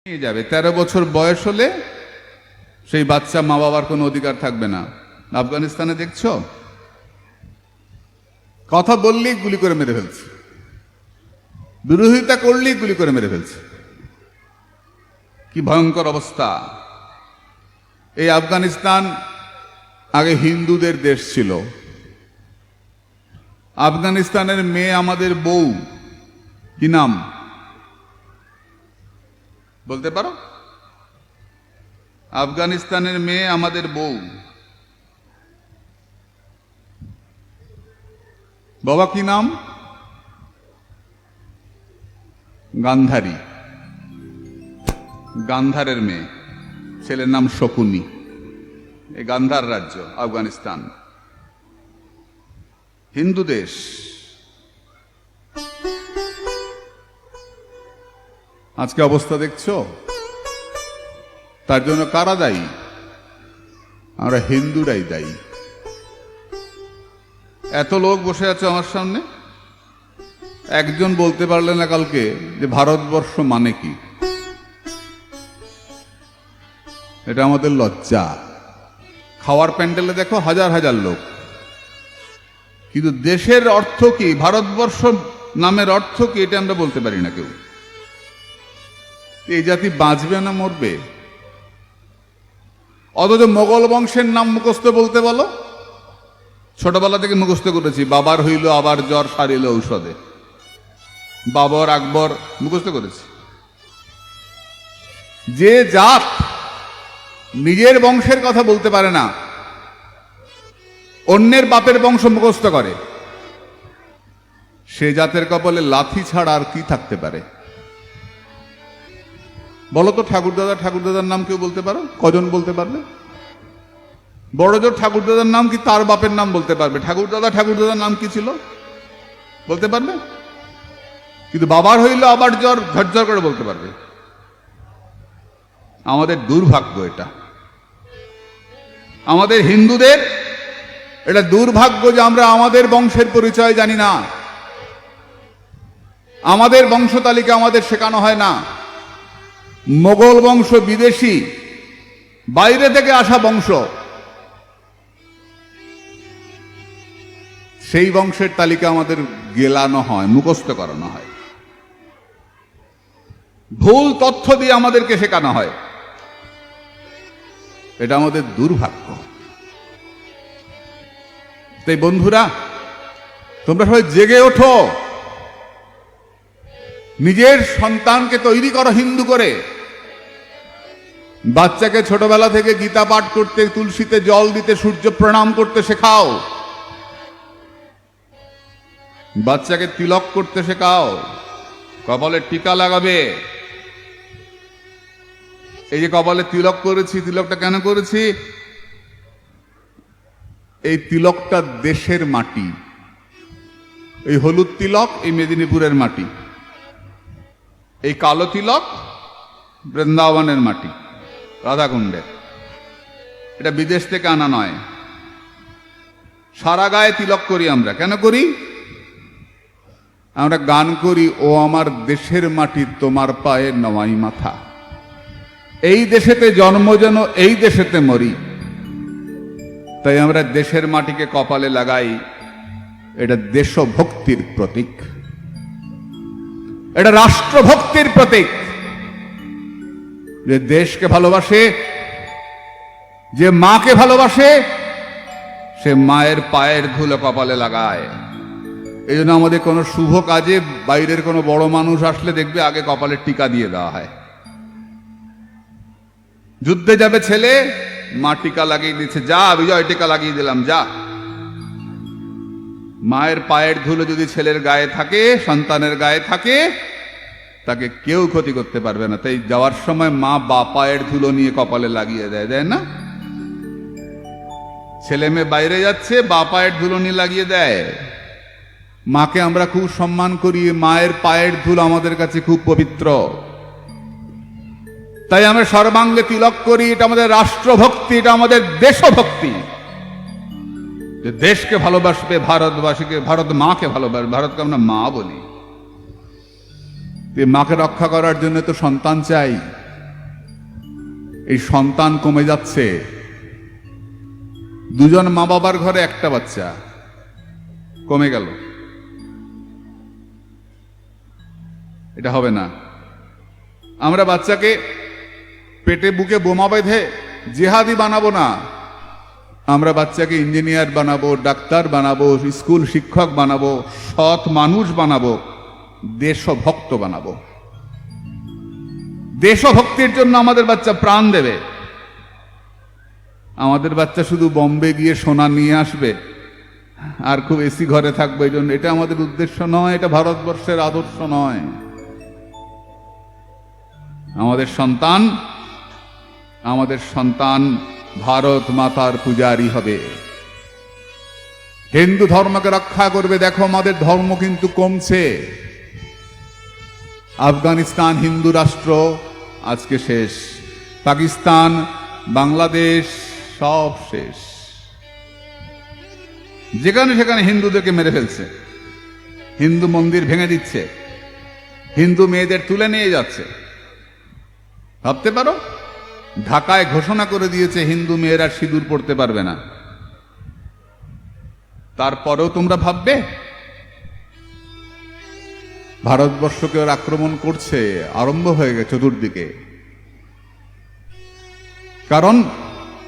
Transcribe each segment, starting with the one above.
নিয়ে যাবে। 13 বছর বয়স হলে সেই বাচ্চা মা বাবার কোনো অধিকার থাকবে না। আফগানিস্তানে দেখছো, কথা বললেই গুলি করে মেরে ফেলছে, বিরোধিতা করলেই গুলি করে মেরে ফেলছে। কি ভয়ঙ্কর অবস্থা! এই আফগানিস্তান আগে হিন্দুদের দেশ ছিল। আফগানিস্তানের মেয়ে আমাদের বউ, কি নাম বলতে পারো? আফগানিস্তানের মেয়ে আমাদের বউ, বাবা কি নাম? গান্ধারী। গান্ধারের মেয়ে, ছেলের নাম শকুনি। এই গান্ধার রাজ্য আফগানিস্তান, হিন্দু দেশ। আজকে অবস্থা দেখছো, তার জন্য কারা দায়ী? আমরা হিন্দুরাই দায়ী। এত লোক বসে আছে আমার সামনে, একজন বলতে পারলে না কালকে যে ভারতবর্ষ মানে কি। এটা আমাদের লজ্জা। খাওয়ার প্যান্ডেলে দেখো হাজার হাজার লোক, কিন্তু দেশের অর্থ কি, ভারতবর্ষ নামের অর্থ কি, এটা আমরা বলতে পারি না কেউ। এই জাতি বাঁচবে না মরবে? অথচ মোগল বংশের নাম মুখস্থ বলতে বলো, ছোটবেলা থেকে মুখস্থ করেছি। বাবার হইল আবার জ্বর, সারিল ঔষধে। বাবর, আকবর মুখস্থ করেছি। যে জাত নিজের বংশের কথা বলতে পারে না, অন্যের বাপের বংশ মুখস্থ করে, সে জাতের কপালে লাথি ছাড়া আর কি থাকতে পারে বলো তো? ঠাকুরদাদা, ঠাকুরদাদার নাম কেউ বলতে পারো? কজন বলতে পারবে? বড়জোর ঠাকুরদাদার নাম কি তার বাপের নাম বলতে পারবে? ঠাকুরদাদা, ঠাকুরদাদার নাম কি ছিল বলতে পারবে? কিন্তু বাবার হইল আবার জ্বর, ঝরঝর করে বলতে পারবে। আমাদের দুর্ভাগ্য এটা, আমাদের হিন্দুদের এটা দুর্ভাগ্য যে আমরা আমাদের বংশের পরিচয় জানি না। আমাদের বংশ তালিকা আমাদের শেখানো হয় না। মোগল বংশ বিদেশি, বাইরে থেকে আসা বংশ, সেই বংশের তালিকা আমাদের গেলানো হয়, মুখস্থ করানো হয়, ভুল তথ্য দিয়ে আমাদেরকে শেখানো হয়। এটা আমাদের দুর্ভাগ্য। তাই বন্ধুরা, তোমরা সবাই জেগে ওঠো, নিজের সন্তানকে তৈরি করো হিন্দু করে। বাচ্চাকে ছোটবেলা থেকে গীতা পাঠ করতে, তুলসীতে জল দিতে, সূর্য প্রণাম করতে শেখাও। বাচ্চাকে তিলক করতে শেখাও, কপালে টিকা লাগাবে। এই যে কপালে তিলক করেছি, তিলকটা কেন করেছি? এই তিলকটা দেশের মাটি। এই হলুদ তিলক এই মেদিনীপুরের মাটি, এই কালো তিলক বৃন্দাবনের মাটি, রাধাকুণ্ডের। এটা বিদেশ থেকে আনা নয়। সারা গায়ে তিলক করি আমরা। কেন করি? আমরা গান করি, ও আমার দেশের মাটি তোমার পায়ে নওয়াই মাথা। এই দেশেতে জন্ম যেন এই দেশেতে মরি। তাই আমরা দেশের মাটিকে কপালে লাগাই। এটা দেশভক্তির প্রতীক, এটা রাষ্ট্রভক্তির প্রতীক। যে দেশকে ভালোবাসে, যে মাকে ভালোবাসে, সে মায়ের পায়ের ধুলো কপালে লাগায়। এই জন্য আমাদের কোনো শুভ কাজে বাইরের কোনো বড় মানুষ আসলে দেখবে আগে কপালে টিকা দিয়ে দেওয়া হয়। যুদ্ধে যাবে ছেলে, মা টিকা লাগিয়ে দিচ্ছে, যা বিজয় টিকা লাগিয়ে দিলাম, যা। মায়ের পায়ের ধুলো যদি ছেলের গায়ে থাকে, সন্তানের গায়ে থাকে, তাকে কেউ ক্ষতি করতে পারবে না। তাই যাওয়ার সময় মা বা পায়ের ধুলো নিয়ে কপালে লাগিয়ে দেয়, দেয় না? ছেলে মেয়ে বাইরে যাচ্ছে, বা পায়ের ধুলো নিয়ে লাগিয়ে দেয়। মাকে আমরা খুব সম্মান করি, মায়ের পায়ের ধুলো আমাদের কাছে খুব পবিত্র। তাই আমরা সর্বাঙ্গে তিলক করি। এটা আমাদের রাষ্ট্রভক্তি, এটা আমাদের দেশভক্তি। যে দেশকে ভালোবাসবে, ভারতবাসীকে, ভারত মাকে ভালোবাসবে। ভারতকে আমরা মা বলি। মাকে রক্ষা করার জন্য তো সন্তান চাই। এই সন্তান কমে যাচ্ছে। দুজন মা বাবার ঘরে একটা বাচ্চা, কমে গেল। এটা হবে না। আমরা বাচ্চাকে পেটে বুকে বোমা বেঁধে জিহাদি বানাবো না। আমরা বাচ্চাকে ইঞ্জিনিয়ার বানাবো, ডাক্তার বানাবো, স্কুল শিক্ষক বানাবো, সৎ মানুষ বানাবো, দেশভক্ত বানাবো। দেশভক্তির জন্য আমাদের বাচ্চা প্রাণ দেবে। আমাদের বাচ্চা শুধু বম্বে গিয়ে সোনা নিয়ে আসবে আর খুব এসি ঘরে থাকবে, এই জন্য এটা আমাদের উদ্দেশ্য নয়, এটা ভারতবর্ষের আদর্শ নয়। আমাদের সন্তান ভারত মাতার পূজারী হবে, হিন্দু ধর্মকে রক্ষা করবে। দেখো আমাদের ধর্ম কিন্তু কমছে। আফগানিস্তান হিন্দু রাষ্ট্র আজকে শেষ, পাকিস্তান, বাংলাদেশ সব শেষ। যেখানে সেখানে হিন্দুদেরকে মেরে ফেলছে, হিন্দু মন্দির ভেঙে দিচ্ছে, হিন্দু মেয়েদের তুলে নিয়ে যাচ্ছে। ভাবতে পারো, ঢাকায় ঘোষণা করে দিয়েছে হিন্দু মেয়েরা সিঁদুর পড়তে পারবে না। তারপরেও তোমরা ভাববে? ভারতবর্ষকে ওর আক্রমণ করছে, আরম্ভ হয়ে গেছে চতুর্দিকে। কারণ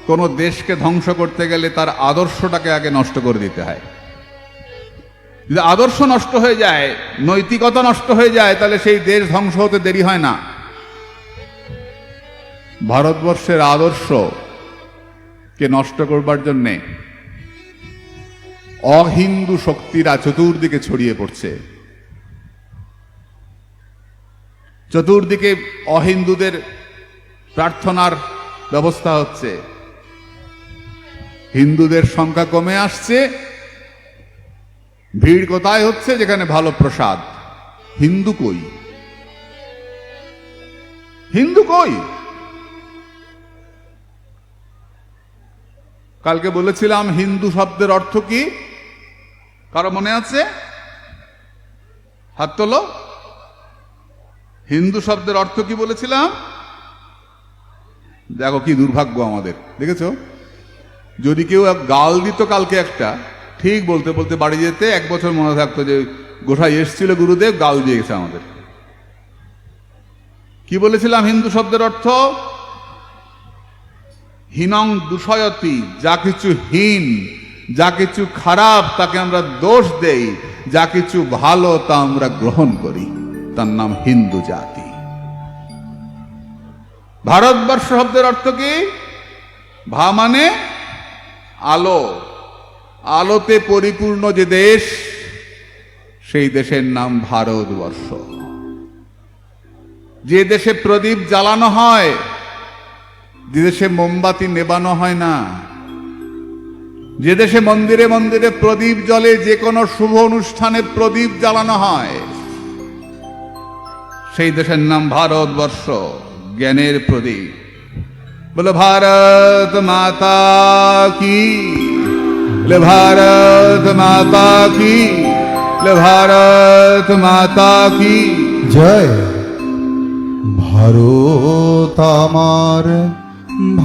কোন দেশকে ধ্বংস করতে গেলে তার আদর্শটাকে আগে নষ্ট করে দিতে হয়। যদি আদর্শ নষ্ট হয়ে যায়, নৈতিকতা নষ্ট হয়ে যায়, তাহলে সেই দেশ ধ্বংস হতে দেরি হয় না। ভারতবর্ষের আদর্শকে নষ্ট করবার জন্যে অহিন্দু শক্তিরা চতুর্দিকে ছড়িয়ে পড়ছে। চতুর্দিকে অহিন্দুদের প্রার্থনার ব্যবস্থা হচ্ছে, হিন্দুদের সংখ্যা কমে আসছে। ভিড় কোথায় হচ্ছে? যেখানে ভালো প্রসাদ। হিন্দু কই? হিন্দু কই? কালকে বলেছিলাম হিন্দু শব্দের অর্থ কি? কারো মনে আছে? হাত তোলো। হিন্দু শব্দের অর্থ কি বলেছিলাম? দেখো কি দুর্ভাগ্য আমাদের, দেখেছো? যদি কেউ গাল দিত কালকে একটা, ঠিক বলতে বলতে বাড়ি যেতে 1 বছর মনে থাকতো যে গোসাই এসেছিল, গুরুদেব গাল দিয়ে গেছে আমাদের। কি বলেছিলাম হিন্দু শব্দের অর্থ? হীনং দূষয়তি, যা কিছু হীন, যা কিছু খারাপ তাকে আমরা দোষ দেই, যা কিছু ভালো তা আমরা গ্রহণ করি, তার নাম হিন্দু জাতি। ভারতবর্ষ শব্দের অর্থ কি? ভা মানে আলো, আলোতে পরিপূর্ণ যে দেশ, সেই দেশের নাম ভারতবর্ষ। যে দেশে প্রদীপ জ্বালানো হয়, যে দেশে মোমবাতি নেবানো হয় না, যে দেশে মন্দিরে মন্দিরে প্রদীপ জ্বলে, যে কোনো শুভ অনুষ্ঠানে প্রদীপ জ্বালানো হয়, সেই দেশের নাম ভারতবর্ষ, জ্ঞানের প্রদীপ। বলো ভারত মাতা কি, ভারত মাতা কি, ভারত মাতা কি জয়। ভারত আমার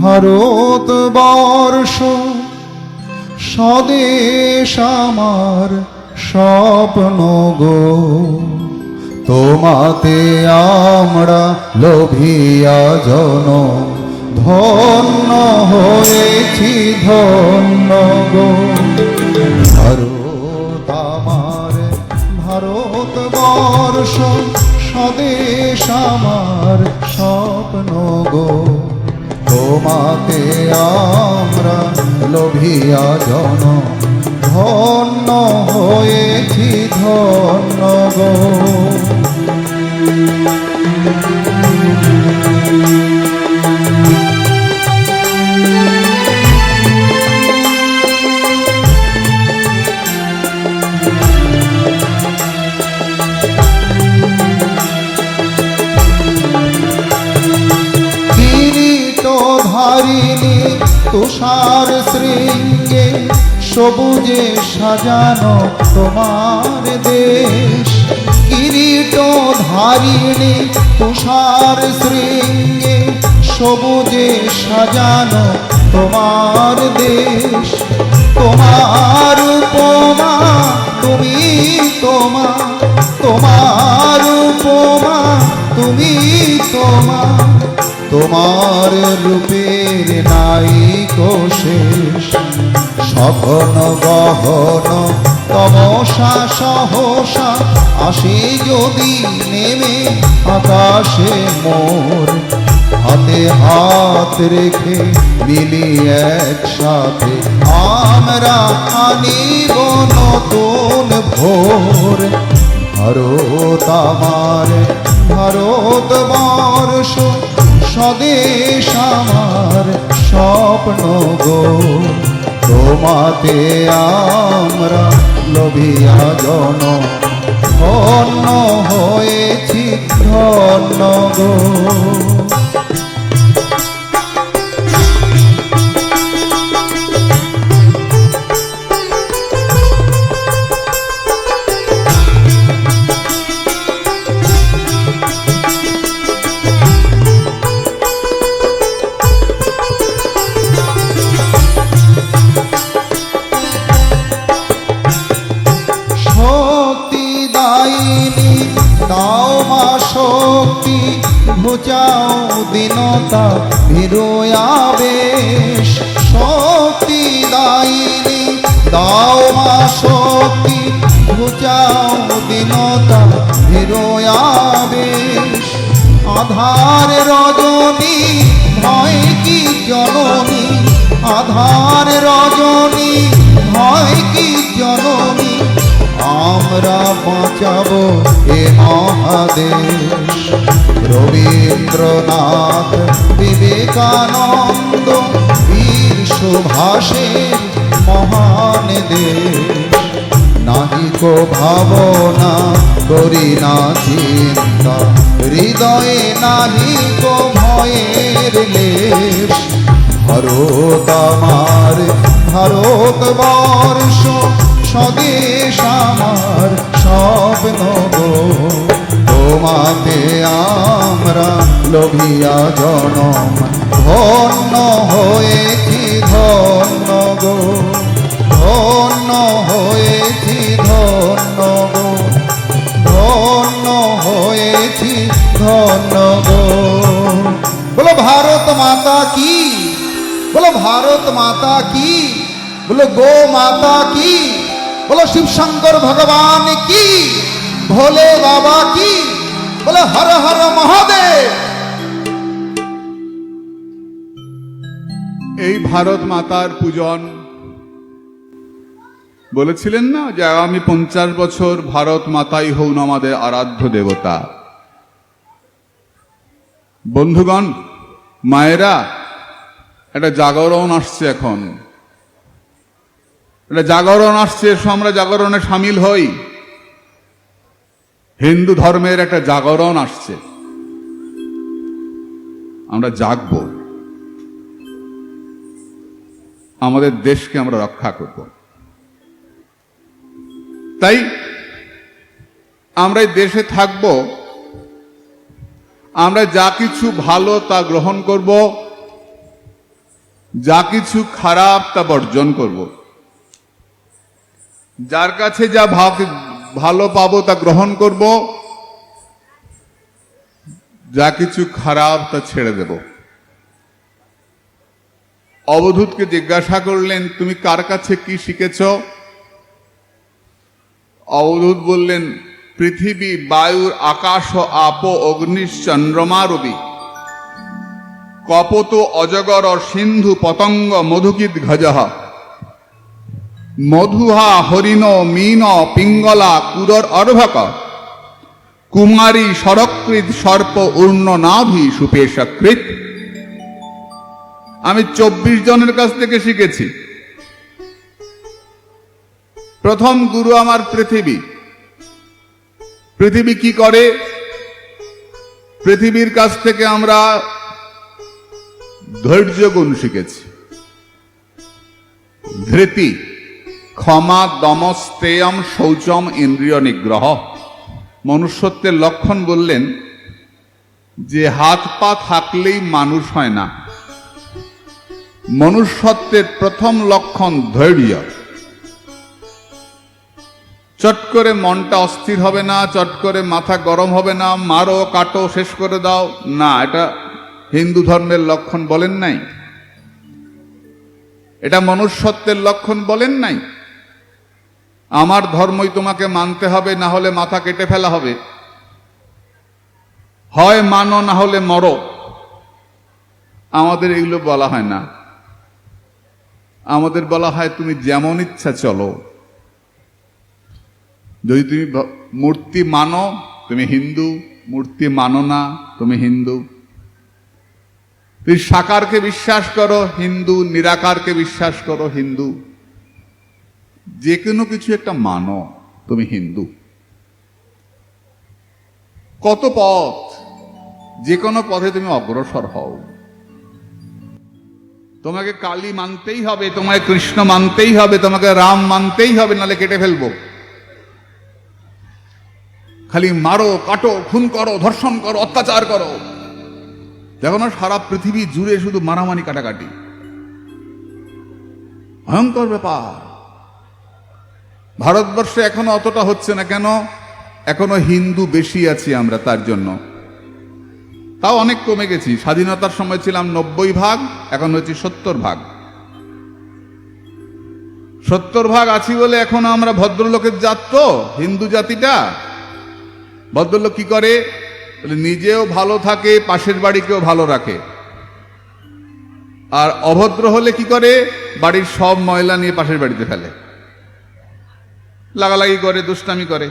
ভারতবর্ষ, স্বদেশ আমার স্বপ্ন গো। তোমাতে আমরা লোভিয়া জনম, ধন্য হয়েছি ধন্য গো। ভারত আমার ভারতবর্ষ, স্বদেশ আমার স্বপ্ন গো। তোমাতে আমরা লোভিয়া জনম, ধন্য হয়েছি ধন্য গো। ধারিণী তুষার শৃঙ্গে, সবুজে সাজানো তোমার দেশ। কিরীট ধারিণী তুষার শৃঙ্গে, সবুজে সাজানো তোমার দেশ। তোমার উপমা তুমি, তোমার উপমা তুমি, তোমার রূপের নাই শেষ। সঘন গহন তমসা সহসা আসে যদি নেমে আকাশে মোর, হাতে হাত রেখে মিলি একসাথে আমরা আনিব নতুন ভোর। ভারত আমার ভারতবর্ষ, স্বদেশ আমার স্বপ্ন গো। তোমাতে আমরা লোভিয়া জন, ধন্য হয়েছি ধন্য গো। শক্তি ঘুচাও দীনতা ভিরয়াবেশ। শক্তি দায়িনী দাও মা শক্তি ঘুচাও দীনতা ভিরয়াবেশ। আধার রজনী ভয় কি জননী, আধার রজনী ভয় কি জননী। আমরা বাঁচাবো এ মহাদেশ। রবীন্দ্রনাথ বিবেকানন্দ বীর সুভাষের মহান দেশ। নাহিকো ভাবনা করি না চিন্তা, হৃদয়ে নাহিকো ভয়ের লেশ। ভারত আমার ভারতবর্ষ, স্বদেশ আমার স্বপ্ন গো। তোমাতে আমরা লোভিয়া জনম, ধন্য হয়েছি ধন্য গো। ধন্য হয়েছি ধন্য গো, ধন্য হয়েছি ধন্য গো। বলো ভারত মাতা কি, বলো ভারত মাতা কি, বলো গো মাতা কি, বলো শিব শঙ্কর ভগবান কি, ভোলে বাবা কি, বলো হর হর মহাদেব। এই ভারত মাতার পূজন বলেছিলেন না যে আগামী 50 বছর ভারত মাতাই হউন আমাদের আরাধ্য দেবতা। বন্ধুগণ, মায়েরা, একটা জাগরণ আসছে, এখন একটা জাগরণ আসছে, আমরা জাগরণে সামিল হই। হিন্দু ধর্মের একটা জাগরণ আসছে, আমরা জাগব, আমাদের দেশকে আমরা রক্ষা করব। তাই আমরা এই দেশে থাকব, আমরা যা কিছু ভালো তা গ্রহণ করব, যা কিছু খারাপ তা বর্জন করব। যার কাছে যা ভালো পাবো তা গ্রহণ করব, যা কিছু খারাপ তা ছেড়ে দেব। অবধূতকে জিজ্ঞাসা করলেন, তুমি কার কাছে কি শিখেছ? অবধূত বললেন, পৃথিবী, বায়ুর, আকাশ, আপ, অগ্নিশ, চন্দ্রমা, রবি, কপত, অজগর, সিন্ধু, পতঙ্গ, মধুকিত, গজঃ, মধুহা, হরিণ, মীন, পিঙ্গলা, কুরর, অর্ভক, কুমারী, শরকৃত, সর্প, উর্ণ, নাভি, সুপেশকৃত। আমি 24 জনের কাছ থেকে শিখেছি। প্রথম গুরু আমার পৃথিবী। পৃথিবী কি করে? পৃথিবীর কাছ থেকে আমরা ধৈর্য গুণ শিখেছি, ধৃতি, ক্ষমা, দম, স্তেয়ম, শৌচম, ইন্দ্রিয় নিগ্রহ। মনুষ্যত্বের লক্ষণ বললেন যে হাত পা থাকলেই মানুষ হয় না। মনুষ্যত্বের প্রথম লক্ষণ ধৈর্য। চট করে মনটা অস্থির হবে না, চট করে মাথা গরম হবে না, মারো কাটো শেষ করে দাও না, এটা হিন্দু ধর্মের লক্ষণ বলেন নাই, এটা মনুষ্যত্বের লক্ষণ বলেন নাই। আমার ধর্মই তোমাকে মানতে হবে, না হলে মাথা কেটে ফেলা হবে, হয় মানো না হলে মরো। আমাদের এগুলো বলা হয় না, আমাদের বলা হয় তুমি যেমন ইচ্ছা চলো। যদি তুমি মূর্তি মানো তুমি হিন্দু, মূর্তি মানো না তুমি হিন্দু। তুমি সাকারকে বিশ্বাস করো হিন্দু, নিরাকারকে বিশ্বাস করো হিন্দু, যে কোনো কিছু একটা মানো তুমি হিন্দু। কত পথ, যে কোনো পথে তুমি অগ্রসর হও। তোমাকে কালী মানতেই হবে, তোমাকে কৃষ্ণ মানতেই হবে, তোমাকে রাম মানতেই হবে, নালে কেটে ফেলবো। খালি মারো কাটো খুন করো ধর্ষণ করো অত্যাচার করো। দেখো না সারা পৃথিবী জুড়ে শুধু মারামারি কাটাকাটি, ভয়ঙ্কর ব্যাপার। ভারতবর্ষে এখনো অতটা হচ্ছে না কেন? এখনো হিন্দু বেশি আছি আমরা, তার জন্য। তাও অনেক কমে গেছি। স্বাধীনতার সময় ছিলাম 90 ভাগ, এখন হচ্ছে 70 ভাগ। 70 ভাগ আছি বলে এখনো আমরা ভদ্রলোকের জাত। তো হিন্দু জাতিটা ভদ্রলোক কি করে, নিজেও ভালো থাকে, পাশের বাড়িকেও ভালো রাখে। আর অভদ্র হলে কি করে, বাড়ির সব ময়লা নিয়ে পাশের বাড়িতে ফেলে, লাগালাগি করে, দুষ্টামি করে।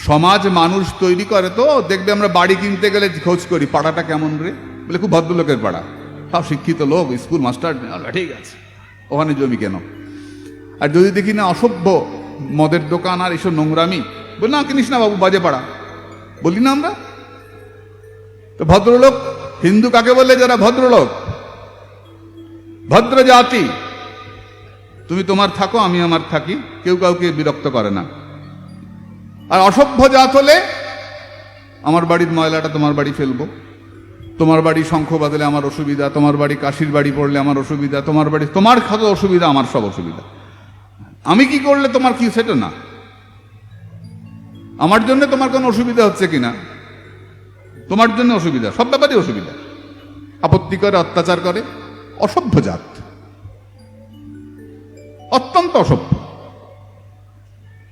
সমাজ মানুষ তৈরি করে। তো দেখবে আমরা বাড়ি কিনতে গেলে খোঁজ করি পাড়াটা কেমন রে, বলে খুব ভদ্রলোকের পাড়া, সব শিক্ষিত লোক, স্কুল মাস্টার, ঠিক আছে ওখানে জমি কেন। আর যদি দেখি না অসভ্য মদের দোকান আর এসব নোংরামি, বলি না কিনিস না বাবু, বাজে পাড়া, বলি না আমরা। তো ভদ্রলোক হিন্দু কাকে বলে? যারা ভদ্রলোক, ভদ্র জাতি। তুমি তোমার থাকো, আমি আমার থাকি, কেউ কাউকে বিরক্ত করে না। আর অসভ্য জাত হলে আমার বাড়ির ময়লাটা তোমার বাড়ি ফেলবো, তোমার বাড়ি শঙ্খ বাদলে আমার অসুবিধা, তোমার বাড়ি কাশির বাড়ি পড়লে আমার অসুবিধা, তোমার বাড়ি তোমার খাত অসুবিধা, আমার সব অসুবিধা। আমি কি করলে তোমার কি সেটা না, আমার জন্য তোমার কোনো অসুবিধা হচ্ছে কিনা, তোমার জন্য অসুবিধা, সব ব্যাপারে অসুবিধা। আপত্তি করে, অত্যাচার করে, অসভ্য জাত, অত্যন্ত অসভ্য।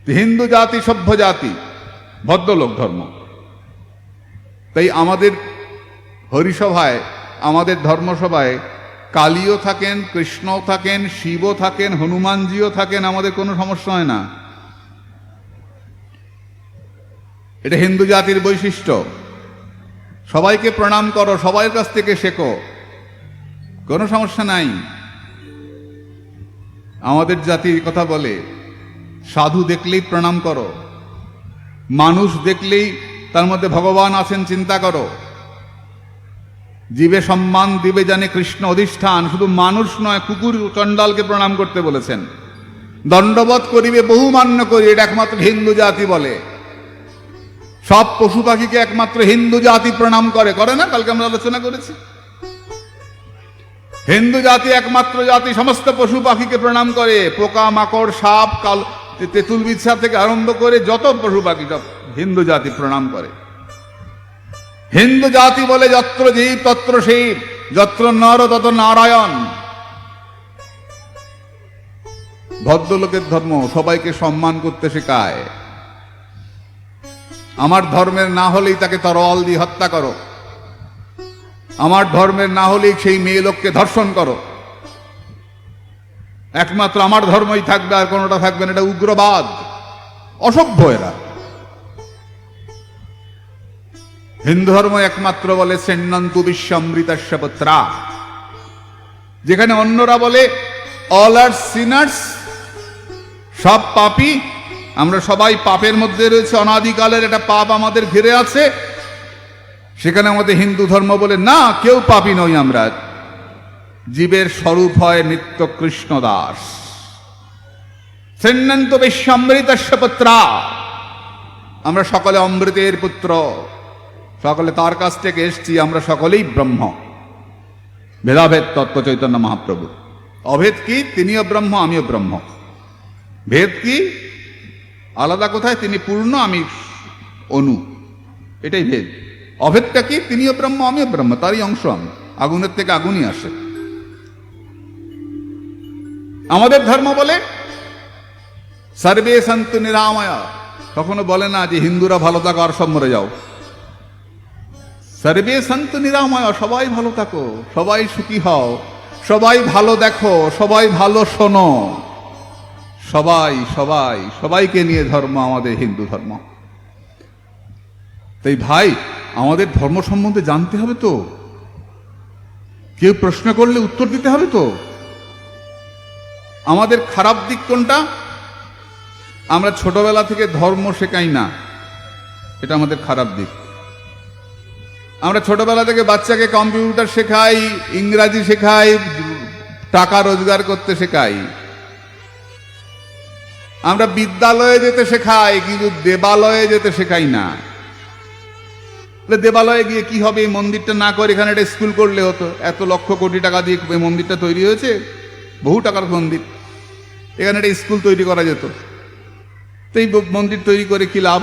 হিন্দু জাতি সভ্য জাতি, ভদ্রলোক ধর্ম। তাই আমাদের হরিসভায়, আমাদের ধর্মসভায় কালীও থাকেন, কৃষ্ণও থাকেন, শিবও থাকেন, হনুমানজিও থাকেন, আমাদের কোনো সমস্যা হয় না। এটা হিন্দু জাতির বৈশিষ্ট্য। সবাইকে প্রণাম করো, সবার কাছ থেকে শেখো, কোনো সমস্যা নাই। আমাদের জাতির কথা বলে সাধু দেখলেই প্রণাম করো, মানুষ দেখলেই তার মধ্যে ভগবান আছেন চিন্তা করো। জীবে সম্মান দিবে জানে কৃষ্ণ অধিষ্ঠান। শুধু মানুষ নয়, কুকুর চণ্ডালকে প্রণাম করতে বলেছেন। দণ্ডবৎ করিবে বহু মান্য করি, এটা একমাত্র হিন্দু জাতি বলে। সব পশু পাখিকে একমাত্র হিন্দু জাতি প্রণাম করে, করে না? কালকে আমরা আলোচনা করেছি, হিন্দু জাতি একমাত্র জাতি সমস্ত পশু পাখিকে প্রণাম করে। পোকা মাকড় সাপ কাল তেঁতুল বিছা থেকে আরম্ভ করে যত পশু পাখি সব হিন্দু জাতি প্রণাম করে। হিন্দু জাতি বলে যত্র জীব তত্র শিব, যত্র নর তত নারায়ণ। ভদ্রলোকের ধর্ম সবাইকে সম্মান করতে শেখায়। আমার ধর্মের না হলেই তাকে তরোয়াল দিয়ে হত্যা করো, আমার ধর্মের না হলেই সেই মেয়ে লোককে ধর্ষণ করো। একমাত্র আমার ধর্মই থাকবে, আর কোনোটা থাকবে না। এটা উগ্রবাদ, অসভ্য এরা। হিন্দু ধর্ম একমাত্র বলে সেন্নন্তু বিশ্বমৃতস্য পুত্রা, যেখানে অন্যরা বলে অল আর সিনার্স, সব পাপী, আমরা সবাই পাপের মধ্যে রয়েছে, অনাদিকালের একটা পাপ আমাদের ঘিরে আছে। সেখানে আমাদের হিন্দু ধর্ম বলে না, কেউ পাপী নই আমরা। জীবের স্বরূপ হয় নিত্য কৃষ্ণ দাস। সেন্নন্ত বিশ্বমৃতস্য পুত্রা, আমরা সকলে অমৃতের পুত্র, সকলে তার কাছ থেকে এসছি, আমরা সকলেই ব্রহ্ম। ভেদাভেদ তত্ত্ব চৈতন্য মহাপ্রভু। অভেদ কি? তিনিও ব্রহ্ম, আমিও ব্রহ্ম। ভেদ কি? আলাদা কোথায়? তিনি পূর্ণ, আমি অনু, এটাই ভেদ। অভেদটা কি? তিনিও ব্রহ্ম, আমিও ব্রহ্ম, তারই অংশ আমি। আগুনের থেকে আগুনই আসে। আমাদের ধর্ম বলে সর্বে সন্তু নিরাময়া, কখনো বলে না যে হিন্দুরা ভালো থাকো আর সব মরে যাও। সর্বে সন্তু নিরাময়া, সবাই ভালো থাকো, সবাই সুখী হও, সবাই ভালো দেখো, সবাই ভালো শোনো, সবাই সবাই সবাইকে নিয়ে ধর্ম আমাদের হিন্দু ধর্ম। তাই ভাই, আমাদের ধর্ম সম্বন্ধে জানতে হবে তো, কেউ প্রশ্ন করলে উত্তর দিতে হবে তো। আমাদের খারাপ দিক কোনটা? আমরা ছোটবেলা থেকে ধর্ম শেখাই না, এটা আমাদের খারাপ দিক। আমরা ছোটবেলা থেকে বাচ্চাকে কম্পিউটার শেখাই, ইংরাজি শেখাই, টাকা রোজগার করতে শেখাই। আমরা বিদ্যালয়ে যেতে শেখাই, কিন্তু দেবালয়ে যেতে শেখাই না। দেবালয়ে গিয়ে কি হবে? এই মন্দিরটা না করে এখানে একটা স্কুল করলে হতো। এত লক্ষ কোটি টাকা দিয়ে এই মন্দিরটা তৈরি হয়েছে, বহু টাকার মন্দির, এখানে একটা স্কুল তৈরি করা যেত। তো এই মন্দির তৈরি করে কি লাভ?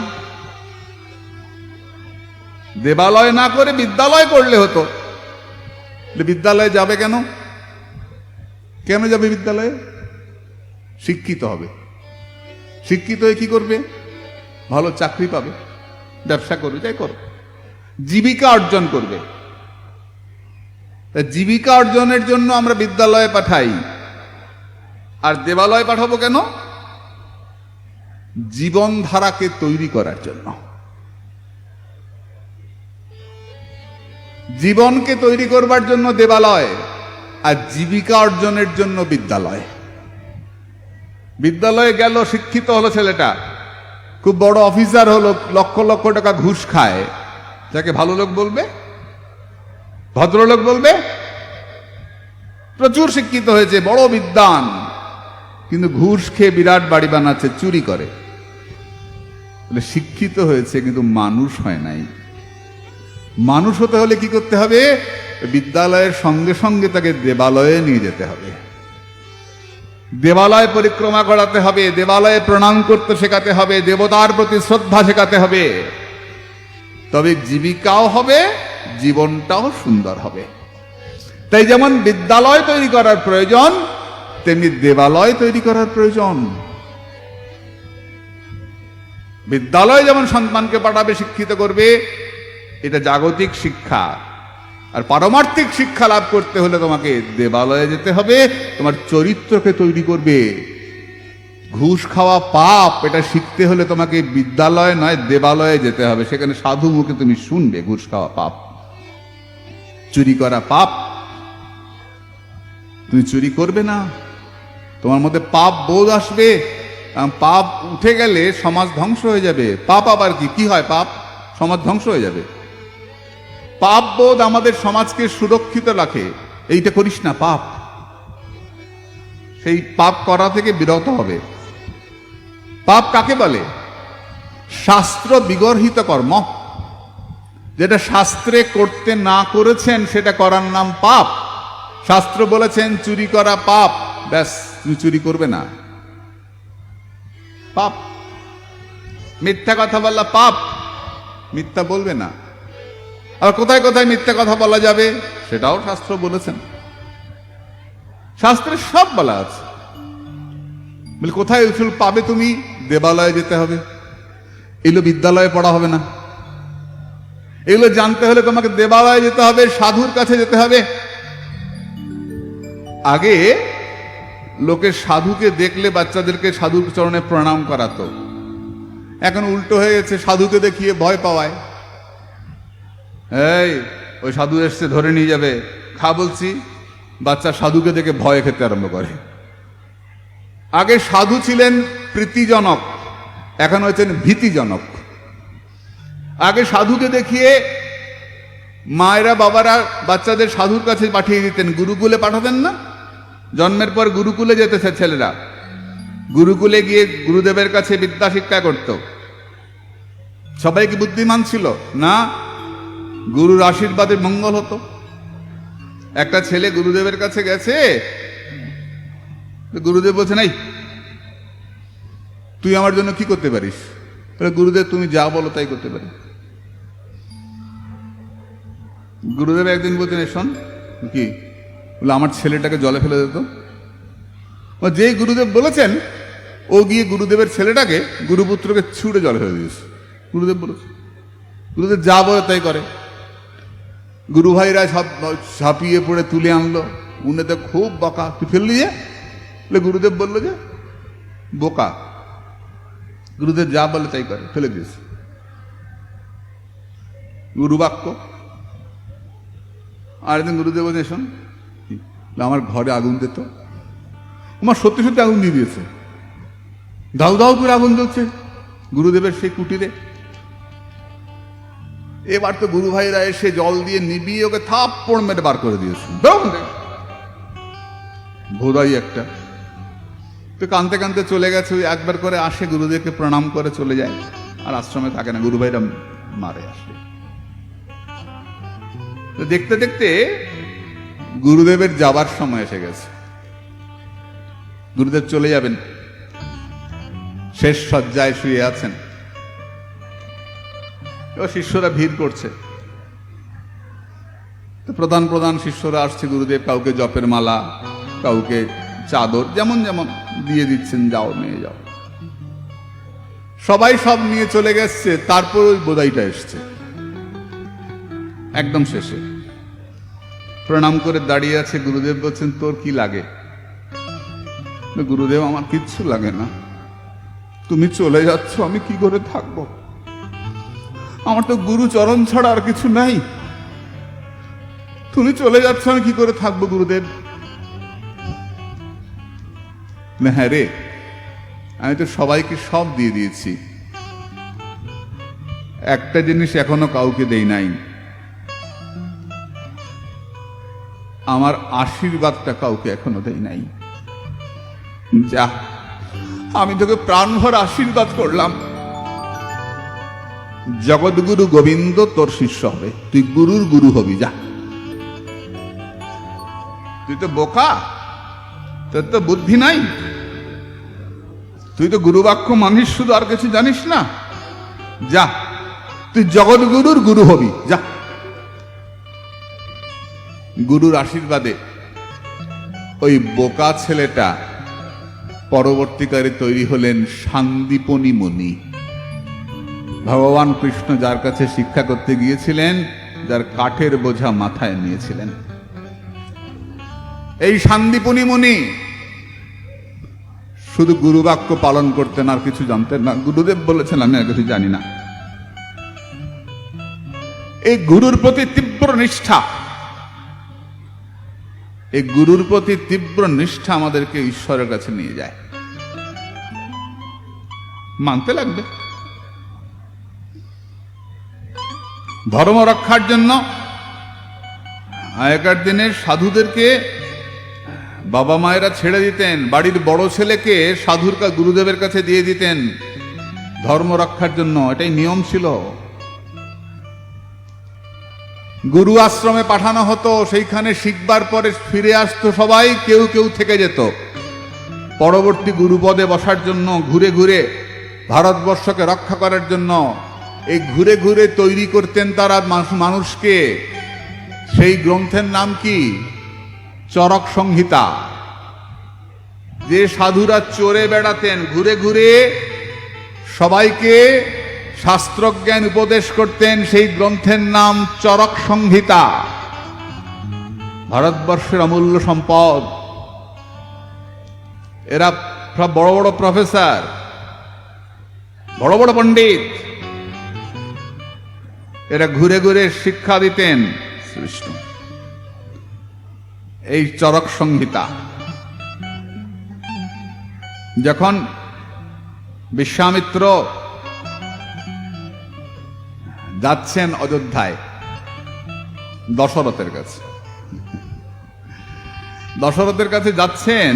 দেবালয় না করে বিদ্যালয় করলে হতো। বিদ্যালয়ে যাবে কেন? কেন যাবে বিদ্যালয়ে? শিক্ষিত হবে। শিক্ষিত হয়ে কি করবে? ভালো চাকরি পাবে, ব্যবসা করবে, যাই করো, জীবিকা অর্জন করবে। জীবিকা অর্জনের জন্য আমরা বিদ্যালয়ে পাঠাই। আর দেবালয়ে পাঠাবো কেন? জীবনধারাকে তৈরি করার জন্য। জীবনকে তৈরি করবার জন্য দেবালয়, আর জীবিকা অর্জনের জন্য বিদ্যালয়। বিদ্যালয়ে গেল, শিক্ষিত হলো ছেলেটা, খুব বড় অফিসার হলো, লক্ষ লক্ষ টাকা ঘুষ খায়, যাকে ভালো লোক বলবে? ভদ্রলোক বলবে? প্রচুর শিক্ষিত হয়েছে, বড় বিদ্বান, কিন্তু ঘুষ খেয়ে বিরাট বাড়ি বানাচ্ছে, চুরি করে। শিক্ষিত হয়েছে কিন্তু মানুষ হয় নাই। মানুষ হতে হলে কি করতে হবে? বিদ্যালয়ের সঙ্গে সঙ্গে তাকে দেবালয়ে নিয়ে যেতে হবে, দেবালয় পরিক্রমা করাতে হবে, দেবালয়ে প্রণাম করতে শেখাতে হবে, দেবতার প্রতি শ্রদ্ধা শেখাতে হবে। তবে জীবিকাও হবে, জীবনটাও সুন্দর হবে। তাই যেমন বিদ্যালয় তৈরি করার প্রয়োজন, তেমনি দেবালয় তৈরি করার প্রয়োজন। বিদ্যালয় যেমন সন্তানকে পাঠাবে, শিক্ষিত করবে, এটা জাগতিক শিক্ষা। আর পারমার্থিক শিক্ষা লাভ করতে হলে তোমাকে দেবালয়ে যেতে হবে, তোমার চরিত্রকে তৈরি করবে। ঘুষ খাওয়া পাপ, এটা শিখতে হলে তোমাকে বিদ্যালয় নয়, দেবালয়ে যেতে হবে। সেখানে সাধু মুখে তুমি শুনবে ঘুষ খাওয়া পাপ, চুরি করা পাপ। তুমি চুরি করবে না, তোমার মধ্যে পাপ বোধ আসবে। পাপ উঠে গেলে সমাজ ধ্বংস হয়ে যাবে। পাপ আবার কি? কি হয়? পাপ সমাজ ধ্বংস হয়ে যাবে। পাপ বোধ আমাদের সমাজকে সুরক্ষিত রাখে। এইটা করিস না, পাপ। সেই পাপ করা থেকে বিরত হবে। পাপ কাকে বলে? শাস্ত্র বিগর্হিত কর্ম। যেটা শাস্ত্রে করতে না করেছেন সেটা করার নাম পাপ। শাস্ত্র বলেছেন চুরি করা পাপ, ব্যাস, তুমি চুরি করবে না, পাপ। মিথ্যা কথা বলা পাপ, মিথ্যা বলবে না। আর কোথায় কোথায় মিথ্যা কথা বলা যাবে সেটাও শাস্ত্র বলেছেন। শাস্ত্রে সব বলা আছে। বলে কোথায় উসুল পাবে তুমি? দেবালয়ে যেতে হবে। এগুলো বিদ্যালয়ে পড়া হবে না। এগুলো জানতে হলে তোমাকে দেবালয়ে যেতে হবে, সাধুর কাছে যেতে হবে। আগে লোকের সাধুকে দেখলে বাচ্চাদেরকে সাধুর চরণে প্রণাম করাতো। এখন উল্টো হয়ে গেছে, সাধুকে দেখিয়ে ভয় পাওয়ায়। এই ওই সাধু এসছে, ধরে নিয়ে যাবে, খা বলছি। বাচ্চা সাধুকে দেখে ভয় খেতে আরম্ভ করে। আগে সাধু ছিলেন প্রীতিজনক, এখন হয়েছেন ভীতিজনক। আগে সাধুকে দেখিয়ে মায়েরা বাবারা বাচ্চাদের সাধুর কাছে পাঠিয়ে দিতেন, গুরুকুলে পাঠাতেন না? জন্মের পর গুরুকুলে যেতে ছেলেরা, গুরুকুলে গিয়ে গুরুদেবের কাছে বিদ্যা শিক্ষা করত। সবাই কি বুদ্ধিমান ছিল? না। গুরুর আশীর্বাদে মঙ্গল হতো। একটা ছেলে গুরুদেবের কাছে গেছে, গুরুদেব বলছে, নাই তুই আমার জন্য কি করতে পারিস? গুরুদেব তুমি যা বলো তাই করতে পারি। গুরুদেব একদিন বলছেন, শোন কি বলে, আমার ছেলেটাকে জলে ফেলে দিত। যেই গুরুদেব বলেছেন, ও গিয়ে গুরুদেবের ছেলেটাকে, গুরুপুত্রকে ছুড়ে জলে ফেলে দিয়েছে। গুরুদেব বলেছে, গুরুদেব যা বলে তাই করে। গুরু ভাইরা সব ছাপিয়ে পড়ে তুলে আনলো। উনি তো খুব বকা, তুই ফেললি যে? গুরুদেব বললো যে বোকা, গুরুদেব যা বলে তাই করে, ফেলে দিয়েছে। গুরু বাক্য। আর একদিন গুরুদেব বলছে, শোন আমার ঘরে আগুন দিত, আমার সত্যি সত্যি আগুন দিয়ে দিয়েছে, দাউ দাউ করে আগুন জ্বলছে গুরুদেবের সেই কুটিরে। এবার তো গুরু ভাইরা এসে জল দিয়ে নিবিয়ে ওকে থাপ্পড় মেরে বার করে দিয়েছে। ভোদাই একটা তো কানতে কানতে চলে গেছে। ওই একবার করে আসে, গুরুদেবকে প্রণাম করে চলে যায়, আর আশ্রমে থাকে না। গুরু ভাইরা মারে আসে। তো দেখতে দেখতে গুরুদেবের যাবার সময় এসে গেছে। গুরুদেব চলে যাবেন, শেষ শয্যায় শুয়ে আছেন। এবার শিষ্যরা ভিড় করছে। তো প্রধান প্রধান শিষ্যরা আসছে। গুরুদেব কাউকে জপের মালা, কাউকে চাদর, যেমন যেমন দিয়ে দিচ্ছেন, যাও নিয়ে যাও। সবাই সব নিয়ে চলে গেছে। তারপর ওই বোধাইটা এসছে একদম শেষে, প্রণাম করে দাঁড়িয়ে আছে। গুরুদেব বলছেন, তোর কি লাগে? গুরুদেব, আমার কিচ্ছু লাগে না, তুমি চলে যাচ্ছ, আমি কি করে থাকবো? আমার তো গুরু চরণ ছাড়া আর কিছু নাই, তুমি চলে যাচ্ছ, আমি কি করে থাকবো গুরুদেব? না, হ্যাঁ রে, আমি তো সবাইকে সব দিয়ে দিয়েছি, একটা জিনিস এখনো কাউকে দেই নাই, আমার আশীর্বাদটা কাউকে এখনো দেই নাই। যা, আমি তোকে প্রাণ ভর আশীর্বাদ করলাম, জগৎগুরু গোবিন্দ তোর শিষ্য হবে, তুই গুরুর গুরু হবি, যা। তুই তো বোকা, তোর তো বুদ্ধি নাই, তুই তো গুরুবাক্য মানিস, শুধু আর কিছু জানিস না, যা, তুই জগৎগুরুর গুরু হবি, যা। গুরুর আশীর্বাদে ওই বোকা ছেলেটা পরবর্তীকালে তৈরি হলেন সান্দীপনী মুনি। ভগবান কৃষ্ণ যার কাছে শিক্ষা করতে গিয়েছিলেন, যার কাঠের বোঝা মাথায় নিয়েছিলেন, এই সান্দীপনী মুনি শুধু গুরুবাক্য পালন করতেন, আর কিছু জানতেন না। গুরুদেব বলেছেন, আমি আর কিছু জানি না। এই গুরুর প্রতি তীব্র নিষ্ঠা, এই গুরুর প্রতি তীব্র নিষ্ঠা আমাদেরকে ঈশ্বরের কাছে নিয়ে যায়। মানতে লাগবে। ধর্ম রক্ষার জন্য আগেকার দিনের সাধুদেরকে বাবা মায়েরা ছেড়ে দিতেন, বাড়ির বড় ছেলেকে সাধুর গুরুদেবের কাছে দিয়ে দিতেন ধর্ম রক্ষার জন্য, এটাই নিয়ম ছিল। গুরু আশ্রমে পাঠানো হতো, সেইখানে শিখবার পরে ফিরে আসতো সবাই, কেউ কেউ থেকে যেত পরবর্তী গুরুপদে বসার জন্য, ঘুরে ঘুরে ভারতবর্ষকে রক্ষা করার জন্য। এই ঘুরে ঘুরে তৈরি করতেন তারা মানুষকে। সেই গ্রন্থের নাম কি? চরক সংহিতা। যে সাধুরা চড়ে বেড়াতেন, ঘুরে ঘুরে সবাইকে শাস্ত্রজ্ঞান উপদেশ করতেন, সেই গ্রন্থের নাম চরক সংহিতা। ভারতবর্ষের অমূল্য সম্পদ। এরা সব বড় বড় প্রফেসর, বড় বড় পণ্ডিত, এরা ঘুরে ঘুরে শিক্ষা দিতেন শ্রেষ্ঠ এই চরক সংহিতা। যখন বিশ্বামিত্র যাচ্ছেন অযোধ্যায় দশরথের কাছে, দশরথের কাছে যাচ্ছেন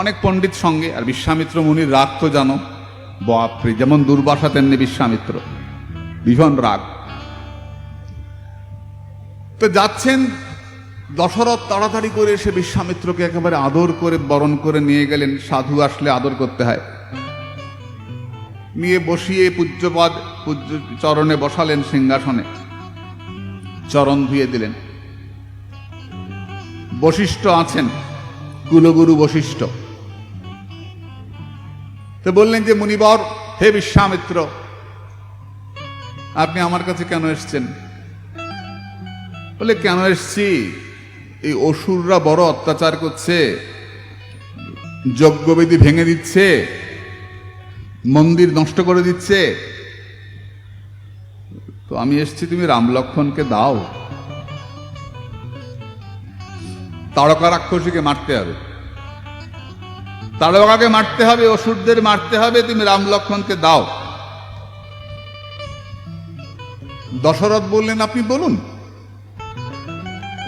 অনেক পণ্ডিত সঙ্গে। আর বিশ্বামিত্র মুনির রাগ তো জানো, বাপরে, যেমন দুর্বাসা তেমনি বিশ্বামিত্র। ভীষণ রাগ। তো যাচ্ছেন দশরথ, তাড়াতাড়ি করে এসে বিশ্বামিত্রকে একেবারে আদর করে বরণ করে নিয়ে গেলেন। সাধু আসলে আদর করতে হয়। নিয়ে বসিয়ে পূজ্যপদ পূজ্য চরণে বসালেন, সিংহাসনে চরণ ধুয়ে দিলেন। বশিষ্ঠ আছেন, কুলগুরু বশিষ্ঠ। তো বললেন যে মুনিবর, হে বিশ্বামিত্র, আপনি আমার কাছে কেন এসছেন? বলে, কেন এসছি? এই অসুররা বড় অত্যাচার করছে, যজ্ঞবেদী ভেঙে দিচ্ছে, মন্দির নষ্ট করে দিচ্ছে। তো আমি এসছি তুমি রাম লক্ষ্মণকে দাও। তারকা রাক্ষসীকে মারতে হবে, তারকাকে মারতে হবে, অসুরদের মারতে হবে, তুমি রাম লক্ষ্মণকে দাও। দশরথ বললেন, আপনি বলুন।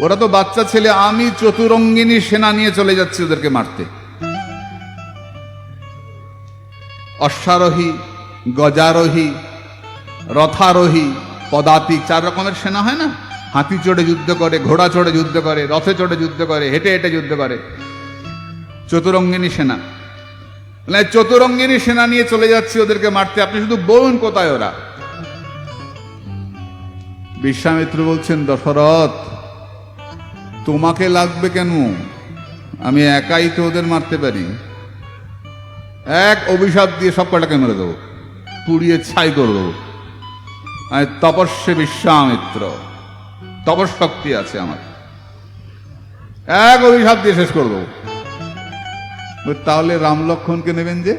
ওরা তো বাচ্চা ছেলে, আমি চতুরঙ্গিনী সেনা নিয়ে চলে যাচ্ছি ওদেরকে মারতে। অশ্বারোহী, গজারোহী, রথারোহী, পদাতিক, 4 রকমের সেনা হয় না? হাতি চড়ে যুদ্ধ করে, ঘোড়া চড়ে যুদ্ধ করে, রথে চড়ে যুদ্ধ করে, হেঁটে হেঁটে যুদ্ধ করে। চতুরঙ্গিনী সেনা। চতুরঙ্গিনী সেনা নিয়ে চলে যাচ্ছি ওদেরকে মারতে, আপনি শুধু বলুন কোথায় ওরা। বিশ্বামিত্র বলছেন, দশরথ, তোমাকে লাগবে কেন? আমি একাই তো ওদের মারতে পারি। এক অভিশাপ দিয়ে সব কটাকে মেরে দেবো, পুড়িয়ে ছাই করে দেবো। আমি তপস্বী বিশ্বামিত্র, তপশক্তি আছে আমার, এক অভিশাপ দিয়ে শেষ করে দেবো। তাহলে রাম লক্ষ্মণকে নেবেন যে?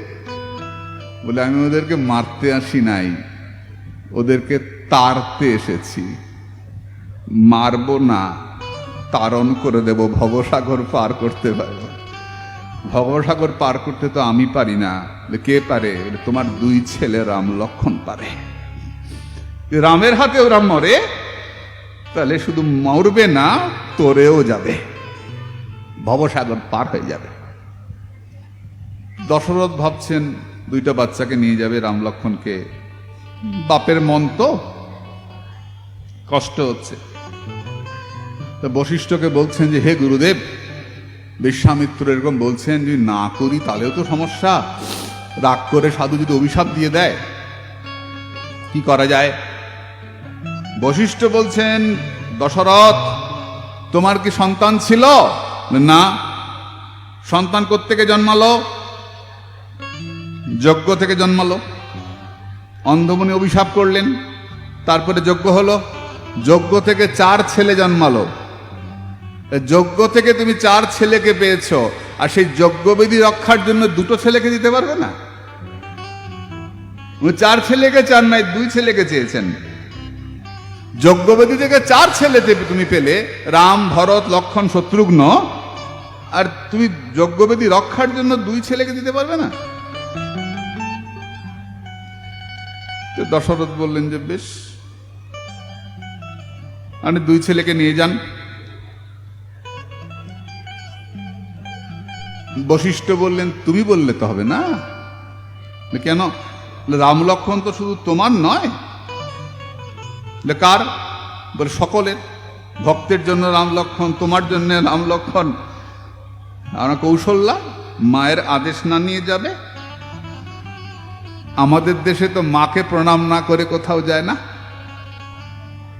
বলে, আমি ওদেরকে মারতে আসি নাই, ওদেরকে তাড়তে এসেছি। মারবো না, তারণ করে দেব, ভবসাগর পার করতে পারব। ভবসাগর পার করতে তো আমি পারি না। কে পারে? তোমার 2 ছেলে রাম লক্ষ্মণ পারে। রামের হাতে ওরা মরে, তাহলে শুধু মরবে না, তোরেও যাবে, ভবসাগর পার হয়ে যাবে। দশরথ ভাবছেন 2টা বাচ্চাকে নিয়ে যাবে রাম লক্ষ্মণকে, বাপের মন তো, কষ্ট হচ্ছে। তো বশিষ্ঠকে বলছেন যে, হে গুরুদেব, বিশ্বামিত্র এরকম বলছেন, যদি না করি তাহলেও তো সমস্যা। রাগ করে সাধু যদি অভিশাপ দিয়ে দেয়, কি করা যায়? বশিষ্ঠ বলছেন, দশরথ, তোমার কি সন্তান ছিল? না। সন্তান কোত্থেকে জন্মালো? যজ্ঞ থেকে জন্মালো। অন্ধমুনি অভিশাপ করলেন, তারপরে যজ্ঞ হলো, যজ্ঞ থেকে 4 ছেলে জন্মালো। যজ্ঞ থেকে তুমি 4 ছেলেকে পেয়েছো, আর সেই যজ্ঞবিধি রক্ষার জন্য 2টো ছেলেকে দিতে পারবে না? 4 ছেলেকে চান নাই, 2 ছেলেকে চেয়েছেন। যজ্ঞবেদী থেকে 4 ছেলে তুমি পেলে, রাম, ভরত, লক্ষ্মণ, শত্রুঘ্ন, আর তুমি যজ্ঞবেদী রক্ষার জন্য 2 ছেলেকে দিতে পারবে না? তো দশরথ বললেন যে বেশ, আপনি 2 ছেলেকে নিয়ে যান। বশিষ্ঠ বললেন, তুমি বললে তো হবে না। কেন? রাম লক্ষ্মণ তো শুধু তোমার নয়। কার? বলে, সকলের। ভক্তের জন্য রাম লক্ষ্মণ, তোমার জন্য রাম লক্ষ্মণ। আমরা কৌশল্যা, মায়ের আদেশ না নিয়ে যাবে? আমাদের দেশে তো মাকে প্রণাম না করে কোথাও যায় না।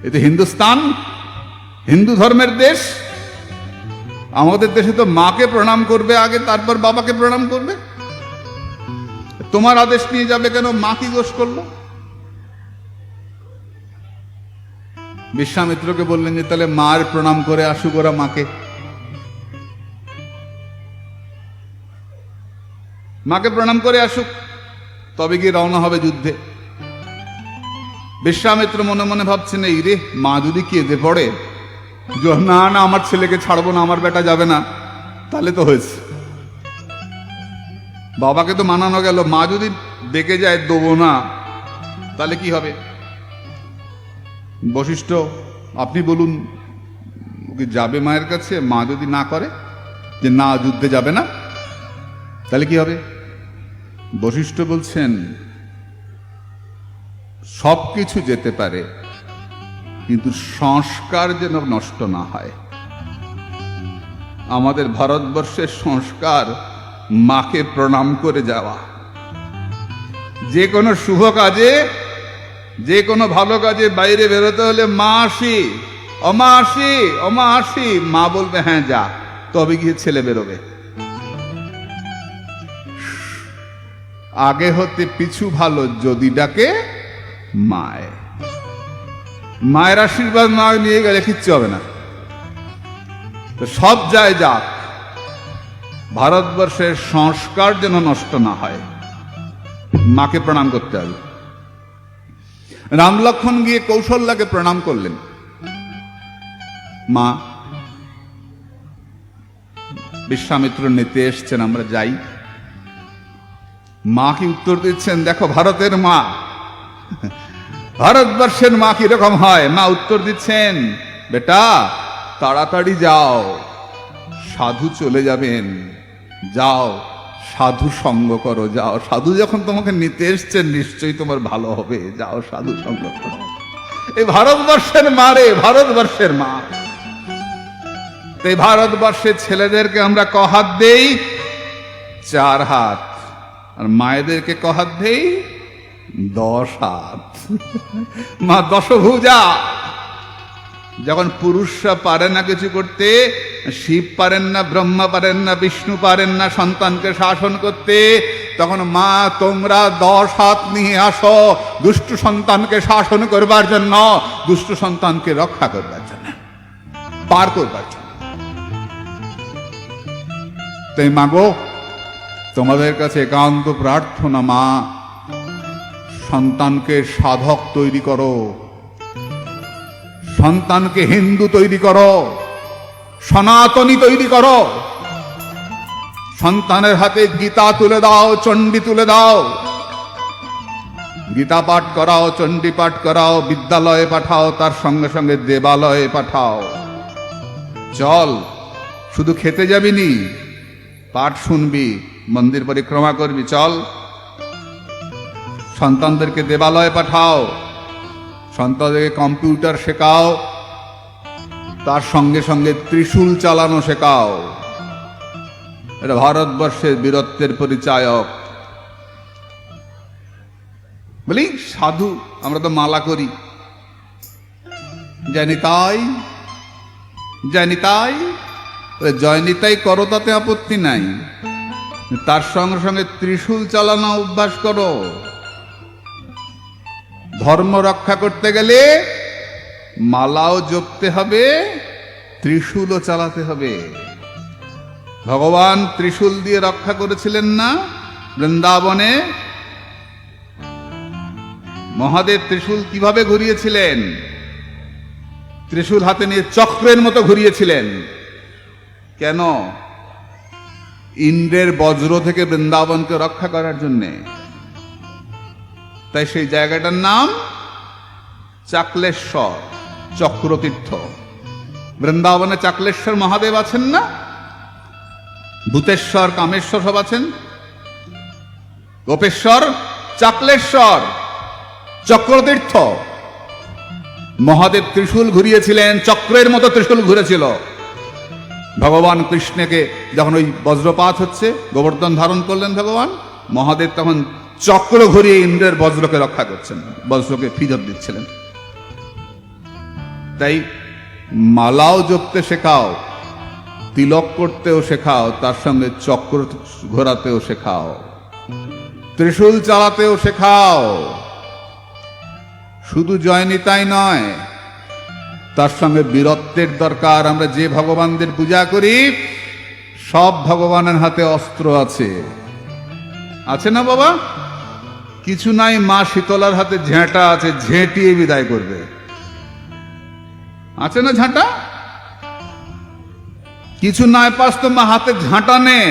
এটা হিন্দুস্তান, হিন্দু ধর্মের দেশ। আমাদের দেশে তো মাকে প্রণাম করবে আগে, তারপর বাবাকে প্রণাম করবে। তোমার আদেশ নিয়ে যাবে কেন? মা কি দোষ করলো? বিশ্বামিত্রকে বললেন যে তাহলে মার প্রণাম করে আসুক ওরা মাকে। মাকে প্রণাম করে আসুক, তবে কি রওনা হবে যুদ্ধে। বিশ্বামিত্র মনে মনে ভাবছেন, এই রে, মা যদি কেঁদে পড়ে, না না আমার ছেলেকে ছাড়বো না, আমার বেটা যাবে না, তাহলে তো হয়েছে। বাবাকে তো মানানো গেল, মা যদি ডেকে যায় দেবো না, তাহলে কি হবে? বশিষ্ঠ, আপনি বলুন, ওকে যাবে মায়ের কাছে? মা যদি না করে যে না, যুদ্ধে যাবে না, তাহলে কি হবে? বশিষ্ঠ বলছেন, সব কিছু যেতে পারে, কিন্তু সংস্কার যেন নষ্ট না হয়। আমাদের ভারতবর্ষের সংস্কার মাকে প্রণাম করে যাওয়া। যে কোনো শুভ কাজে, যে কোনো ভালো কাজে বাইরে বেরোতে হলে মা আসি, অমা আসি, অমা আসি, মা বলবে হ্যাঁ যা, তবে গিয়ে ছেলে বেরোবে। আগে হতে পিছু ভালো যদি ডাকে মায়। মায়ের আশীর্বাদ না নিয়ে গেলে কিচ্ছু হবে না। তো সব যায় যাক, ভারতবর্ষের সংস্কার যেন নষ্ট না হয়, মাকে প্রণাম করতে হবে। রাম লক্ষ্মণ গিয়ে কৌশল্যাকে প্রণাম করলেন, মা বিশ্বামিত্র নিতে এসছেন, আমরা যাই। মা কি উত্তর দিচ্ছেন? দেখো ভারতের মা, ভারতবর্ষের মা কিরকম হয়। মা উত্তর দিচ্ছেন, বেটা তাড়াতাড়ি যাও, সাধু চলে যাবেন, যাও সাধু সঙ্গ করো, যাও। সাধু যখন তোমাকে নিতে এসছেন নিশ্চয়ই তোমার ভালো হবে, যাও সাধু সঙ্গ করো। এই ভারতবর্ষের মা রে, ভারতবর্ষের মা। এই ভারতবর্ষের ছেলেদেরকে আমরা কহাত দেই 4 হাত, আর মায়েদেরকে কহাত দেই 10 হাত। মা দশভুজা। যখন পুরুষরা পারে না কিছু করতে, শিব পারেন না, ব্রহ্মা পারেন না, বিষ্ণু পারেন না সন্তানকে শাসন করতে, তখন মা তোমরা 10 হাত নিয়ে আসো দুষ্ট সন্তানকে শাসন করবার জন্য, দুষ্ট সন্তানকে রক্ষা করবার জন্য, পার করবার জন্য। তাই মাগো, তোমাদের কাছে একান্ত প্রার্থনা, মা সন্তানকে সাধক তৈরি করো, সন্তানকে হিন্দু তৈরি করো, সনাতনী তৈরি করো। সন্তানের হাতে গীতা তুলে দাও, চণ্ডী তুলে দাও, গীতা পাঠ করাও, চণ্ডী পাঠ করাও, বিদ্যালয়ে পাঠাও, তার সঙ্গে সঙ্গে দেবালয়ে পাঠাও। চল, শুধু খেতে যাবিনি, পাঠ শুনবি, মন্দির পরিক্রমা করবি, চল। সন্তানদেরকে দেবালয়ে পাঠাও, সন্তানদেরকে কম্পিউটার শেখাও, তার সঙ্গে সঙ্গে ত্রিশূল চালানো শেখাও। এটা ভারতবর্ষের বীরত্বের পরিচায়ক। বলি সাধু, আমরা তো মালা করি, জয়নিতাই জয়নিতাই, জয়নিতাই করো, তাতে আপত্তি নাই, তার সঙ্গে সঙ্গে ত্রিশূল চালানো অভ্যাস করো। ধর্ম রক্ষা করতে গেলে মালাও জপতে হবে, ত্রিশূলও চালাতে হবে। ভগবান ত্রিশূল দিয়ে রক্ষা করেছিলেন না বৃন্দাবনে? মহাদেব ত্রিশূল কিভাবে ঘুরিয়েছিলেন? ত্রিশূল হাতে নিয়ে চক্রের মতো ঘুরিয়েছিলেন। কেন? ইন্দ্রের বজ্র থেকে বৃন্দাবনকে রক্ষা করার জন্যে। তাই সেই জায়গাটার নাম চাকলেশ্বর, চক্রতীর্থ। বৃন্দাবনে চাকলেশ্বর মহাদেব আছেন না? ভূতেশ্বর, কামেশ্বর সব আছেন। গোপেশ্বর, চাকলেশ্বর, চক্রতীর্থ। মহাদেব ত্রিশূল ঘুরিয়েছিলেন, চক্রের মতো ত্রিশূল ঘুরেছিল। ভগবান কৃষ্ণকে যখন ওই বজ্রপাত হচ্ছে, গোবর্ধন ধারণ করলেন ভগবান, মহাদেব তখন চক্র ঘুরিয়ে ইন্দ্রের বজ্রকে রক্ষা করছেন, বজ্রকে ফিরত দিচ্ছিলেন। তাই মালাও জপতে শেখাও, তিলক করতেও শেখাও, তার সঙ্গে চক্র ঘোরাতেও শেখাও, ত্রিশূল চালাতেও শেখাও। শুধু জয়নিতাই নয়, তার সঙ্গে বীরত্বের দরকার। আমরা যে ভগবানদের পূজা করি, সব ভগবানের হাতে অস্ত্র আছে, আছে না বাবা? কিছু নাই, মা শীতলার হাতে ঝেঁটা আছে, ঝেঁটিয়ে বিদায় করবে, আছে না ঝাঁটা? কিছু নাই পাস তো মা হাতে ঝাঁটা নে,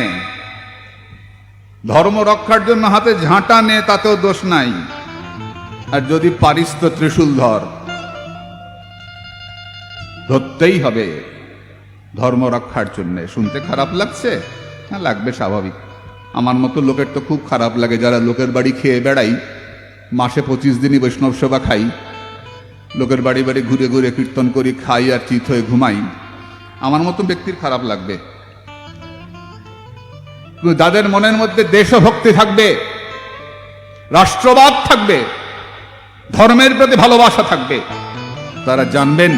ধর্ম রক্ষার জন্য হাতে ঝাঁটা নে, তাতেও দোষ নাই। আর যদি পারিস তো ত্রিশূল ধর, ধরতেই হবে ধর্ম রক্ষার জন্য। শুনতে খারাপ লাগছে? হ্যাঁ, লাগবে, স্বাভাবিক। আমার মতো লোকের তো খুব খারাপ লাগে, যারা লোকের বাড়ি খেয়ে বেড়াই, মাসে 25 দিনই বৈষ্ণব সেবা খাই, লোকের বাড়ি বাড়ি ঘুরে ঘুরে কীর্তন করি, খাই আর চিত হয়ে ঘুমাই, আমার মতো ব্যক্তির খারাপ লাগবে। যাদের মনের মধ্যে দেশভক্তি থাকবে, রাষ্ট্রবাদ থাকবে, ধর্মের প্রতি ভালোবাসা থাকবে, তারা জানবেন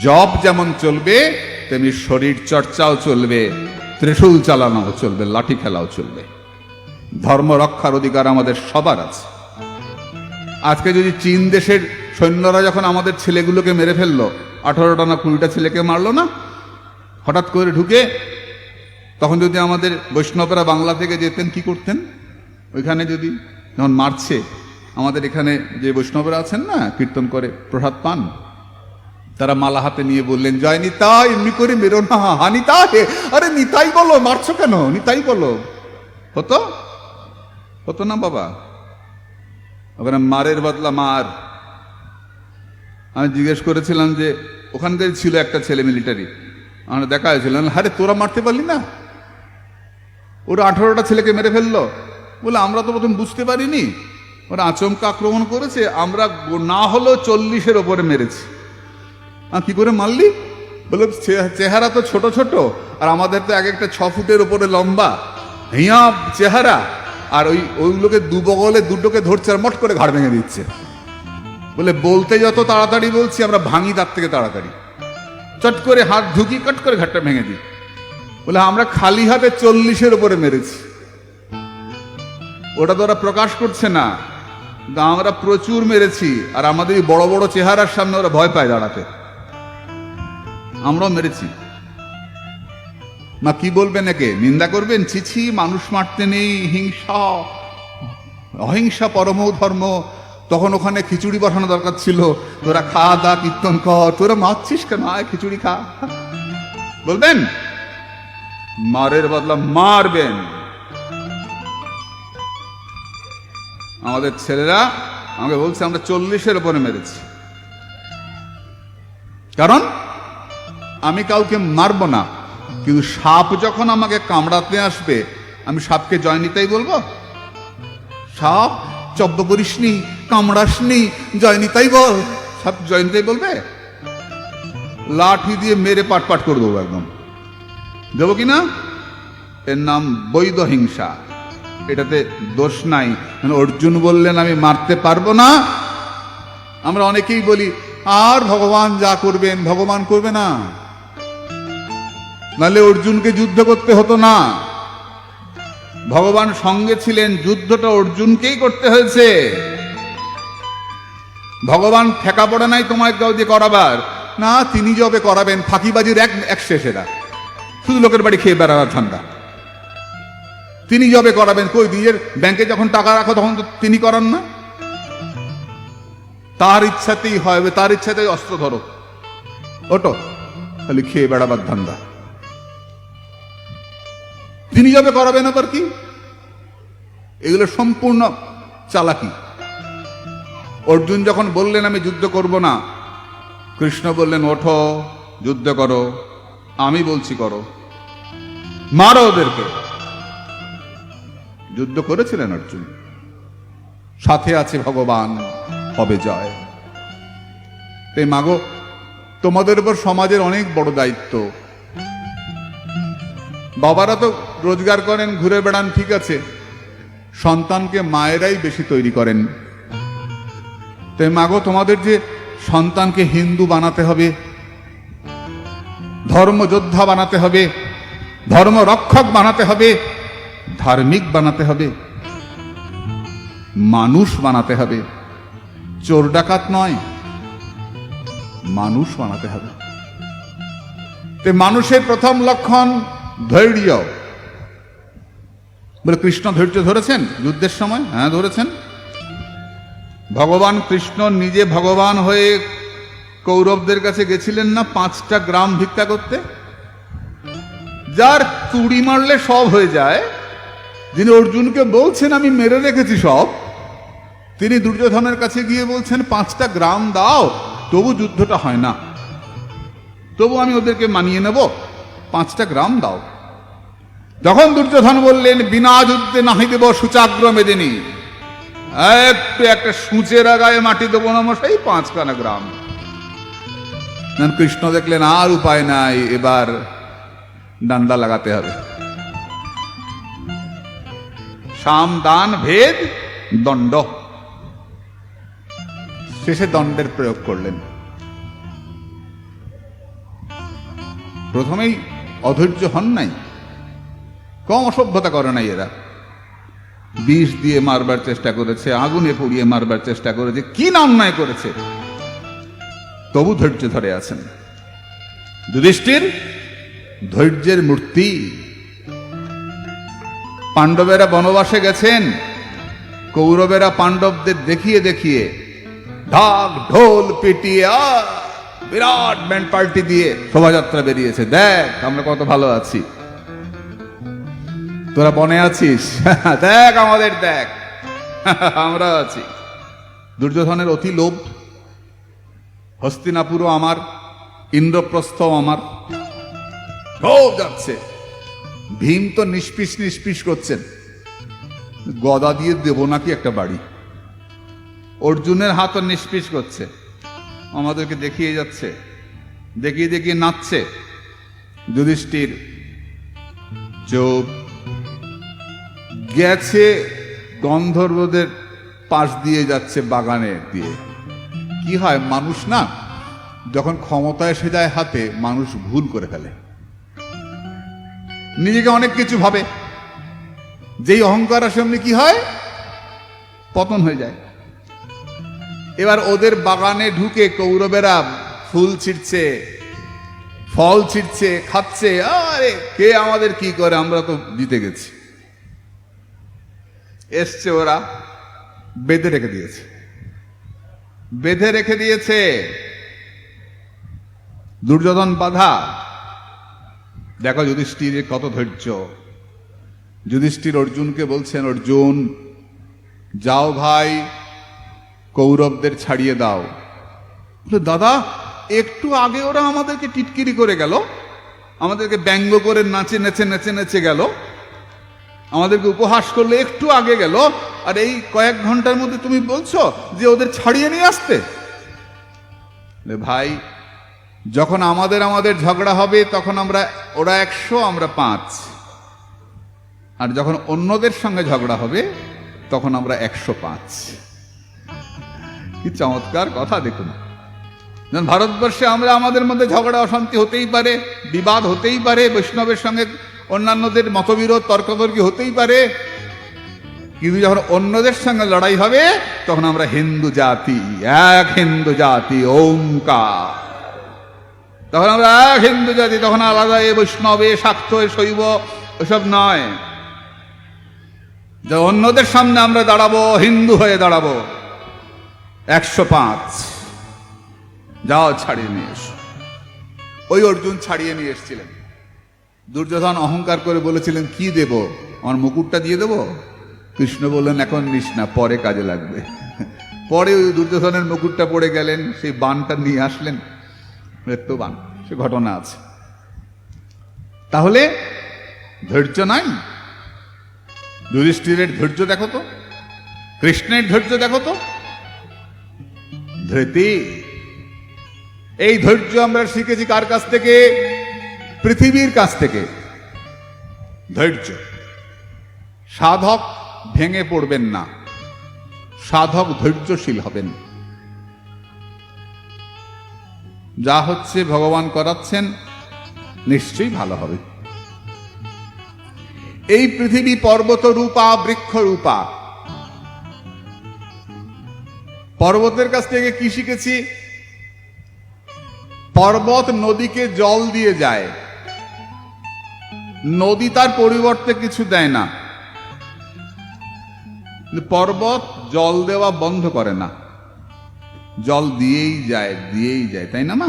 জপ যেমন চলবে তেমনি শরীর চর্চাও চলবে, ত্রিশূল চালানোও চলবে, লাঠি খেলাও চলবে। ধর্ম রক্ষার অধিকার আমাদের সবার আছে। আজকে যদি চীন দেশের সৈন্যরা যখন আমাদের ছেলেগুলোকে মেরে ফেললো, 18টা না 20টা ছেলেকে মারলো না হঠাৎ করে ঢুকে, তখন যদি আমাদের বৈষ্ণবরা বাংলা থেকে যেতেন কি করতেন? ওইখানে যদি যখন মারছে, আমাদের এখানে যে বৈষ্ণবরা আছেন না, কীর্তন করে প্রসাদ পান, তারা মালা হাতে নিয়ে বললেন, জয় নিতাই, এমনি করে মেরো না, হা নিতাই, আরে নিতাই বলো, মারছো কেন, নিতাই বলো। হতো হতো না বাবা? ওখানে মারের বদলা মার। আমি জিজ্ঞেস করেছিলাম যে ওখানকার ছিল একটা ছেলে মিলিটারি, আমরা দেখা হয়েছিল, আরে তোরা মারতে পারলি না? ওরা 18টা ছেলেকে মেরে ফেললো। বলে আমরা তো প্রথম বুঝতে পারিনি, ওরা আচমকা আক্রমণ করেছে, আমরা না হলেও 40-এর ওপরে মেরেছি। কি করে মারলি? বলে চেহারা তো ছোট ছোট, আর আমাদের তো এক একটা 6 ফুটের ওপরে লম্বা, হিয়া চেহারা, আর ওইগুলোকে দু বগলে দুটোকে ধরছে আর মট করে ঘাড় ভেঙে দিচ্ছে। বলে বলতে যত তাড়াতাড়ি বলছি, আমরা ভাঙি তার থেকে তাড়াতাড়ি, চট করে হাত ঢুকি, কট করে ঘাটটা ভেঙে দিই। বলে আমরা খালি হাতে 40-এর উপরে মেরেছি। ওটা তো ওরা প্রকাশ করছে না, আমরা প্রচুর মেরেছি, আর আমাদের বড় বড় চেহারার সামনে ওরা ভয় পায় দাঁড়াতে। আমরাও মেরেছি। না কি বলবেন, একে নিন্দা করবেন? ছিছি, মানুষ মারতে নেই, হিংসা, অহিংসা পরম ধর্ম। তখন ওখানে খিচুড়ি বসানো দরকার ছিল, তোরা খা দা কীর্তন কর, তোরা মারছিস কেন, আয় খিচুড়ি খা, বলবেন? মারের বদলা মারবেন। আমাদের ছেলেরা আমাকে বলছে আমরা 40-এর উপরে মেরেছি। কারণ আমি কাউকে মারব না, কিন্তু সাপ যখন আমাকে কামড়াতে আসবে, আমি সাপকে জয় নিতাই বলবো? সাপ জব্দ করিসনি, কামড়াসনি, জয় নিতাই বল। সাপ জয় নিতাই বলবে? লাঠি দিয়ে মেরে পাট পাট করে দেবো, একদম দেবো কিনা? এর নাম বৈধ হিংসা, এটাতে দোষ নাই। অর্জুন বললেন আমি মারতে পারবো না। আমরা অনেকেই বলি আর ভগবান যা করবেন, ভগবান করবে না, নাহলে অর্জুনকে যুদ্ধ করতে হতো না। ভগবান সঙ্গে ছিলেন, যুদ্ধটা অর্জুনকেই করতে হয়েছে। ভগবান ঠেকা পড়ে নাই তোমায় কেউ দিয়ে করাবার না, তিনি যবে করাবেন। ফাঁকিবাজির এক শেষেরা, শুধু লোকের বাড়ি খেয়ে বেড়াবার ঠান্ডা। তিনি যবে করাবেন, কই নিজের ব্যাংকে যখন টাকা রাখো তখন তো তিনি করান না। তার ইচ্ছাতেই হবে, তার ইচ্ছাতেই অস্ত্র ধরো, ওটো, খালি খেয়ে বেড়াবার ধান্দা। তিনি যবে করাবেন আবার কি? এগুলো সম্পূর্ণ চালাকি। অর্জুন যখন বললেন আমি যুদ্ধ করব না, কৃষ্ণ বললেন ওঠো, যুদ্ধ করো, আমি বলছি করো, মারো ওদেরকে। যুদ্ধ করেছিলেন অর্জুন, সাথে আছে ভগবান, হবে জয়। তাই মাগো, তোমাদের উপর সমাজের অনেক বড় দায়িত্ব। বাবারা তো রোজগার করেন, ঘুরে বেড়ান, ঠিক আছে, সন্তানকে মায়েরাই বেশি তৈরি করেন। তাই মাগো, তোমাদের যে সন্তানকে হিন্দু বানাতে হবে, ধর্মযোদ্ধা বানাতে হবে, ধর্ম রক্ষক বানাতে হবে, ধার্মিক বানাতে হবে, মানুষ বানাতে হবে, চোর ডাকাত নয়, মানুষ বানাতে হবে। তো মানুষের প্রথম লক্ষণ ধৈর্য। বলে কৃষ্ণ ধৈর্য ধরেছেন যুদ্ধের সময়? হ্যাঁ ধরেছেন। ভগবান কৃষ্ণ নিজে ভগবান হয়ে কৌরবদের কাছে গেছিলেন না 5টা গ্রাম ভিক্ষা করতে? যার চুড়ি মারলে সব হয়ে যায়, যিনি অর্জুনকে বলছেন আমি মেরে রেখেছি সব, তিনি দুর্যোধনের কাছে গিয়ে বলছেন 5টা গ্রাম দাও, তবু যুদ্ধটা হয় না, তবু আমি ওদেরকে মানিয়ে নেব, 5টা গ্রাম দাও। যখন দুর্যোধন বললেন বিনা যুদ্ধে নাহি দেব সুচাগ্র মেদিনী, একটু একটা সূচের আগায় মাটি দেবো না মশাই, 5খানা গ্রাম। কৃষ্ণ দেখলেন আর উপায় নাই, এবার ডান্ডা লাগাতে হবে। সাম দান ভেদ দণ্ড, শেষে দণ্ডের প্রয়োগ করলেন। প্রথমেই অধৈর্য হন নাই, কম অসভ্যতা করে নাই এরা। বিষ দিয়ে মারবার চেষ্টা করেছে, আগুনে পুড়িয়ে মারবার চেষ্টা করেছে, কি না অন্যায় করেছে, তবু ধৈর্য ধরে আছেন। যুধিষ্ঠির ধৈর্যের মূর্তি। পাণ্ডবেরা বনবাসে গেছেন, কৌরবেরা পাণ্ডবদের দেখিয়ে দেখিয়ে ঢাক ঢোল পিটিয়ে বিরাট ব্যান্ড পার্টি দিয়ে শোভাযাত্রা বেরিয়েছে, দেখ আমরা কত ভালো আছি, তোরা বনে আছিস, দেখ আমাদের, দেখ আমরা আছি। দুর্যোধনের অতি লোভ, হস্তিনাপুরও আমার, ইন্দ্রপ্রস্থ আমার, সব যাচ্ছে। ভীম তো নিষ্পিস নিষ্পিস করছেন, গদা দিয়ে দেব নাকি একটা বাড়ি। অর্জুনের হাতও নিষ্পিস করছে, আমাদেরকে দেখিয়ে যাচ্ছে, দেখিয়ে দেখিয়ে নাচছে। যুধিষ্ঠির চুপ। গেছে গন্ধর্বদের পাশ দিয়ে যাচ্ছে, বাগানে দিয়ে। কি হয়, মানুষ না যখন ক্ষমতা এসে যায় হাতে, মানুষ ভুল করে ফেলে, নিজেকে অনেক কিছু ভাবে, যেই অহংকার আসে অমনি কি হয়, পতন হয়ে যায়। এবার ওদের বাগানে ঢুকে কৌরবেরা ফুল ছিঁড়ছে, ফল ছিঁড়ছে, খাচ্ছে, আরে কে আমাদের কি করে, আমরা তো জিতে গেছি। এসছে, ওরা বেঁধে রেখে দিয়েছে, বেঁধে রেখে দিয়েছে। দুর্যোধন বাধা। দেখো যুধিষ্ঠিরের কত ধৈর্য। যুধিষ্ঠির অর্জুনকে বলছেন, অর্জুন যাও ভাই, কৌরবদের ছাড়িয়ে দাও। দাদা একটু আগে ওরা আমাদেরকে টিটকিরি করে গেল, আমাদেরকে ব্যঙ্গ করে নাচে নেচে নেচে নেচে গেল, আমাদেরকে উপহাস করলে একটু আগে গেল, আর এই কয়েক ঘন্টার মধ্যে তুমি বলছো যে ওদের ছাড়িয়ে নিয়ে আসতে। ভাই যখন আমাদের ঝগড়া হবে তখন ওরা 100 আমরা 5, আর যখন অন্যদের সঙ্গে ঝগড়া হবে তখন আমরা 105। কি চমৎকার কথা দেখুন। ভারতবর্ষে আমরা আমাদের মধ্যে ঝগড়া অশান্তি হতেই পারে, বিবাদ হতেই পারে, বৈষ্ণবের সঙ্গে অন্যান্যদের মতবিরোধ তর্কতর্কি হতেই পারে, কিন্তু যখন অন্যদের সঙ্গে লড়াই হবে তখন আমরা হিন্দু জাতি, এক হিন্দু জাতি, ওঙ্কার, তখন আমরা এক হিন্দু জাতি, তখন আলাদা এ বৈষ্ণব, এ শাক্ত, এ শৈব, ওসব নয়। যে অন্যদের সামনে আমরা দাঁড়াবো, হিন্দু হয়ে দাঁড়াবো, 105। যাও ছাড়িয়ে নিয়ে এসো। ওই অর্জুন ছাড়িয়ে নিয়ে এসেছিলেন। দুর্যোধন অহংকার করে বলেছিলেন, কি দেব, আমার মুকুটটা দিয়ে দেব? কৃষ্ণ বললেন, এখন নিস না, পরে কাজে লাগবে। পরে ওই দুর্যোধনের মুকুটটা পড়ে গেলেন, সেই বানটা নিয়ে আসলেন, মৃত্যুবান, সে ঘটনা আছে। তাহলে ধৈর্য নাই। যুধিষ্ঠিরের ধৈর্য দেখো তো, কৃষ্ণের ধৈর্য দেখো তো, ধৃতি। এই ধৈর্য আমরা শিখেছি কার কাছ থেকে? পৃথিবীর কাছ থেকে। ধৈর্য। সাধক ভেঙে পড়বেন না, সাধক ধৈর্যশীল হবেন। যা হচ্ছে ভগবান করাচ্ছেন, নিশ্চয়ই ভালো হবে। এই পৃথিবী পর্বত রূপা, বৃক্ষ রূপা। পর্বতের কাছ থেকে কি শিখেছি? পর্বত নদীকে জল দিয়ে যায়, নদী তার পরিবর্তে কিছু দেয় না। পর্বত জল দেওয়া বন্ধ করে না, জল দিয়েই যায়, দিয়েই যায়, তাই না মা?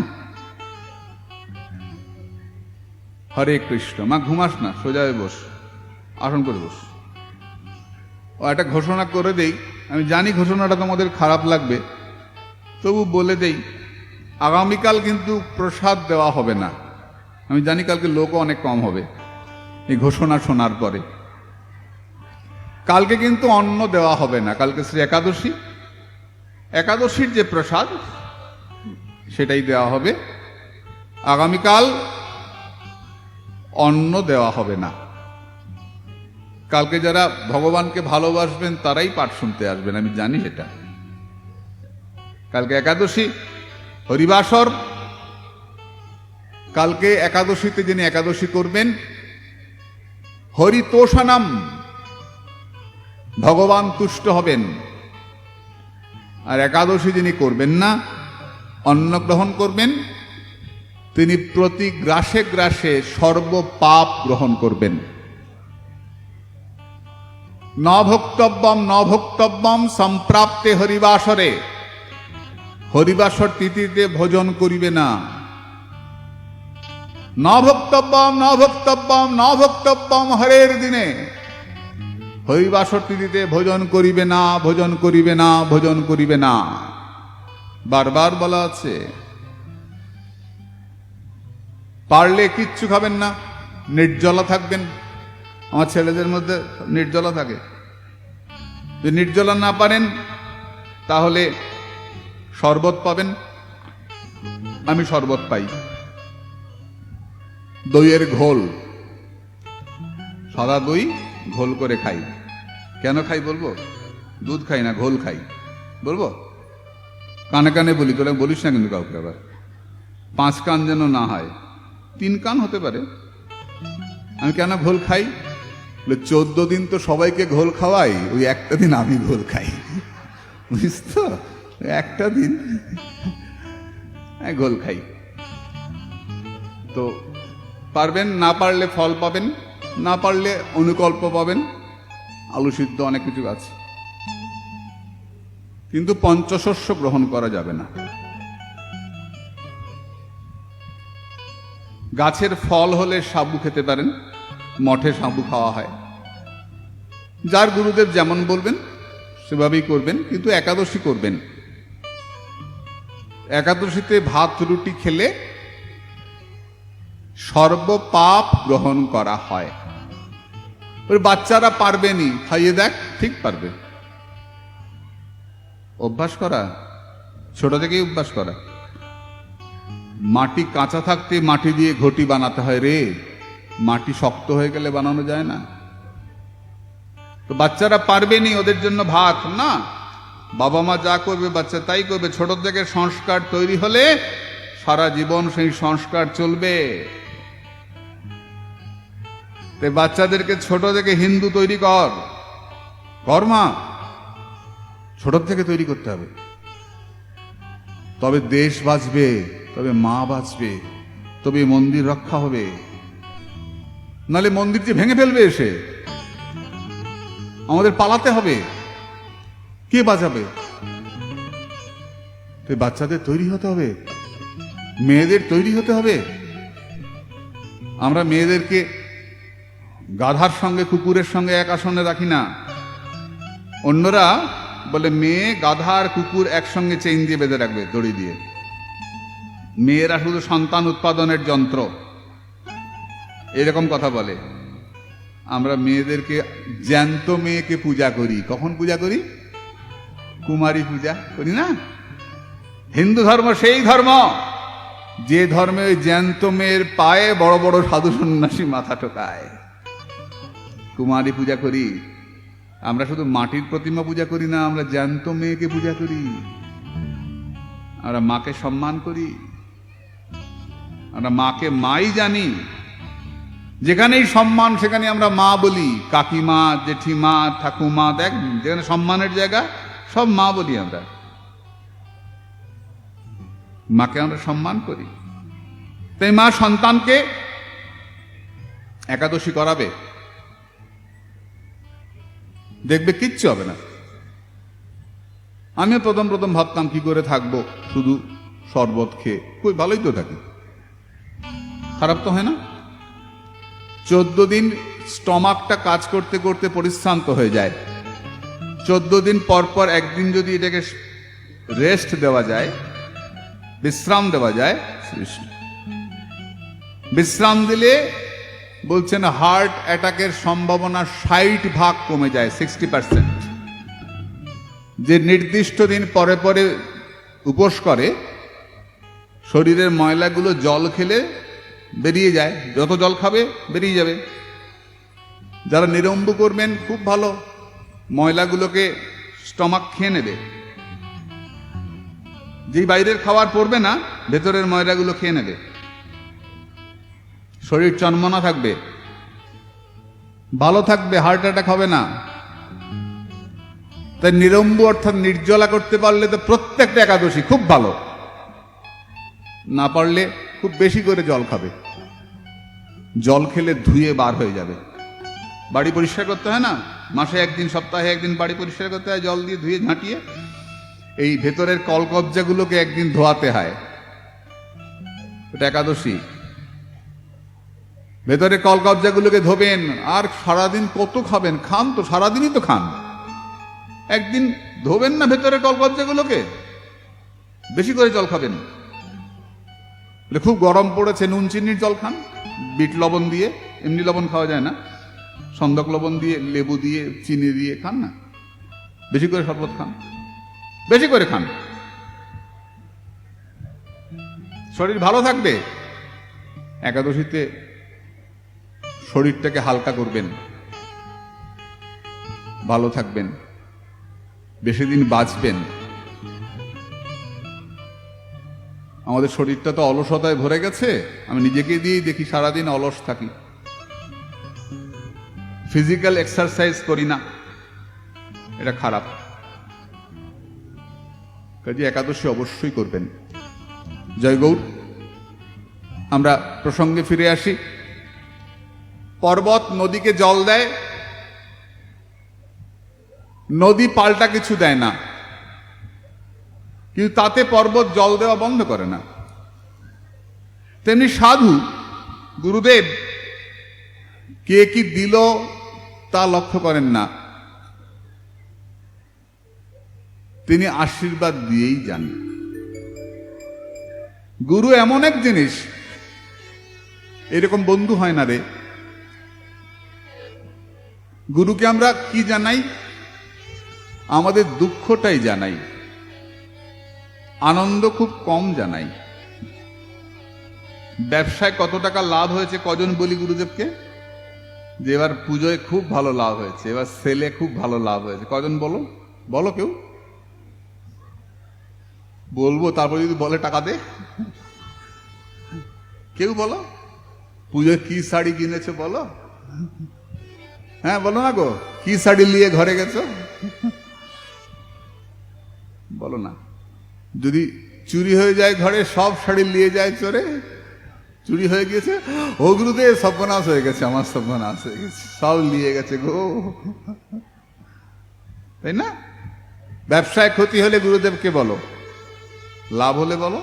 হরে কৃষ্ণ। মা ঘুমাস না, সোজা হয়ে বস, আসন করে বস। ও একটা ঘোষণা করে দেই, আমি জানি ঘোষণাটা তোমাদের খারাপ লাগবে, তবু বলে দেই, আগামীকাল কিন্তু প্রসাদ দেওয়া হবে না। আমি জানি কালকে লোকও অনেক কম হবে এই ঘোষণা শোনার পরে। কালকে কিন্তু অন্ন দেওয়া হবে না, কালকে শ্রী একাদশী, একাদশীর যে প্রসাদ সেটাই দেওয়া হবে। আগামীকাল অন্ন দেওয়া হবে না। কালকে যারা ভগবানকে ভালোবাসবেন তারাই পাঠ শুনতে আসবেন, আমি জানি এটা। কালকে একাদশী, হরিবাসর। কালকে একাদশীতে যিনি একাদশী করবেন, হরিতোষানাম, ভগবান তুষ্ট হবেন। আর একাদশী যিনি করবেন না, অন্ন গ্রহণ করবেন, তিনি প্রতি গ্রাসে গ্রাসে সর্বপাপ গ্রহণ করবেন। নভোক্তব্যম নভোক্তব্যম সম্প্রাপ্তে হরিবাসরে, হরিবাসর তিথিতে ভোজন করিবে না। নভোক্তব্যম নভোক্তব্যম নভোক্তব্যম, হরের দিনে হরিবাসর তিথিতে ভোজন করিবে না, ভোজন করিবে না, ভোজন করিবে না, বারবার বলা আছে। পারলে কিচ্ছু খাবেন না, নির্জলা থাকবেন। আমার ছেলেদের মধ্যে নির্জলা থাকে। যদি নির্জলা না পারেন তাহলে শরবত পাবেন। আমি শরবত পাই, দইয়ের ঘোল, সাদা দই ঘোল করে খাই। কেন খাই বলবো? দুধ খাই না, ঘোল খাই। বলবো? কানে কানে বলি, তোরা বলিস না কিন্তু কাউকে। আবার 5 কান যেন না হয়, 3 কান হতে পারে। আমি কেন ঘোল খাই? 14 দিন তো সবাইকে ঘোল খাওয়াই, ওই একটা দিন আমি ঘোল খাই, বুঝিস তো? একটা দিন ঘোল খাই। তো পারবেন, না পারলে ফল পাবেন, না পারলে অনুকল্প পাবেন, আলু সিদ্ধ, অনেক কিছু আছে। কিন্তু পঞ্চশস্য গ্রহণ করা যাবে না। গাছের ফল হলে সাবু খেতে পারেন, মঠে সাবু খাওয়া হয়। যার গুরুদেব যেমন বলবেন সেভাবেই করবেন, কিন্তু একাদশী করবেন। একাদশীতে ভাত রুটি খেলে সর্বপাপ গ্রহণ করা হয়। ওই বাচ্চারা পারবেনি, খাইয়ে দেখ, ঠিক পারবে। অভ্যাস করা, ছোট থেকেই অভ্যাস করা। মাটি কাঁচা থাকতে মাটি দিয়ে ঘটি বানাতে হয় রে, মাটি শক্ত হয়ে গেলে বানানো যায় না। তো বাচ্চারা পারবেনি, ওদের জন্য ভাত না। বাবা মা যা করবে বাচ্চা তাই করবে। ছোট থেকে সংস্কার তৈরি হলে সারা জীবন সেই সংস্কার চলবে। তাই বাচ্চাদেরকে ছোট থেকে হিন্দু তৈরি কর, মা, ছোট থেকে তৈরি করতে হবে। তবে দেশ বাঁচবে, তবে মা বাঁচবে, তবে মন্দির রক্ষা হবে। নালে মন্দির যে ভেঙে ফেলবে এসে, আমাদের পালাতে হবে। কে বাঁচাবে? বাচ্চাদের তৈরি হতে হবে, মেয়েদের তৈরি হতে হবে। আমরা মেয়েদেরকে গাধার সঙ্গে কুকুরের সঙ্গে এক আসনে রাখি না। অন্যরা বলে মেয়ে গাধা আর কুকুর একসঙ্গে চেইন দিয়ে বেঁধে রাখবে, দড়ি দিয়ে। মেয়েরা শুধু সন্তান উৎপাদনের যন্ত্র, এরকম কথা বলে। আমরা মেয়েদেরকে, জ্যান্ত মেয়েকে পূজা করি। কখন পূজা করি? কুমারী পূজা করি না? হিন্দু ধর্ম সেই ধর্ম যে ধর্মে ওই জ্যান্ত মেয়ের পায়ে বড় বড় সাধু সন্ন্যাসী মাথা ঠোকায়। কুমারী পূজা করি। আমরা শুধু মাটির প্রতিমা পূজা করি না, আমরা জ্যান্ত মেয়েকে পূজা করি। আমরা মাকে সম্মান করি, আমরা মাকে মাই জানি। যেখানেই সম্মান সেখানে আমরা মা বলি। কাকিমা, জেঠিমা, ঠাকুমা, দেখ যেখানে সম্মানের জায়গা সব মা বলি আমরা। মাকে আমরা সম্মান করি। তাই মা সন্তানকে একাদশী করাবে, দেখবে কিচ্ছু হবে না। আমিও প্রথম প্রথম ভাবতাম কি করে থাকবো শুধু শরবত খেয়ে। কই, ভালোই তো থাকি, খারাপ তো হয় না। 14 দিন স্টমাকটা কাজ করতে করতে পরিশ্রান্ত হয়ে যায়। 14 দিন পর পর একদিন যদি এটাকে রেস্ট দেওয়া যায়, বিশ্রাম দেওয়া যায়, বিশ্রাম দিলে বলছেন হার্ট অ্যাটাকের সম্ভাবনা 60% কমে যায়, 60%। যে নির্দিষ্ট দিন পরে পরে উপোস করে শরীরের ময়লাগুলো জল খেলে বেরিয়ে যায়, যত জল খাবে বেরিয়ে যাবে। যারা নিরম্বু করবেন খুব ভালো, ময়লাগুলোকে স্টমাক খেয়ে নেবে। যেই বাইরের খাবার পড়বে না, ভেতরের ময়লাগুলো খেয়ে নেবে, শরীর চনমনা থাকবে, ভালো থাকবে, হার্ট অ্যাটাক হবে না। তাই নিরম্বু অর্থাৎ নির্জলা করতে পারলে তো প্রত্যেকটা একাদশী খুব ভালো, না পারলে খুব বেশি করে জল খাবে। জল খেলে ধুয়ে বার হয়ে যাবে। বাড়ি পরিষ্কার করতে হয় না, মাসে একদিন, সপ্তাহে একদিন বাড়ি পরিষ্কার করতে হয়, জল দিয়ে ধুয়ে ঝাঁটিয়ে। এই ভেতরের কলকবজাগুলোকে একদিন ধোয়াতে হয়, এটা একাদশী। ভেতরের কলকবজাগুলোকে ধোবেন, আর সারাদিন কত খাবেন? খান তো, সারাদিনই তো খান, একদিন ধোবেন না ভেতরের কলকবজাগুলোকে, বেশি করে জল খাবেন। খুব গরম পড়েছে, নুন চিনির জল খান, বিট লবণ দিয়ে, এমনি লবণ খাওয়া যায় না, সন্দক লবণ দিয়ে, লেবু দিয়ে, চিনি দিয়ে খান না, বেশি করে শরবত খান, বেশি করে খান, শরীর ভালো থাকবে। একাদশীতে শরীরটাকে হালকা করবেন, ভালো থাকবেন, বেশি দিন বাঁচবেন। আমাদের শরীরটা তো অলসতায় ভরে গেছে, আমি নিজেকে দিয়েই দেখি, সারাদিন অলস থাকি, ফিজিক্যাল এক্সারসাইজ করি না, এটা খারাপ। কাজে একাদশী অবশ্যই করবেন। জয় গৌর। আমরা প্রসঙ্গে ফিরে আসি। পর্বত নদীকে জল দেয়, নদী পাল্টা কিছু দেয় না, কিন্তু তাতে পর্বত জল দেওয়া বন্ধ করে না। তেমনি সাধু গুরুদেব কে কি দিল তা লক্ষ্য করেন না, তিনি আশীর্বাদ দিয়েই যান। গুরু এমন এক জিনিস, এরকম বন্ধু হয় না রে। গুরুকে আমরা কি জানাই? আমাদের দুঃখটাই জানাই, আনন্দ খুব কম জানাই। ব্যবসায় কত টাকা লাভ হয়েছে কজন বলি গুরুদেবকে? যে এবার পুজোয় খুব ভালো লাভ হয়েছে, এবার সেলে খুব ভালো লাভ হয়েছে, কজন বলো? বলো কেউ? বলবো, তারপর যদি বলে টাকা দে। কেউ বলো? পুজোয় কি শাড়ি কিনেছো বলো? হ্যাঁ বলো না গো, কি শাড়ি নিয়ে ঘরে গেছো বলো না। যদি চুরি হয়ে যায় ঘরে, সব শাড়ি নিয়ে যায় চোরে, চুরি হয়ে গেছে, ও গুরুদেব সর্বনাশ হয়ে গেছে, আমার সর্বনাশ হয়ে গেছে, সব নিয়ে গেছে গো, তাই না? ব্যবসায় ক্ষতি হলে গুরুদেবকে বলো, লাভ হলে বলো।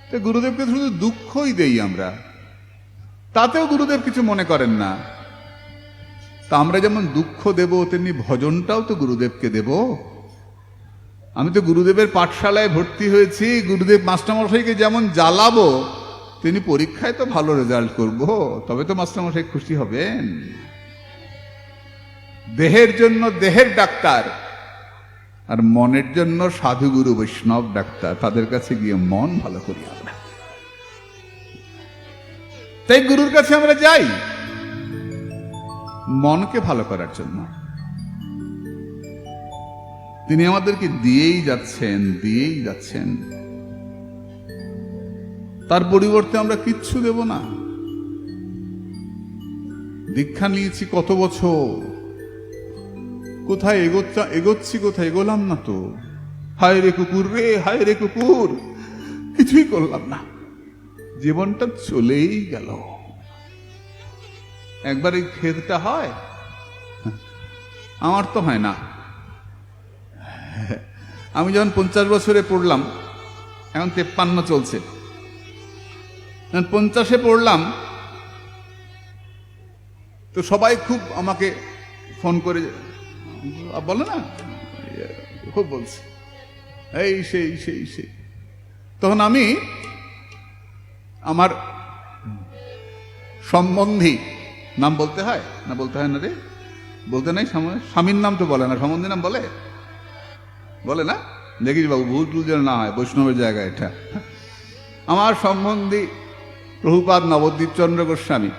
তো গুরুদেবকে শুধু দুঃখই দেই আমরা, তাতেও গুরুদেব কিছু মনে করেন না। তা আমরা যেমন দুঃখ দেব, তেমনি ভজনটাও তো গুরুদেবকে দেব। আমি তো গুরুদেবের পাঠশালায় ভর্তি হয়েছি, গুরুদেব মাস্টারমশাইকে যেমন জ্বালাবো, তিনি পরীক্ষায় তো ভালো রেজাল্ট করব, তবে তো মাস্টারমশাই খুশি হবেন। দেহের জন্য দেহের ডাক্তার, আর মনের জন্য সাধু গুরু বৈষ্ণব ডাক্তার, তাদের কাছে গিয়ে মন ভালো করি আমরা। তাই গুরুর কাছে আমরা যাই মনকে ভালো করার জন্য। তিনি আমাদেরকে দিয়েই যাচ্ছেন, দিয়েই যাচ্ছেন, তার পরিবর্তে আমরা কিচ্ছু দেব না। দীক্ষা নিয়েছি কত বছর, কোথায় এগোচ্ছি, কোথায় এগোলাম না তো। হায় রে কুকুর রে, হায় রে কুকুর, কিছুই করলাম না, জীবনটা চলেই গেল। একবার এই খেদটা হয়, আমার তো হয় না। আমি যখন 50 বছরে পড়লাম, এখন 53 চলছে, 50-এ পড়লাম, তো সবাই খুব আমাকে ফোন করে বলে না, খুব বলছে এই সেই সেই সেই। তখন আমি আমার সম্বন্ধী, নাম বলতে হয় না? বলতে হয় না রে? বলতে নাই? স্বামীর নাম তো বলে না, সম্বন্ধী নাম বলে? বলে না? দেখিস বাবু, ভুল টুল যেন না হয়, বৈষ্ণবের জায়গা এটা। আমার সম্বন্ধী প্রভুপাদ নবদ্বীপ চন্দ্র গোস্বামী।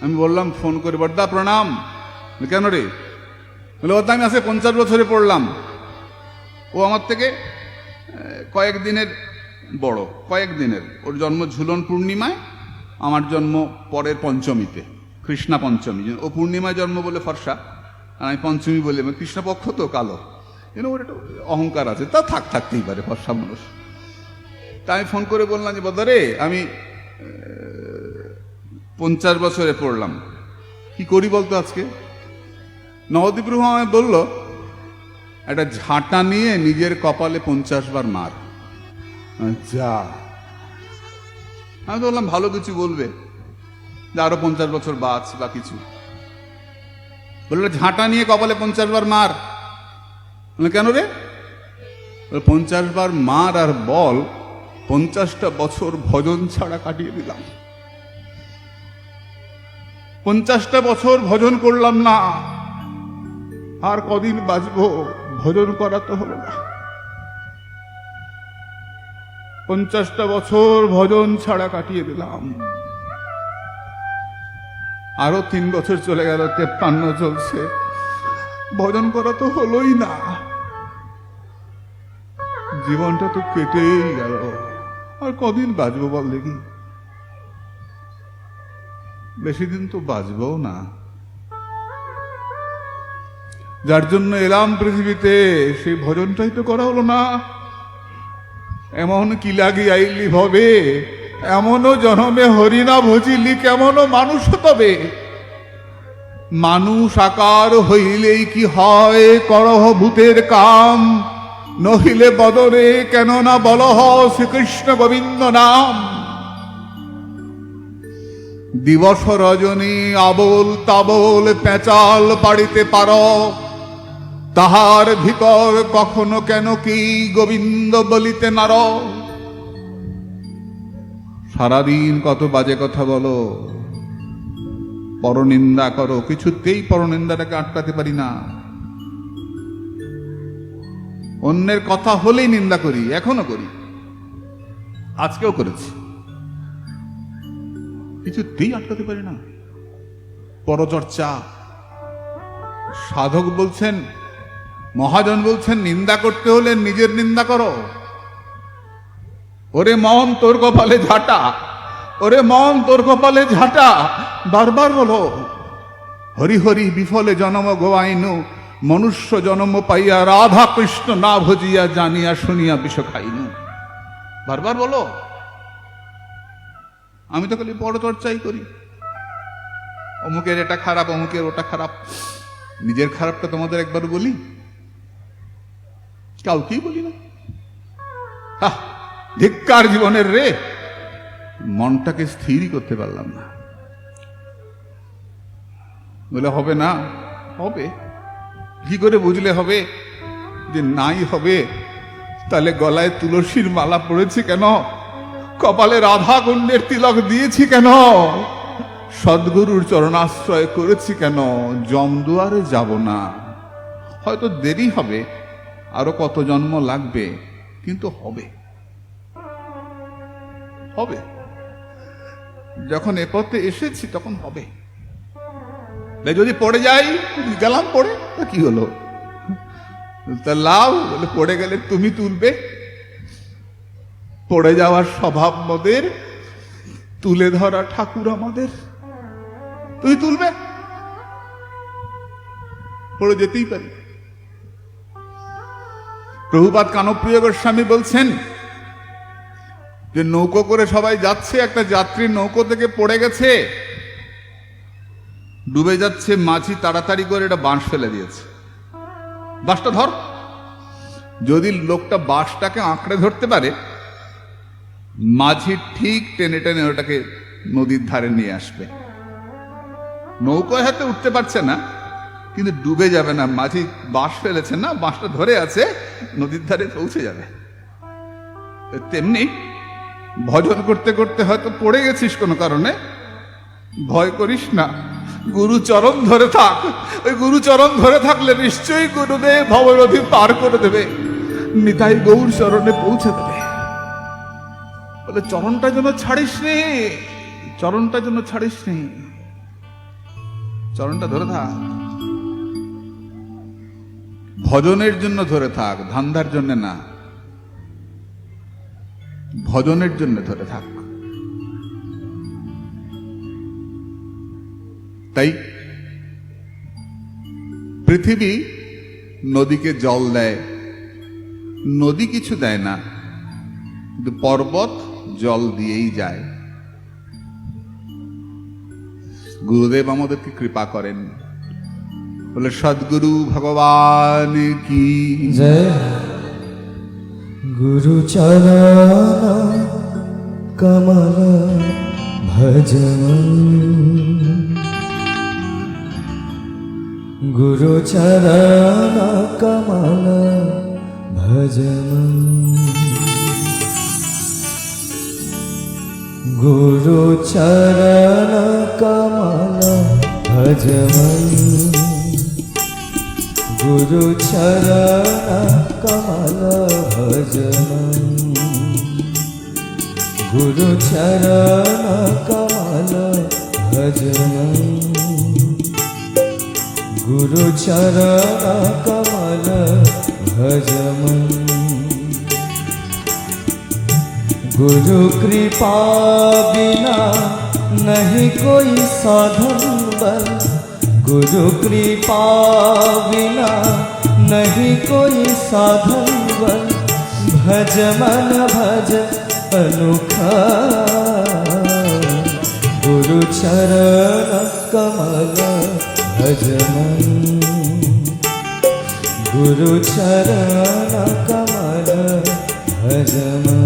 আমি বললাম ফোন করে, বড়দা প্রণাম। কেন রে? বলে ওর আমি আছে 50 বছরে পড়লাম। ও আমার থেকে কয়েকদিনের বড়, কয়েকদিনের। ওর জন্ম ঝুলন পূর্ণিমায়, আমার জন্ম পরের পঞ্চমীতে, কৃষ্ণা পঞ্চমী। ও পূর্ণিমায় জন্ম বলে ফর্সা, আর আমি পঞ্চমী বলে, কৃষ্ণপক্ষ তো কালো, ওর একটা অহংকার আছে, তা থাকতেই পারে, ফর্সা মানুষ। তা আমি ফোন করে বললাম যে বদারে, আমি 50 বছরে পড়লাম, কি করি বলতো আজকে? নবদ্বীপ প্রভু আমায় বলল, একটা ঝাঁটা নিয়ে নিজের কপালে 50 বার মার। যা, আমি তো বললাম ভালো কিছু বলবে, যে আরো 50 বছর বাঁচ বা কিছু। বললো ঝাঁটা নিয়ে কপালে 50 বার মার। কেন রে? 50 বার মার আর বল 50টা বছর ভজন ছাড়া কাটিয়ে দিলাম। 50টা বছর ভজন করলাম না, আর কদিন বাঁচবো? ভজন করা তো হলো না। 50টা বছর ভজন ছাড়া কাটিয়ে দিলাম। আরো 3 বছর চলে গেল, 53 চলছে, ভজন করা তো হলোই না। জীবনটা তো কেটেই গেল, আর কদিন বাঁচবো বল দেখি? বেশি দিন তো বাঁচবো না। যার জন্য এলাম পৃথিবীতে, সেই ভজনটাই তো করা হলো না। এমন কি লাগি আইলি ভবে, এমনও জনমে হরিনা ভজিলি, কেমনও মানুষ তবে। মানুষ আকার হইলেই কি হয়, করহ ভূতের কাম, নহিলে বদরে কেন না বলহ শ্রীকৃষ্ণ গোবিন্দ নাম। দিবস রজনী আবল তাবল পেঁচাল পাড়িতে পার, তাহার ভিতর কখনো কেন কি গোবিন্দ বলিতে নার। সারাদিন কত বাজে কথা বলো, পরনিন্দা করো, কিছুতেই পরনিন্দাটাকে আটকাতে পারি না। অন্যের কথা হলেই নিন্দা করি, এখনো করি, আজকেও করেছি, কিছুতেই আটকাতে পারি না। পরচর্চা। সাধক বলছেন, মহাজন বলছেন, নিন্দা করতে হলে নিজের নিন্দা করো। ওরে মন তোর কপালে ঝাঁটা, ওরে মন তোর কপালে ঝাঁটা, বারবার বলো। হরি হরি বিফলে জনম গোয়াইনু, মনুষ্য জনম পাইয়া রাধা কৃষ্ণ না ভজিয়া, জানিয়া শুনিয়া বিষ খাইনু। বারবার বলো। আমি তো খালি পরচর্চাই করি, অমুকের এটা খারাপ, অমুকের ওটা খারাপ। নিজের খারাপটা তোমাদের একবার বলি? কাউকেই বলি না। ধিক্কার জীবনের রে, মনটাকে স্থিরই করতে পারলাম না। বলে হবে না? হবে। কি করে বুঝলে হবে যে নাই হবে? তাহলে গলায় তুলসীর মালা পড়েছি কেন? কপালে রাধা কুণ্ডের তিলক দিয়েছি কেন? সদ্গুরুর চরণাশ্রয় করেছি কেন? জমদুয়ারে যাব না। হয়তো দেরি হবে, আরো কত জন্ম লাগবে, কিন্তু হবে, হবে। যখন এ পথে এসেছি তখন হবে। যদি পড়ে যাই, গেলাম পড়ে, কি হলো? তা লাভ বলে, পড়ে গেলে তুমি তুলবে। পড়ে যাওয়ার স্বভাব মোদের, তুলে ধরা ঠাকুর আমাদের। তুই তুলবে, পড়ে যেতেই পারি। প্রভুপাদ কানপ্রিয় গোস্বামী বলছেন যে নৌকো করে সবাই যাচ্ছে, একটা যাত্রী নৌকো থেকে পড়ে গেছে, ডুবে যাচ্ছে। মাঝি তাড়াতাড়ি করে এটা বাঁশ ফেলে দিয়েছে, বাঁশটা ধর। যদি লোকটা বাঁশটাকে আঁকড়ে ধরতে পারে, মাঝি ঠিক টেনে টেনে ওটাকে নদীর ধারে নিয়ে আসবে। নৌকোয় হাতে উঠতে পারছে না, কিন্তু ডুবে যাবে না। মাঝি বাঁশ ফেলেছে না, বাঁশটা ধরে আছে, নদীর ধারে পৌঁছে যাবে। তেমনি ভজন করতে করতে হয়তো পড়ে গেছিস কোনো কারণে, ভয় করিস না, গুরু চরণ ধরে থাক। ওই গুরু চরণ ধরে থাকলে নিশ্চয়ই গুরুদেব ভবনদী পার করে দেবে, নিতাই গৌর চরণে পৌঁছে দেবে। বলে চরণটা যেন ছাড়িস নি, চরণটা যেন ছাড়িস নি, চরণটা ধরে থাক। ভজনের জন্য ধরে থাক, ধান্দার জন্য না, ভজনের জন্য ধরে থাক। তাই পৃথিবী নদীকে জল দেয়, নদী কিছু দেয় না, কিন্তু পর্বত জল দিয়েই যায়। গুরুদেব আমাদেরকে কৃপা করেন। বলে সদ্গুরু ভগবান কি জয়। গুরু চরণ কমল ভজন, গুরু চরণ কমল ভজন, গুরু চরণ কমল ভজন, গুরু চরণ কমল ভজন, গুরু চরণ কমল ভজন, গুরু চরণ কমল ভজন। गुरु कृपा बिना नहीं कोई साधन बल, गुरु कृपा बिना नहीं कोई साधन बल, भज मन भज अनुखा, गुरु चरण कमल भज मन, गुरु चरण कमल भज मन।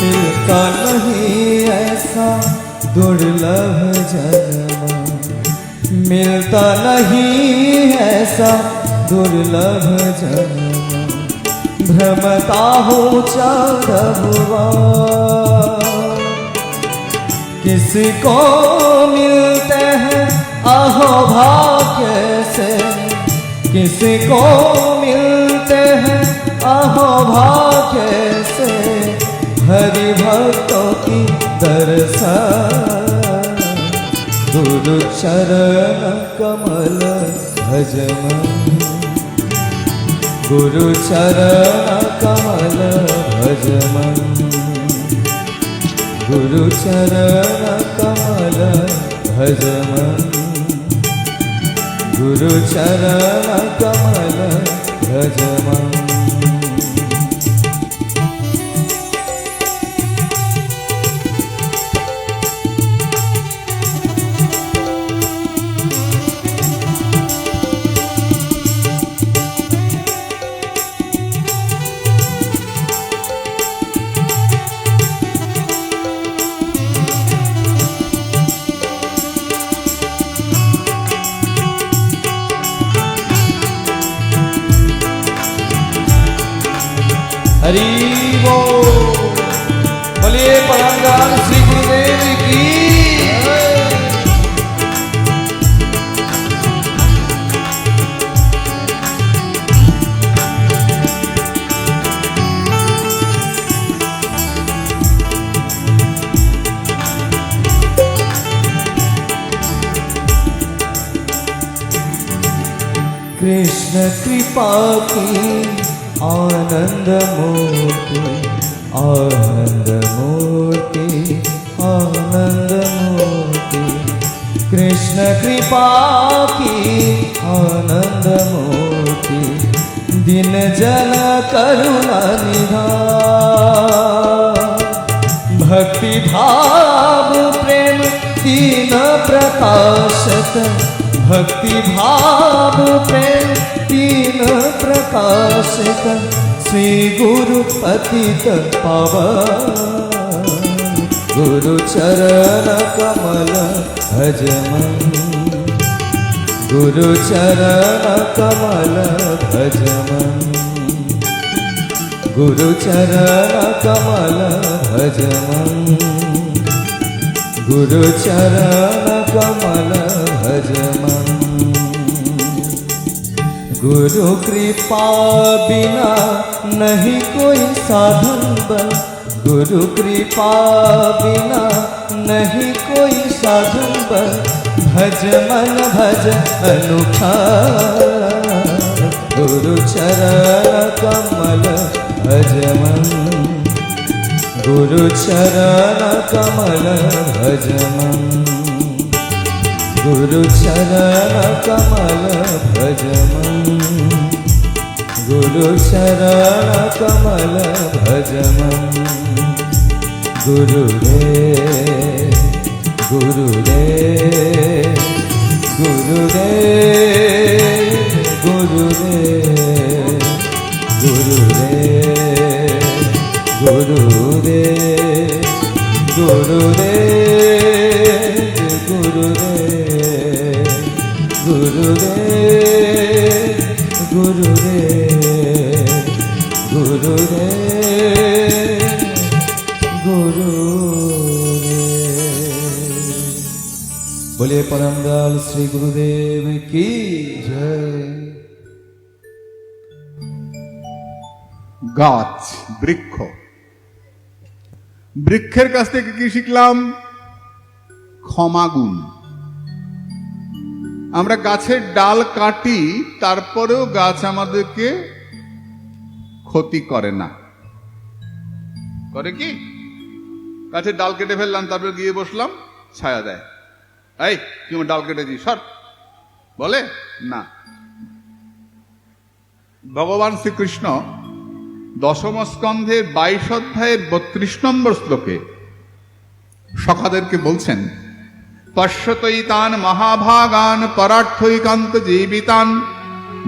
मिलता नहीं ऐसा दुर्लभ जन्म, मिलता नहीं ऐसा दुर्लभ जन्म, भ्रमता हूँ चारभुआ, किसी को मिलते हैं अहो भाग्य से, किसी को मिलते हैं अहो भाग्य से, हरि भक्तों की दर्शन, गुरु चरण कमल भज मन, गुरु चरण कमल भज मन, गुरु चरण कमल भज मन, गुरु चरण कमल भज मन। कृष्ण कृपा की आनंद मूर्ति, आनंद मूर्ति, आनंद मूर्ति। कृष्ण कृपा की आनंद मूर्ति, दिन जन करुणा निधान। भक्ति भाव प्रेम तीन प्रकाशत, भक्ति भाव प्रेम तीन प्रकाशत। श्री गुरु पतित पावन, गुरु चरण कमल भज मन, गुरु चरण कमल भज मन, गुरु चरण कमल भज मन, गुरु चरण कमल भज मन। गुरु कृपा बिना नहीं कोई साधन बल, गुरु कृपा बिना नहीं कोई साधन बल। भज मन भज अनुखा, गुरु चरण कमल भज मन, गुरु चरण कमल भज मन, गुरु चरण कमल भज मन, गुरु चरण कमल भज मन। गुरु रे गुरु रे गुरु रे गुरु रे गुरु रे गुरु रे गुरु रे गुरु रे गुरु रे गुरु रे गुरु रे गुरु रे। बोलिए परम दयाल श्री गुरुदेव की जय। গাছ, বৃক্ষ, বৃক্ষের কাছ থেকে কি শিখলাম? ক্ষমাগুণ। আমরা গাছের ডাল কাটি, তারপরেও গাছ আমাদেরকে ক্ষতি করে না। করে কি? গাছের ডাল কেটে ফেললাম, তারপরে গিয়ে বসলাম, ছায়া দেয়। এই কি আমার ডাল কেটেছি, সর, বলে না। ভগবান শ্রীকৃষ্ণ দশম স্কন্ধের 22 অধ্যায়ের 32 নম্বর শ্লোকে সখাদেরকে বলছেন, পশ্যতৈতান মহাভাগান পরার্থৈকান্ত জীবিতান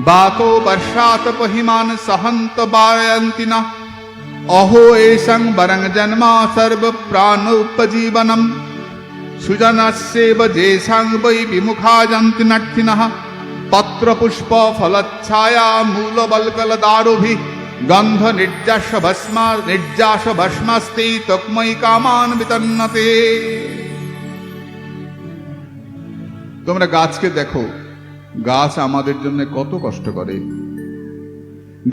বাতো বর্ষাত পহিমান সহন্ত বায়ন্তিনা অহো এষং বরং জন্মা সর্ব প্রাণ উপজীবনম সুজনস্যেব যেষাং বৈ বিমুখা যন্তি নর্থিনঃ পত্র পুষ্প ফলচ্ছায়া মূলবল্কল দারুভি গন্ধ নির্যাস ভস্মাস্তি তকময়ী কামান বিতন্নতে। তোমরা গাছকে দেখো, গাছ আমাদের জন্য কত কষ্ট করে।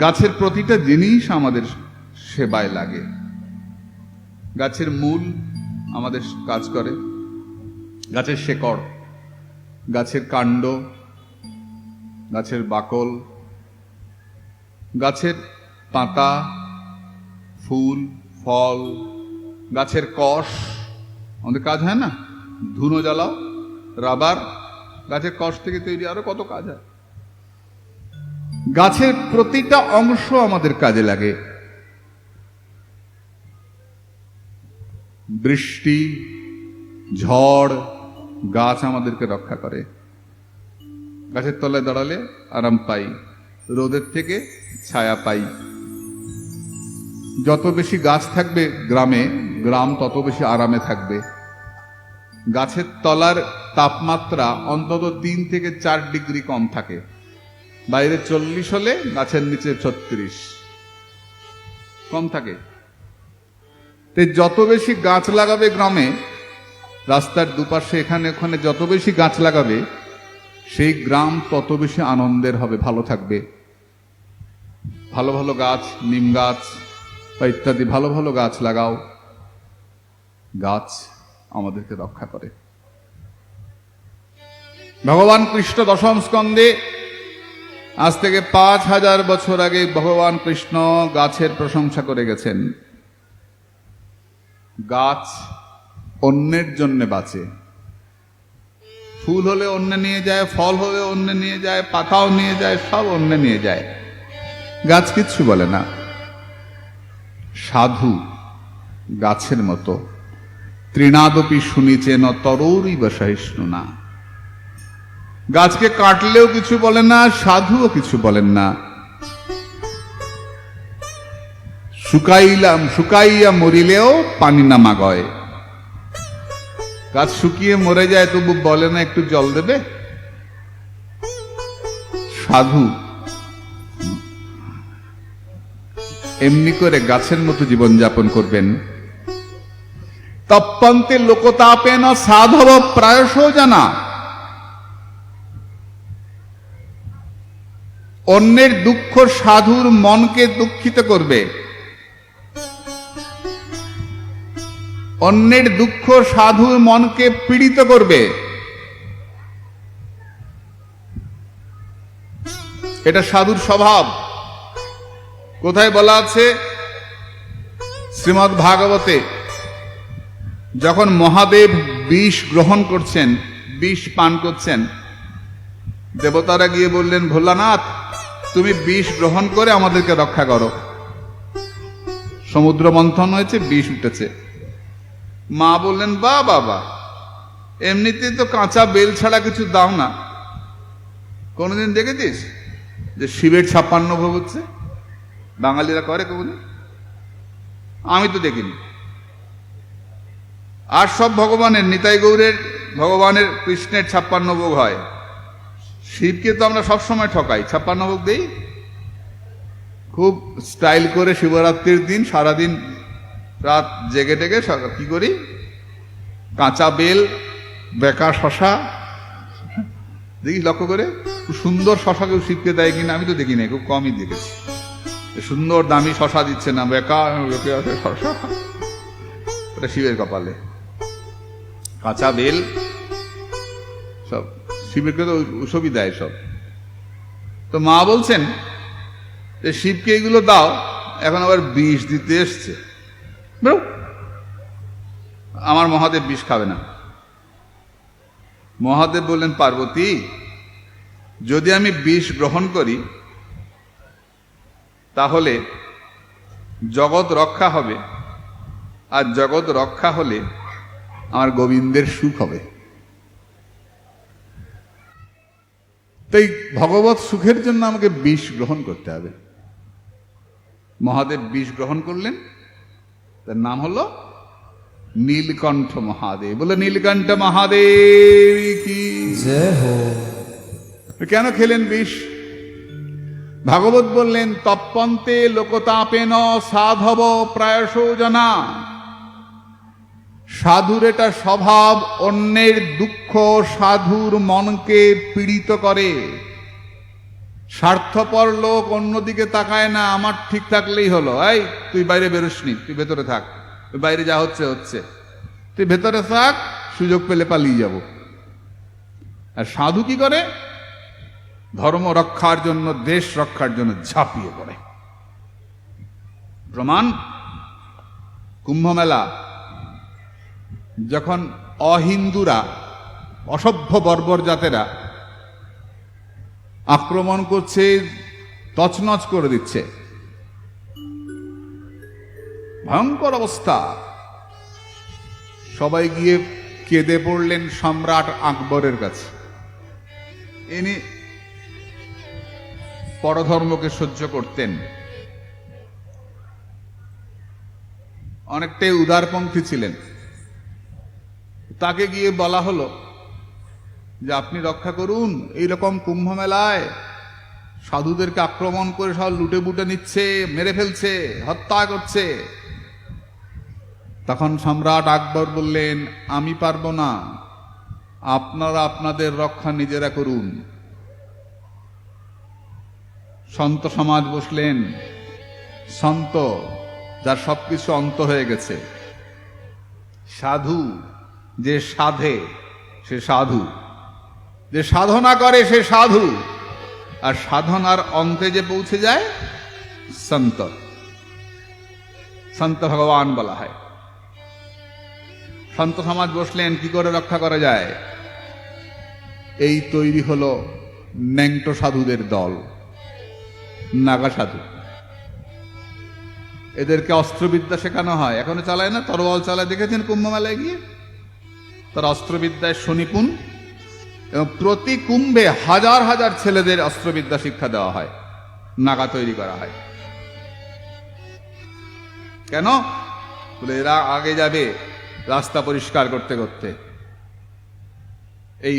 গাছের প্রতিটা জিনিস আমাদের সেবায় লাগে। গাছের মূল আমাদের কাজ করে, গাছের শেকড়, গাছের কাণ্ড, গাছের বাকল, গাছের পাতা, ফুল, ফল, গাছের কষ, আমাদের কাজ হয় না? ধুনো জ্বালাও, রাবার, গাছের কষ থেকে তৈরি আরো কত কাজ হয়। গাছের প্রতিটা অংশ আমাদের কাজে লাগে। বৃষ্টি, ঝড়, গাছ আমাদেরকে রক্ষা করে। গাছের তলায় দাঁড়ালে আরাম পাই, রোদের থেকে ছায়া পাই। যত বেশি গাছ থাকবে গ্রামে, গ্রাম তত বেশি আরামে থাকবে। গাছের তলার তাপমাত্রা অন্তত 3 থেকে 4 ডিগ্রি কম থাকে। বাইরে 40 হলে গাছের নিচে 36 কম থাকে। তো যত বেশি গাছ লাগাবে গ্রামে, রাস্তার দুপাশে এখানে ওখানে যত বেশি গাছ লাগাবে, সেই গ্রাম তত বেশি আনন্দের হবে, ভালো থাকবে। ভালো ভালো গাছ, নিম গাছ বা ইত্যাদি ভালো ভালো গাছ লাগাও। গাছ আমাদেরকে রক্ষা করে। ভগবান কৃষ্ণ দশম স্কন্ধে আজ থেকে 5000 বছর আগে ভগবান কৃষ্ণ গাছের প্রশংসা করে গেছেন। গাছ অন্যের জন্য বাঁচে, ফুল হলে অন্য নিয়ে যায়, ফল হলে অন্য নিয়ে যায়, পাতাও নিয়ে যায়, সব অন্য নিয়ে যায়, গাছ কিচ্ছু বলে না। সাধু গাছের মতো, তৃণাদপি শুনিছেন তরৌরিব সহিষ্ণু না। গাছকে কাটলেও কিছু বলেন না, সাধুও কিছু বলেন না। শুকাইয়া মরিলেও পানি নামা গয়। গাছ শুকিয়ে মরে যায় তবু বলে না একটু জল দেবে। সাধু এমনি করে গাছের মতো জীবন যাপন করবেন। তপ্পন্তে লোকতাপেন সাধব প্রায়শ জানা। অন্যের দুঃখ সাধুর মনকে দুঃখিত করবে, অন্যের দুঃখ সাধুর মনকে পীড়িত করবে। এটা সাধুর স্বভাব। কোথায় বলা আছে? শ্রীমদ্ ভাগবতে যখন মহাদেব বিষ গ্রহণ করছেন, বিষ পান করছেন, দেবতারা গিয়ে বললেন, ভোলানাথ তুমি বিষ গ্রহণ করে আমাদেরকে রক্ষা করো। সমুদ্র মন্থন হয়েছে, বিষ উঠেছে। মা বললেন, বা বাবা, এমনিতে তো কাঁচা বেল ছাড়া কিছু দাও না। কোনদিন দেখেছিস যে শিবের 56 ভোগ হচ্ছে? বাঙালিরা করে কোনদিন? আমি তো দেখিনি। আর সব ভগবানের, নিতাই গৌরের ভগবানের কৃষ্ণের 56 ভোগ হয়। শিবকে তো আমরা সবসময় ঠকাই, 56 ভোগ দেই। খুব স্টাইল করে শিবরাত্রির দিন সারাদিন রাত জেগে টেগে কি করি, কাঁচা বেল, বেকা শশা, দেখিস লক্ষ্য করে? খুব সুন্দর শশা কেউ শিবকে দেয় কিনা আমি তো দেখি নাই, খুব কমই দেখেছি। সুন্দর দামি শশা দিচ্ছে না, বেকা শশা, ওটা শিবের কপালে। কাঁচা বেল সব শিবকে তো ওসবই দেয় সব। তো মা বলছেন যে শিবকে এগুলো দাও, এখন আবার বিষ দিতে এসছে। আমার মহাদেব বিষ খাবে না। মহাদেব বললেন, পার্বতী যদি আমি বিষ গ্রহণ করি তাহলে জগৎ রক্ষা হবে, আর জগৎ রক্ষা হলে আমার গোবিন্দের সুখ হবে। তাই ভগবত সুখের জন্য আমাকে বিষ গ্রহণ করতে হবে। মহাদেব বিষ গ্রহণ করলেন, তার নাম হলো নীলকণ্ঠ মহাদেব। বলে নীলকণ্ঠ মহাদেব কি জয় হো। কেন খেলেন বিষ? ভাগবত বললেন, তপ্পন্তে লোকতাপেন সাধব প্রায়শ জানা। সাধুর এটা স্বভাব, অন্যের দুঃখ সাধুর মনকে পীড়িত করে। স্বার্থপর লোক অন্যদিকে তাকায় না, আমার ঠিক থাকলেই হলো। এই তুই বাইরে বেরোসনি, তুই ভেতরে থাক, তুই বাইরে যা হচ্ছে হচ্ছে, তুই ভেতরে থাক, সুযোগ পেলে পালিয়ে যাব। আর সাধু কি করে? ধর্ম রক্ষার জন্য, দেশ রক্ষার জন্য ঝাঁপিয়ে পড়ে। প্রমাণ, কুম্ভ মেলা যখন অহিন্দুরা, অসভ্য বর্বর জাতেরা আক্রমণ করছে, তছনছ করে দিচ্ছে, ভয়ঙ্কর অবস্থা, সবাই গিয়ে কেঁদে পড়লেন সম্রাট আকবরের কাছে। ইনি পরধর্মকে সহ্য করতেন, অনেকটাই উদারপন্থী ছিলেন। তাকে গিয়ে বলা হলো যে আপনি রক্ষা করুন, এইরকম কুম্ভ মেলায় সাধুদেরকে আক্রমণ করে সব লুটে বুটে নিচ্ছে, মেরে ফেলছে, হত্যা করছে। তখন সম্রাট আকবর বললেন, আমি পারবো না, আপনারা আপনাদের রক্ষা নিজেরা করুন। সন্ত সমাজ বসলেন, সন্ত যার সবকিছু অন্ত হয়ে গেছে, সাধু যে সাধে সে সাধু, যে সাধনা করে সে সাধু, আর সাধনার অন্তে যে পৌঁছে যায় সন্ত, সন্ত ভগবান বলা হয়। সন্ত সমাজ বসলেন, কি করে রক্ষা করা যায়? এই তৈরি হলো ন্যাংটো সাধুদের দল, নাগা সাধু। এদেরকে অস্ত্রবিদ্যা শেখানো হয়, এখনো চালায় না, তরোয়াল চালায়, দেখেছেন কুম্ভ মেলায় গিয়ে? তার অস্ত্রবিদ্যায় সুনিপুণ, এবং প্রতি কুম্ভে হাজার হাজার ছেলেদের অস্ত্রবিদ্যা শিক্ষা দেওয়া হয়, নাগা তৈরি করা হয়। কেন? বলে এরা আগে যাবে রাস্তা পরিষ্কার করতে করতে, এই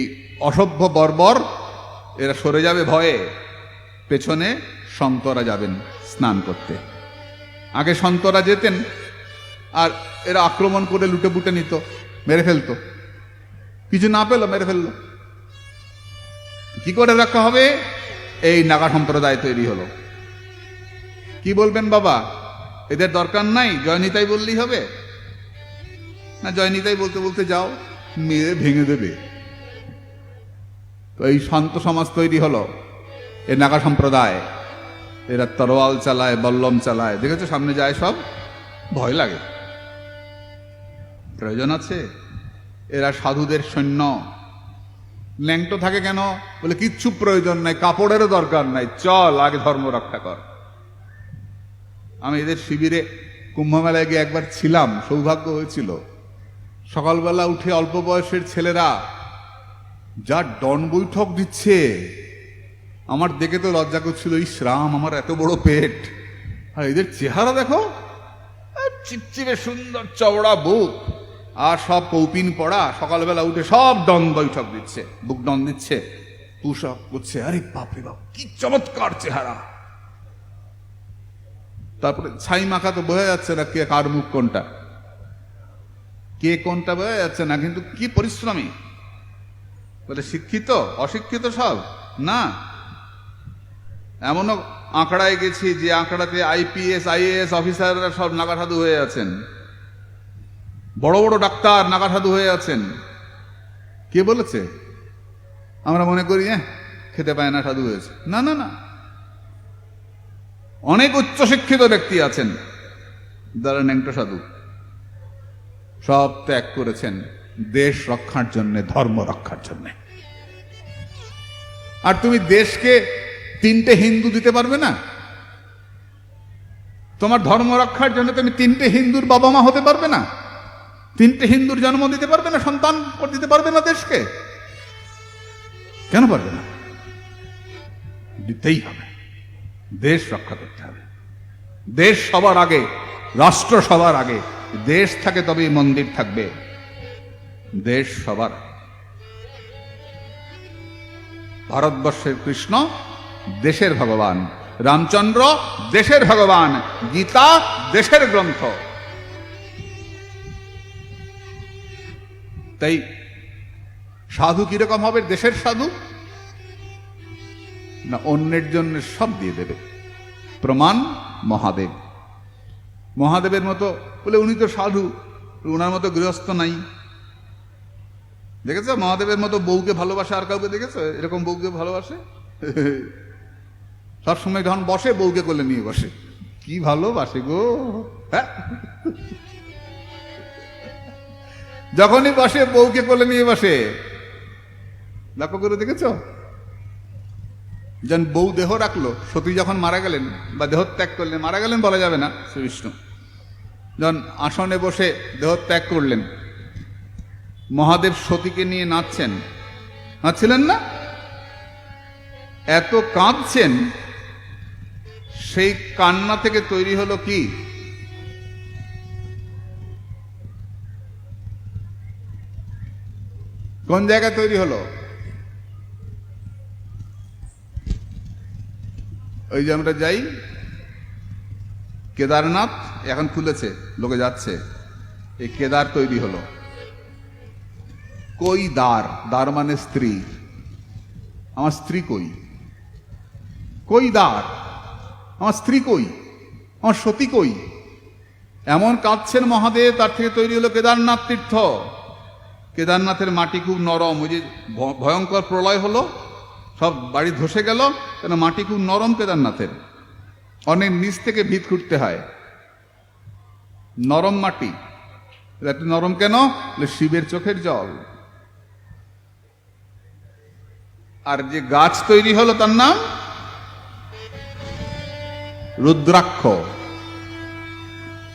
অসভ্য বর্বর এরা সরে যাবে ভয়ে, পেছনে সন্তরা যাবেন স্নান করতে। আগে সন্তরা যেতেন আর এরা আক্রমণ করে লুটে বুটে নিত, মেরে ফেলতো, কিছু না পেল মেরে ফেললো। কি করে রক্ষা হবে? এই নাগা সম্প্রদায় তৈরি হলো। কি বলবেন বাবা, এদের দরকার নাই, জয়নিতাই বললেই হবে? না, জয়নিতাই বলতে বলতে যাও, মেরে ভেঙে দেবে। তো এই শান্ত সমাজ তৈরি হলো, এ নাগা সম্প্রদায়। এরা তরোয়াল চালায়, বল্লম চালায়, দেখেছো সামনে যায় সব, ভয় লাগে। প্রয়োজন আছে? এরা সাধুদের সৈন্য। ল্যাংটো থাকে কেন? বলে কিচ্ছু প্রয়োজন নাই, কাপড়েরও দরকার নাই, চল আগে ধর্ম রক্ষা কর। আমি এদের শিবিরে কুম্ভ মেলায় গিয়ে একবার ছিলাম, সৌভাগ্য হয়েছিল। সকালবেলা উঠে অল্প বয়সের ছেলেরা যা ডন বৈঠক দিচ্ছে, আমার দেখে তো লজ্জা করছিল, ইস রাম, আমার এত বড় পেট, আর এদের চেহারা দেখো, চিপচিপে সুন্দর চওড়া বুক, আর সব কৌপিন পড়া, সকালবেলা উঠে সব ডন বৈঠক দিচ্ছে, বুক ডন দিচ্ছে, পুশ আপ করছে। আরে বাপরে বাপ, কি চমৎকার চেহারা! তারপরে ছাই মাখা, তো বোঝা যাচ্ছে না কে কার মুখ কোনটা, কে কোনটা বোঝা যাচ্ছে না, কিন্তু কি পরিশ্রমী! বলে শিক্ষিত অশিক্ষিত সব না। এমনও আঁকড়ায় গেছি যে আঁকড়াতে আইপিএস আইএএস অফিসাররা সব নাগা সাধু হয়ে আছেন, বড় বড় ডাক্তার নাগা সাধু হয়ে আছেন। কে বলেছে? আমরা মনে করি খেতে পায় না সাধু হয়েছে। না না না, অনেক উচ্চশিক্ষিত ব্যক্তি আছেন যারা ন্যাংটো সাধু, সব ত্যাগ করেছেন দেশ রক্ষার জন্য, ধর্ম রক্ষার জন্য। আর তুমি দেশকে 3টে হিন্দু দিতে পারবে না? তোমার ধর্ম রক্ষার জন্য তুমি 3টে হিন্দুর বাবা মা হতে পারবে না? 3টে হিন্দুর জন্ম দিতে পারবে না, সন্তান দিতে পারবে না দেশকে? কেন পারবে না? দিতেই হবে, দেশ রক্ষা করতে হবে। দেশ সবার আগে, রাষ্ট্র সবার আগে। দেশ থাকে তবেই মন্দির থাকবে, দেশ সবার। ভারতবর্ষের কৃষ্ণ দেশের ভগবান, রামচন্দ্র দেশের ভগবান, গীতা দেশের গ্রন্থ। তাই সাধু কিরকম হবে? দেশের সাধু না, অন্যের জন্য সব দিয়ে দেবে। প্রমাণ মহাদেব। মহাদেবের মতো বলে উনি তো সাধু, উনার মতো গৃহস্থ নাই। দেখেছো মহাদেবের মতো বউকে ভালোবাসে? আর কাউকে দেখেছো এরকম বউকে ভালোবাসে? সবসময় যখন বসে বউকে কোলে নিয়ে বসে, কি ভালোবাসে গো! হ্যাঁ, যখনই বসে বউকে কোলে নিয়ে বসে। লক্ষ্য করে দেখেছো? যখন বউ দেহ রাখলো, সতী যখন মারা গেলেন বা দেহ ত্যাগ করলেন, মারা গেলেন বলা যাবে না, শ্রীবিষ্ণু যখন আসনে বসে দেহ ত্যাগ করলেন, মহাদেব সতীকে নিয়ে নাচছিলেন না? এত কাঁদছেন, সেই কান্না থেকে তৈরি হলো কি? কোন জায়গায় তৈরি হলো? ওই যে আমরা যাই কেদারনাথ, এখন খুলেছে, লোকে যাচ্ছে, এই কেদার তৈরি হলো। কই দ্বার, দ্বার মানে স্ত্রী। আমার স্ত্রী কই? কই দ্বার, আমার স্ত্রী কই, আমার সতী কই? এমন কাঁদছেন মহাদেব, তার থেকে তৈরি হলো কেদারনাথ তীর্থ। কেদারনাথের মাটি খুব নরম। ওই যে ভয়ঙ্কর প্রলয় হলো, সব বাড়ি ধসে গেল, কেন মাটি খুব নরম কেদারনাথের, অনেক নিচ থেকে ভিত খুঁড়তে হয়, নরম মাটি। এত নরম কেন? শিবের চোখের জল। আর যে গাছ তৈরি হলো তার নাম রুদ্রাক্ষ।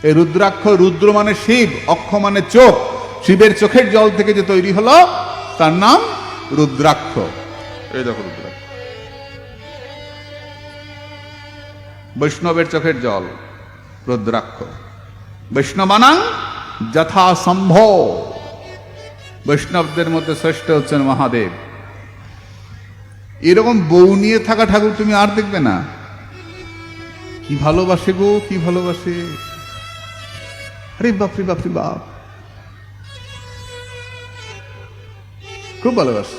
এই রুদ্রাক্ষ, রুদ্র মানে শিব, অক্ষ মানে চোখ, শিবের চোখের জল থেকে যে তৈরি হলো তার নাম রুদ্রাক্ষ। এই দেখো রুদ্রাক্ষ, বৈষ্ণবের চোখের জল রুদ্রাক্ষ। বৈষ্ণবানাং যথা সম্ভব, বৈষ্ণবদের মধ্যে শ্রেষ্ঠ হচ্ছেন মহাদেব। এরকম বউ নিয়ে থাকা ঠাকুর তুমি আর দেখবে না। কি ভালোবাসে গো, কি ভালোবাসে! আরে বাপরে বাপরে বাপ, খুব ভালোবাসে।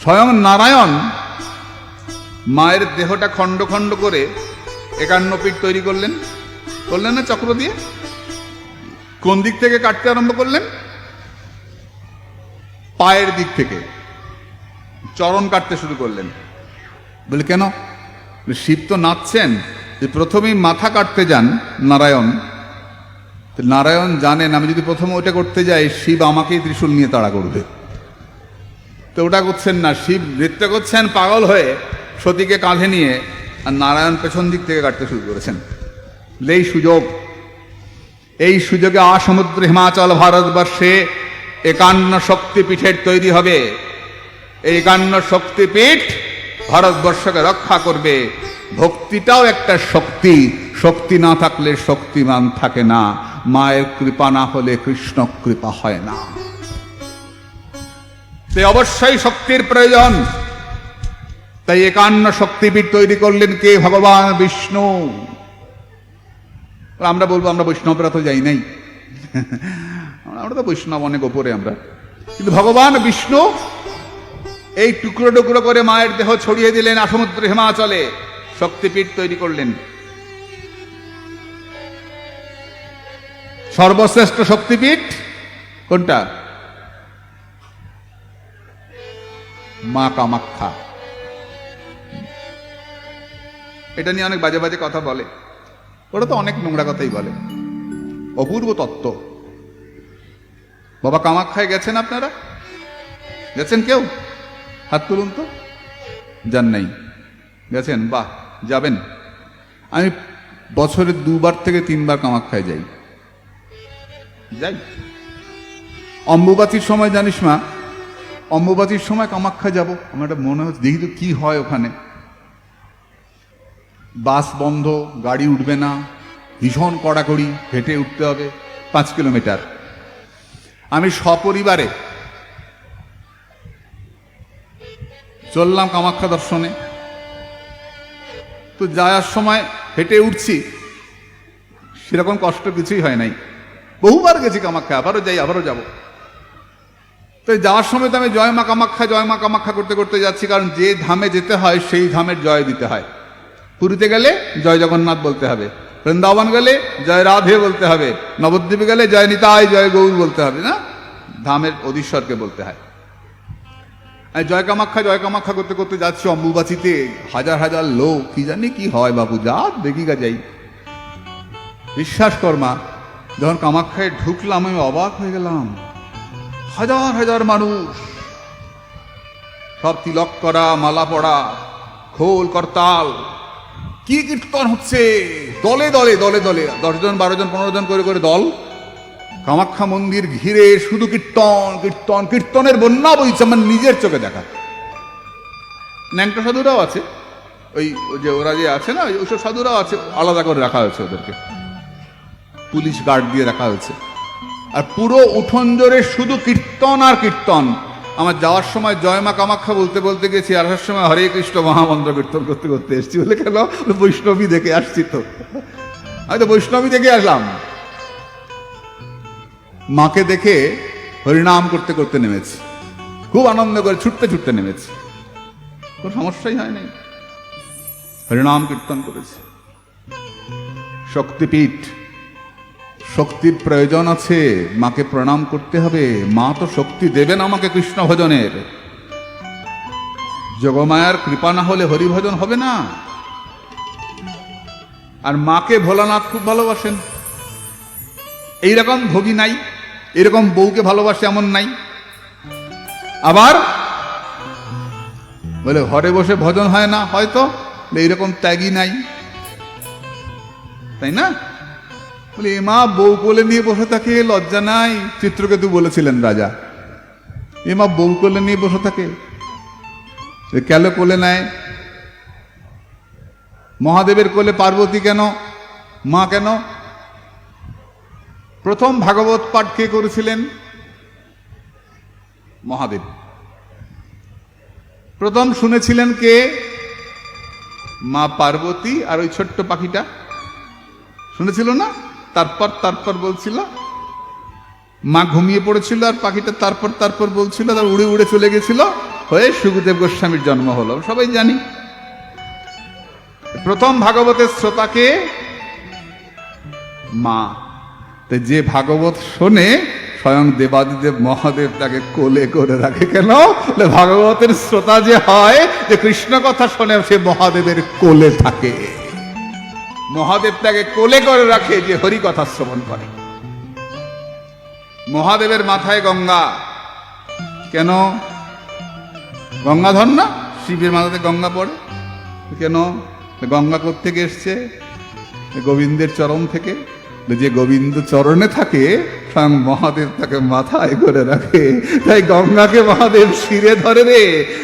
স্বয়ং নারায়ণ মায়ের দেহটা খণ্ড খণ্ড করে 51 পিঠ তৈরি করলেন, করলেন না চক্র দিয়ে? কোন দিক থেকে কাটতে আরম্ভ করলেন? পায়ের দিক থেকে চরণ কাটতে শুরু করলেন। বলে কেন? শিব তো নাচছেন, যে প্রথমেই মাথা কাটতে যান নারায়ণ, নারায়ণ জানেন আমি যদি প্রথমে ওটা করতে যাই শিব আমাকেই ত্রিশূল নিয়ে তাড়া করবে, তো ওটা করছেন না। শিব নৃত্য করছেন পাগল হয়ে সতীকে কাঁধে নিয়ে, আর নারায়ণ পেছন দিক থেকে কাটতে শুরু করেছেন। এই সুযোগ, এই সুযোগে আসমুদ্র হিমাচল ভারতবর্ষে 51 শক্তিপীঠের তৈরি হবে। এই 51 শক্তিপীঠ ভারতবর্ষকে রক্ষা করবে। ভক্তিটাও একটা শক্তি, শক্তি না থাকলে শক্তিমান থাকে না। মায়ের কৃপা না হলে কৃষ্ণ কৃপা হয় না। তাই অবশ্যই শক্তির প্রয়োজন। তাই 51 শক্তিপীঠ তৈরি করলেন কে? ভগবান বিষ্ণু। আমরা বলবো আমরা বৈষ্ণবরা তো যাই নাই, আমরা তো বৈষ্ণব অনেক ওপরে আমরা, কিন্তু ভগবান বিষ্ণু এই টুকরো টুকরো করে মায়ের দেহ ছড়িয়ে দিলেন আসমুদ্র হিমাচলে, শক্তিপীঠ তৈরি করলেন। সর্বশ্রেষ্ঠ শক্তিপীঠ কোনটা? মা কামাখ্যা। এটা নিয়ে অনেক বাজে বাজে কথা বলে, ওরা তো অনেক নোংরা কথাই বলে। অপূর্ব তত্ত্ব। বাবা কামাখ্যায় গেছেন আপনারা? গেছেন কেউ? হাত তুলুন তো। যান নাই? গেছেন? বাহ, যাবেন। আমি বছরে 2 থেকে 3 কামাখ্যায় যাই। অম্বুবাচীর সময় জানিস মা, অম্বুবাচীর সময় কামাখ্যা যাব, আমার একটা মনে হচ্ছে দেখি তো কি হয় ওখানে। বাস বন্ধ, গাড়ি উঠবে না, ভীষণ কড়াকড়ি, হেঁটে উঠতে হবে 5 কিলোমিটার। আমি সপরিবারে চললাম কামাখ্যা দর্শনে। তো যাওয়ার সময় হেঁটে উঠছি, সেরকম কষ্ট কিছুই হয় নাই। বহুবার গেছি কামাখ্যা, আবারও যাই, আবারও যাব। তো যাওয়ার সময় তো আমি জয় মা কামাখ্যা, জয় মা কামাখ্যা করতে করতে যাচ্ছি, কারণ যে ধামে যেতে হয় সেই ধামের জয় দিতে হয়। পুরীতে গেলে জয় জগন্নাথ বলতে হবে, বৃন্দাবন গেলে জয় রাধে বলতে হবে, নবদ্বীপে গেলে জয় নিতাই জয় গৌর বলতে হবে, না ধামের অধীশ্বরকে বলতে হয়। জয় কামাখ্যা করতে করতে যাচ্ছি অম্বুবাচীতে, হাজার হাজার লোক, কি জানি কি হয় বাবু, যা দেখি গা যাই। বিশ্বাস কর মা, যখন কামাখ্যায় ঢুকলাম আমি অবাক হয়ে গেলাম। হাজার হাজার মানুষ, সব তিলক করা, মালা পড়া, খোল করতাল, কি কীর্তন হচ্ছে, দলে দলে দলে দলে 10 জন 12 জন 15 জন করে করে দল কামাখ্যা মন্দির ঘিরে, শুধু কীর্তন কীর্তন, কীর্তনের বন্যা বইছে আমার নিজের চোখে দেখা। ন্যাংটা সাধুরাও আছে, ওই যে ওরা যে আছে না, ওইসব সাধুরাও আছে, আলাদা করে রাখা হয়েছে ওদেরকে, পুলিশ গার্ড দিয়ে রাখা হয়েছে। আর পুরো উঠোন জোরে শুধু কীর্তন আর কীর্তন। আমার যাওয়ার সময় জয় মা কামাখ্যা বলতে বলতে গেছি, আর আসার সময় হরে কৃষ্ণ মহামন্ত্র কীর্তন করতে করতে এসছি। বলে কেন? বৈষ্ণবী দেখে আসছি তো, আমি তো বৈষ্ণবী দেখে আসলাম। মাকে দেখে হরিনাম করতে করতে নেমেছি, খুব আনন্দ করে ছুটতে ছুটতে নেমেছি, কোনো সমস্যাই হয়নি, হরিনাম কীর্তন করেছি। শক্তিপীঠ, শক্তির প্রয়োজন আছে, মাকে প্রণাম করতে হবে। মা তো শক্তি দেবেন আমাকে কৃষ্ণ ভজনের। যোগমায়ার কৃপা না হলে হরিভজন হবে না। আর মাকে ভোলানাথ খুব ভালোবাসেন, এইরকম ভোগী নাই, এরকম বউকে ভালোবাসে এমন নাই। আবার বলে ঘরে বসে ভজন হয় না, হয়তো এইরকম ত্যাগী নাই, তাই না? বলে এ মা বউ কোলে নিয়ে বসে থাকে, লজ্জা নাই? চিত্রকেতু বলেছিলেন রাজা, এ মা বউ কোলে নিয়ে বসে থাকে, কেন কোলে নেয়? মহাদেবের কোলে পার্বতী কেন, মা কেন? প্রথম ভাগবত পাঠ কে করেছিলেন? মহাদেব। প্রথম শুনেছিলেন কে? মা পার্বতী। আর ওই ছোট্ট পাখিটা শুনেছিল না? তারপর বলছিল, মা ঘুমিয়ে পড়েছিল আর পাখিটা তারপর বলছিল, তার উড়ে উড়ে চলে গেছিল, হয়ে সুখদেব গোস্বামীর জন্ম হলো, সবাই জানি। প্রথম ভাগবতের শ্রোতাকে মা। যে ভাগবত শোনে স্বয়ং দেবাদিদেব মহাদেব তাকে কোলে করে রাখে। কেন? ভাগবতের শ্রোতা যে হয়, যে কৃষ্ণ কথা শোনে, সে মহাদেবের কোলে থাকে। মহাদেব তাকে কোলে করে রাখে যে হরি কথা শ্রবণ করে। মহাদেবের মাথায় গঙ্গা। কেন? গঙ্গাধর না? শিবের মাথাতে গঙ্গা পড়ে কেন? গঙ্গা কোত্থেকে এসছে? গোবিন্দের চরণ থেকে। যে গোবিন্দ চরণে থাকে, স্বয়ং মহাদেব তাকে মাথায় করে রাখে। তাই গঙ্গাকে মহাদেব শিরে ধরে রে,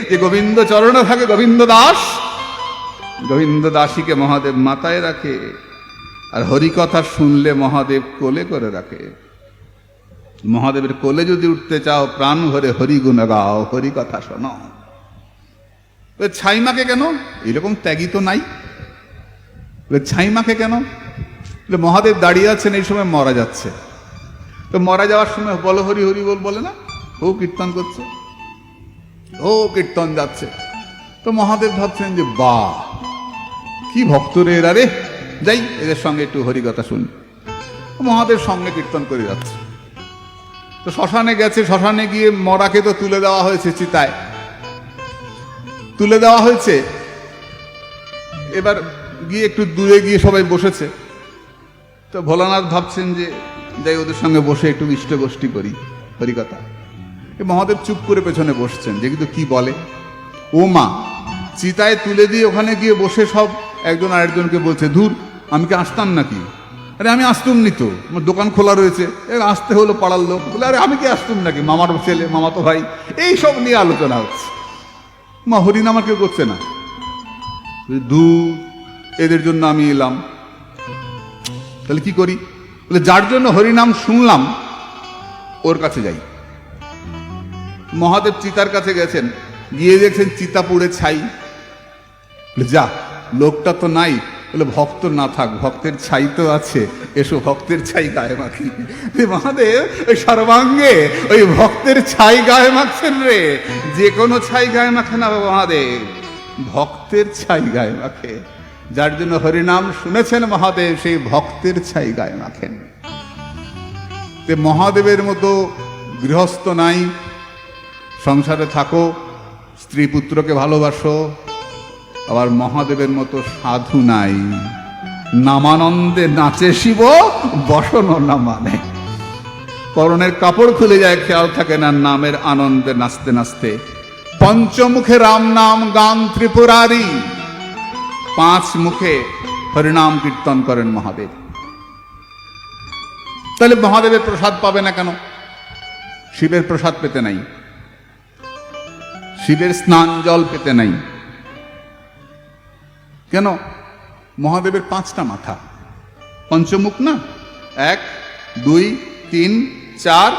যে গোবিন্দ চরণে থাকে গোবিন্দ দাস, গোবিন্দ দাসীকে মহাদেব মাথায় রাখে। আর হরি কথা শুনলে মহাদেব কোলে করে রাখে। মহাদেবের কোলে যদি উঠতে চাও, প্রাণ ভরে হরি গুণ গাও, হরি কথা শোনো। ছাইমাকে কেন? এরকম ত্যাগী তো নাই। ছাইমাকে কেন? মহাদেব দাঁড়িয়ে আছেন, এই সময় মরা যাচ্ছে, তো মরা যাওয়ার সময় বলো হরি হরি বল বলে না? ও কীর্তন করছে, ও কীর্তন যাচ্ছে, তো মহাদেব ভাবছেন যে বাহ কি ভক্ত রে এরা রে, যাই এদের সঙ্গে একটু হরিকথা শুনি। মহাদেব সঙ্গে কীর্তন করে যাচ্ছে। তো শ্মশানে গেছে, শ্মশানে গিয়ে মরাকে তো তুলে দেওয়া হয়েছে, চিতায় তুলে দেওয়া হয়েছে। এবার গিয়ে একটু দূরে গিয়ে সবাই বসেছে, তো ভোলানাথ ভাবছেন যে যাই ওদের সঙ্গে বসে একটু ইষ্ট গোষ্ঠী করি, হরিকথা। মহাদেব চুপ করে পেছনে বসছেন, যে কিন্তু কি বলে, ও মা চিতায় তুলে দিয়ে ওখানে গিয়ে বসে সব একজন আরেকজনকে বলছে, ধুর আমি কি আসতাম নাকি? আরে আমি আসতুম নি তো, আমার দোকান খোলা রয়েছে, আসতে হলো পাড়ার লোক। বলে আরে আমি কি আসতুম নাকি, মামার ছেলে, মামাতো ভাই, এই সব নিয়ে আলোচনা হচ্ছে। মা হরিনাম আর কেউ করছে না, দূর এদের জন্য আমি এলাম, তাহলে কি করি? বলে যার জন্য হরিনাম শুনলাম ওর কাছে যাই। মহাদেব চিতার কাছে গেছেন, গিয়ে দেখছেন চিতা পুড়ে ছাই। যা লোকটা তো নাই, বলে ভক্ত না থাক, ভক্তের ছাই তো আছে, এসো ভক্তের ছাই গায়ে মাখি। মহাদেব ওই সর্বাঙ্গে ওই ভক্তের ছাই গায়ে মাখছেন রে। যে কোনো ছাই গায়ে মাখে না মহাদেব, ভক্তের ছাই গায়ে মাখে। যার জন্য হরিনাম শুনেছেন মহাদেব, সেই ভক্তের ছাই গায়ে মাখেন। মহাদেবের মতো গৃহস্থ নাই, সংসারে থাকো, স্ত্রী পুত্রকে ভালোবাসো। আবার মহাদেবের মতো সাধু নাই, নামানন্দে নাচে শিব, বসন না মানে। পরনের কাপড় খুলে যায়, খেয়াল থাকে না, নামের আনন্দে নাচতে নাচতে। পঞ্চমুখে রাম নাম গান ত্রিপুরারি, 5 মুখে হরিনাম কীর্তন করেন মহাদেব। তাহলে মহাদেবের প্রসাদ পাবে না কেন? শিবের প্রসাদ পেতে নাই, শিবের স্নান জল পেতে নাই কেন? মহাদেবের 5টা মাথা, পঞ্চমুখ না, 1 2 3 4,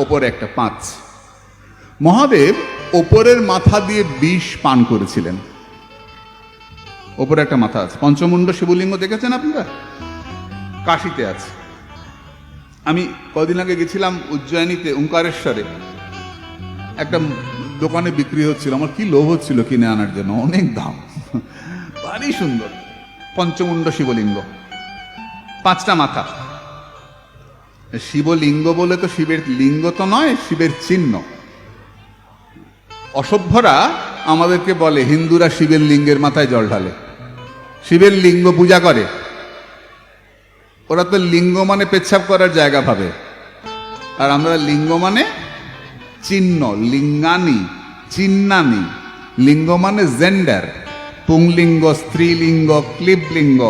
ওপরে একটা 5। মহাদেব ওপরের মাথা দিয়ে বিষ পান করেছিলেন। ওপরে একটা মাথা আছে, পঞ্চমুণ্ড শিবলিঙ্গ দেখেছেন আপনারা? কাশীতে আছে। আমি কদিন আগে গেছিলাম উজ্জয়িনীতে, ওঙ্কারেশ্বরে একটা দোকানে বিক্রি হচ্ছিল, আমার কি লোভ হচ্ছিল কিনে আনার জন্য, অনেক দাম, ভারী সুন্দর পঞ্চমুণ্ড শিবলিঙ্গ, 5টা মাথা। শিবলিঙ্গ বলে তো শিবের লিঙ্গ তো নয়, শিবের চিহ্ন। অসভ্যরা আমাদেরকে বলে হিন্দুরা শিবের লিঙ্গের মাথায় জল ঢালে, শিবের লিঙ্গ পূজা করে। ওরা তো লিঙ্গ মানে পেচ্ছাপ করার জায়গা ভাবে, আর আমরা লিঙ্গ মানে চিহ্ন, লিঙ্গানি, চিহ্নানি। লিঙ্গ মানে জেন্ডার, পুংলিঙ্গ, স্ত্রীলিঙ্গ, ক্লিবলিঙ্গ।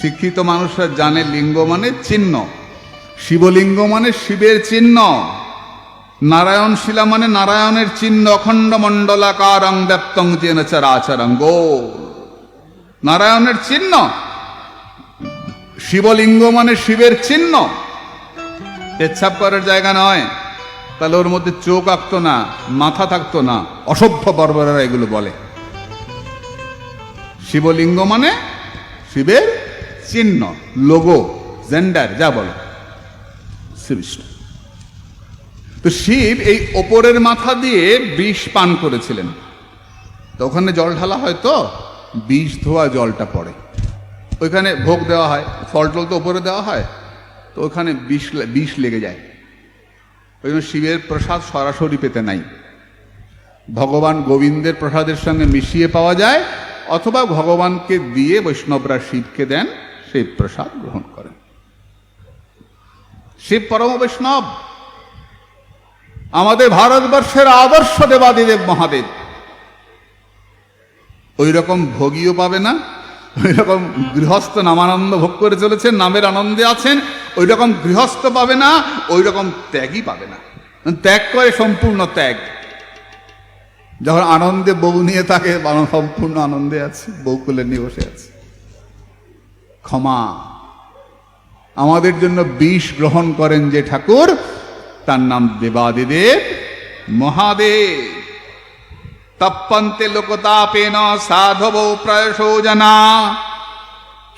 শিক্ষিত মানুষরা জানে লিঙ্গ মানে চিহ্ন। শিবলিঙ্গ মানে শিবের চিহ্ন, নারায়ণ শিলা মানে নারায়ণের চিহ্ন, অখণ্ড মণ্ডলাকারং ব্যপ্তং যেন চরাচরং গোল, নারায়ণের চিহ্ন। শিবলিঙ্গ মানে শিবের চিহ্ন, পেচ্ছাপ করার জায়গা নয়। তাহলে ওর মধ্যে চোখ আঁকতো না, মাথা থাকতো না, অসভ্য বর্বরেরা এগুলো বলে। শিবলিঙ্গ মানে শিবের চিহ্ন, লোগো, জেন্ডার, যা বলো শ্রীবিষ্ণু। তো শিব এই ওপরের মাথা দিয়ে বিষ পান করেছিলেন। তো ওখানে জল ঢালা হয়, তো বিষ ধোয়া জলটা পড়ে, ওইখানে ভোগ দেওয়া হয়, ফল টল তো ওপরে দেওয়া হয়, তো ওখানে বিষ লেগে যায়। ওই জন্য শিবের প্রসাদ সরাসরি পেতে নাই, ভগবান গোবিন্দের প্রসাদের সঙ্গে মিশিয়ে পাওয়া যায়, অথবা ভগবানকে দিয়ে বৈষ্ণবরা শিবকে দেন, সেই প্রসাদ গ্রহণ করেন। শিব পরম বৈষ্ণব, আমাদের ভারতবর্ষের আদর্শ দেবাদিদেব মহাদেব। ওই রকম ভোগীও পাবে না, ওই রকম গৃহস্থ নামানন্দ ভোগ করে চলেছেন, নামের আনন্দে আছেন, ওই রকম গৃহস্থ পাবে না, ওই রকম ত্যাগই পাবে না। ত্যাগ করে সম্পূর্ণ ত্যাগ। যখন আনন্দে বউ নিয়ে থাকে, সম্পূর্ণ আনন্দে আছে, বউ কোলে নিয়ে বসে আছে। ক্ষমা, আমাদের জন্য বিষ গ্রহণ করেন যে ঠাকুর, তার নাম দেবাদিদেব মহাদেব। তপ্পন্তে লোকতাপেন সাধব প্রায়শো জানা।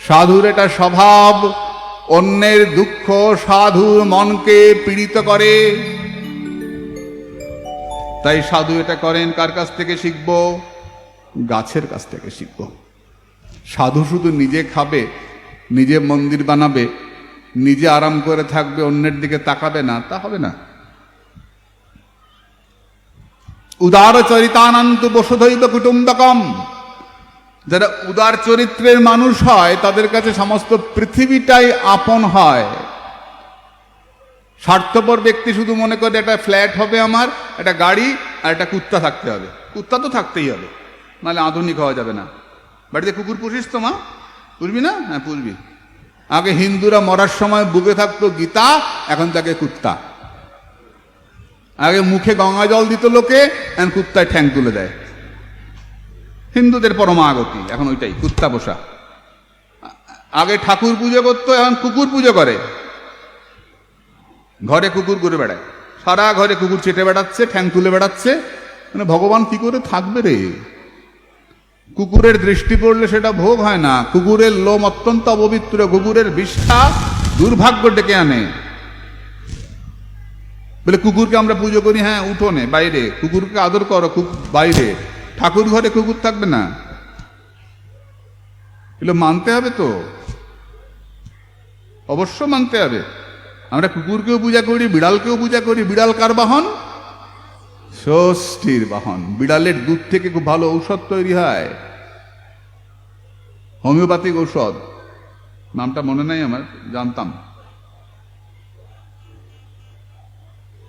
সাধুর এটা স্বভাব, অন্যের দুঃখ সাধুর মনকে পীড়িত করে। তাই সাধু এটা করেন কার কাছ থেকে শিখব? গাছের কাছ থেকে শিখব। সাধু শুধু নিজে খাবে, নিজে মন্দির বানাবে, নিজে আরাম করে থাকবে, অন্যের দিকে তাকাবে না, তা হবে না। উদার চরিতানন্ত বসুধৈব কুটুম্বকম। যারা উদার চরিত্রের মানুষ হয়, তাদের কাছে সমস্ত পৃথিবীটাই আপন হয়। স্বার্থপর ব্যক্তি শুধু মনে করে একটা ফ্ল্যাট হবে আমার, একটা গাড়ি আর একটা কুত্তা থাকতে হবে। কুত্তা তো থাকতেই হবে, নাহলে আধুনিক হওয়া যাবে না। বাড়িতে কুকুর পুষিস তো মা? পুষবি না? হ্যাঁ পুষবি। আগে হিন্দুরা মরার সময় বুকে থাকতো গীতা, এখন তাকে কুত্তা। আগে মুখে গঙ্গা জল দিত লোকে, এখন কুত্তায় ঠ্যাং তুলে দেয়। হিন্দুদের পরমাগতি এখন ওইটাই, কুত্তা পোষা। আগে ঠাকুর পুজো করতো, এখন কুকুর পুজো করে। ঘরে কুকুর ঘুরে বেড়ায়, সারা ঘরে কুকুর চেটে বেড়াচ্ছে, ঠ্যাং তুলে বেড়াচ্ছে। মানে ভগবান কি করে থাকবে রে? কুকুরের দৃষ্টি পড়লে সেটা ভোগ হয় না। কুকুরের লোম অত্যন্ত অপবিত্র, কুকুরের বিষ্ঠা দুর্ভাগ্য ডেকে আনে। বলে কুকুরকে আমরা পুজো করি, হ্যাঁ উঠোনে বাইরে, কুকুরকে আদর করো বাইরে, ঠাকুর ঘরে কুকুর থাকবে না। এগুলো মানতে হবে তো, অবশ্য মানতে হবে। আমরা কুকুরকেও পূজা করি, বিড়ালকেও পূজা করি। বিড়াল কার বাহন? ষষ্ঠীর বাহন। বিড়ালের দুধ থেকে খুব ভালো ঔষধ তৈরি হয়, হোমিওপ্যাথিক ঔষধ, নামটা মনে নাই আমার, জানতাম।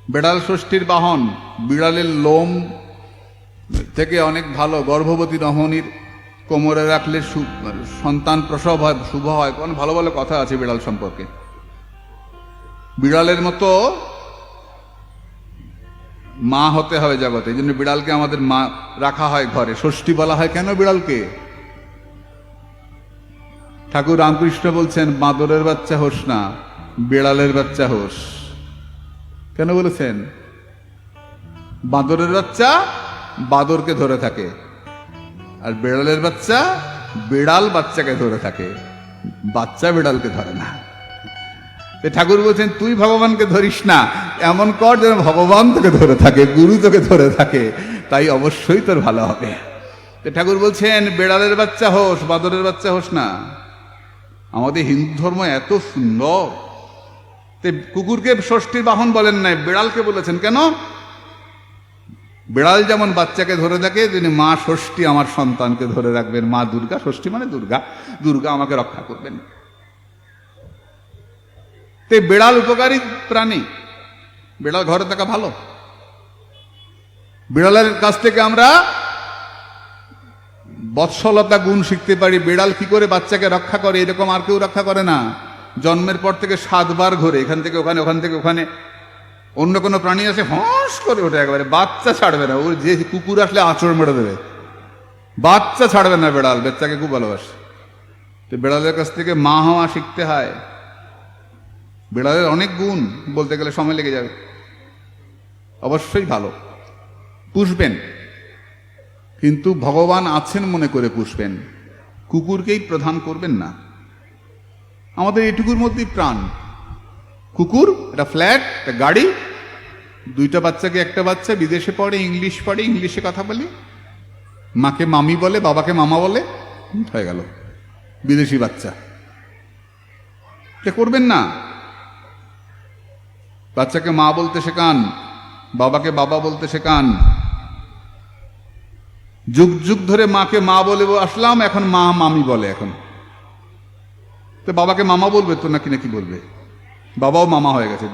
বিড়াল ষষ্ঠীর বাহন। বিড়ালের লোম থেকে অনেক ভালো, গর্ভবতী রমণীর কোমরে রাখলে সন্তান প্রসব হয়, শুভ হয়। কোন ভালো ভালো কথা আছে বিড়াল সম্পর্কে। বিড়ালের মতো মা হতে হবে জগতে, এই জন্য বিড়ালকে আমাদের মা রাখা হয় ঘরে। ষষ্ঠী বলা হয় কেন বিড়ালকে? ঠাকুর রামকৃষ্ণ বলছেন, বাঁদরের বাচ্চা হোস না, বিড়ালের বাচ্চা হোস। কেন বলেছেন? বাঁদরের বাচ্চা বাঁদরকে ধরে থাকে, আর বিড়ালের বাচ্চা বিড়াল বাচ্চাকে ধরে থাকে, বাচ্চা বিড়ালকে ধরে না। ঠাকুর বলছেন, তুই ভগবানকে ধরিস না, এমন কর যেন ভগবান তোকে ধরে থাকে, গুরু তোকে ধরে থাকে, তাই অবশ্যই তোর ভালো হবে। ঠাকুর বলছেন, বিড়ালের বাচ্চা হোস, বাঁদরের বাচ্চা হোস না। আমাদের হিন্দু ধর্ম এত সুন্দর। কুকুরকে ষষ্ঠীর বাহন বলেন নাই, বিড়ালকে বলেছেন। কেন? বিড়াল যেমন বাচ্চাকে ধরে রাখে, তিনি মা ষষ্ঠী আমার সন্তানকে ধরে রাখবেন। মা দুর্গা, ষষ্ঠী মানে দুর্গা, দুর্গা আমাকে রক্ষা করবেন। তো বিড়াল উপকারী প্রাণী, বিড়াল ঘরে থাকা ভালো। বিড়ালের কাছ থেকে আমরা বৎসলতা গুণ শিখতে পারি। বিড়াল কি করে বাচ্চাকে রক্ষা করে, এরকম আর কেউ রক্ষা করে না। জন্মের পর থেকে 7 বার ঘোরে, এখান থেকে ওখানে, ওখান থেকে ওখানে। অন্য কোনো প্রাণী আছে হস করে ওঠে, একেবারে বাচ্চা ছাড়বে না। ওর যে কুকুর আসলে আঁচড় মেরে দেবে, বাচ্চা ছাড়বে না। বিড়াল বাচ্চাকে খুব ভালোবাসে। তো বিড়ালের কাছ থেকে মা হওয়া শিখতে হয়। বিড়ালের অনেক গুণ বলতে গেলে সময় লেগে যাবে। অবশ্যই ভালো, পুষবেন, কিন্তু ভগবান আছেন মনে করে পুষবেন। কুকুরকেই প্রধান করবেন না। আমাদের এটুকুর মধ্যেই প্রাণ। কুকুর একটা ফ্ল্যাট, একটা গাড়ি, 2টা বাচ্চাকে, একটা বাচ্চা বিদেশে পড়ে, ইংলিশ পড়ে, ইংলিশে কথা বলে, মাকে মামি বলে, বাবাকে মামা বলে, হয়ে গেল বিদেশি বাচ্চা। এটা করবেন না। বাচ্চাকে মা বলতে শেখান, বাবাকে বাবা বলতে শেখান। যুগ যুগ ধরে মাকে মা বলে আসলাম, এখন মা মামি বলে। এখন তো বাবাকে মামা বলবে তো নাকি নাকি বলবে? বাবাও মামা হয়ে গেছে।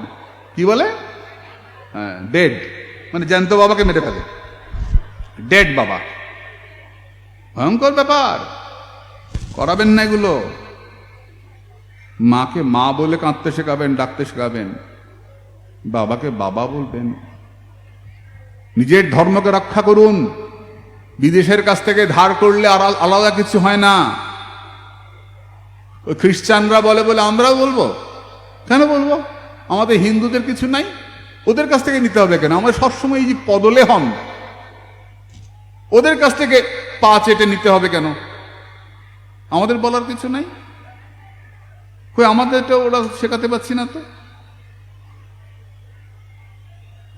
কি বলে? হ্যাঁ, ডেড, মানে জ্যান্ত বাবাকে মেরে ফেলে, ডেড বাবা। ভয়ঙ্কর ব্যাপার, করাবেন না এগুলো। মাকে মা বলে কাঁদতে শেখাবেন, ডাকতে শেখাবেন। বাবাকে বাবা বলবেন। নিজের ধর্মকে রক্ষা করুন। বিদেশের কাছ থেকে ধার করলে আর আলাদা কিছু হয় না। ওই খ্রিস্টানরা বলে বলে আমরাও বলবো? কেন বলবো? আমাদের হিন্দুদের কিছু নাই, ওদের কাছ থেকে নিতে হবে কেন? আমরা সবসময় এই যে পদলে হন, ওদের কাছ থেকে পা চেটে নিতে হবে কেন? আমাদের বলার কিছু নাই। কই আমাদেরটা ওরা শেখাতে পারছি না তো।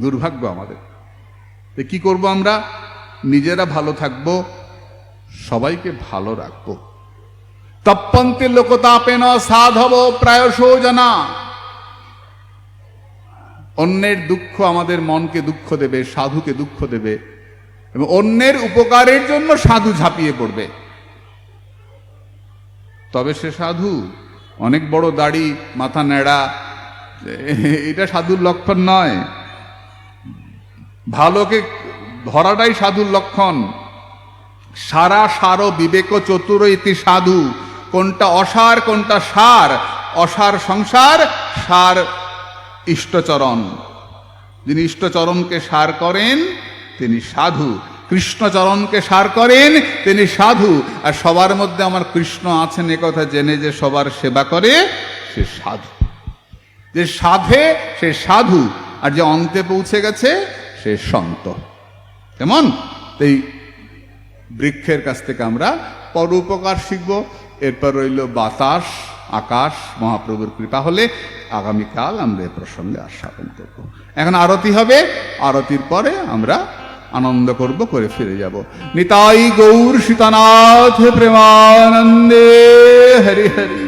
দুর্ভাগ্য আমাদের। কি করব আমরা? নিজেরা ভালো থাকবো, সবাইকে ভালো রাখবো। তপ্পন্তে লোকতাপেন সাধব প্রায়শো জানা। অন্যের দুঃখ আমাদের মনকে দুঃখ দেবে, সাধুকে দুঃখ দেবে, এবং অন্যের উপকারের জন্য সাধু ঝাঁপিয়ে পড়বে। তবে সে সাধু। অনেক বড় দাড়ি, মাথা নেড়া, এটা সাধুর লক্ষণ নয়। ভালোকে ধরাটাই সাধুর লক্ষণ। সারা সার বিবেক চতুর ইতি সাধু। কোনটা অসার, কোনটা সার? অসার সংসার, সার ইষ্টচরণ। যিনি ইষ্টচরণকে সার করেন তিনি সাধু, কৃষ্ণচরণকে সার করেন তিনি সাধু। আর সবার মধ্যে আমার কৃষ্ণ আছেন একথা জেনে যে সবার সেবা করে সে সাধু। যে সাধে সে সাধু, আর যে অন্তে পৌঁছে গেছে সে সন্ত। কেমন? এই বৃক্ষের কাছ থেকে আমরা পরোপকার শিখব। এরপর রইল বাতাস, আকাশ। মহাপ্রভুর কৃপা হলে আগামীকাল আমরা এ প্রসঙ্গে আস্বাদন করব। এখন আরতি হবে, আরতির পরে আমরা আনন্দ করব, করে ফিরে যাব। নিতাই গৌর সীতানাথ প্রেমানন্দে হরি হরি।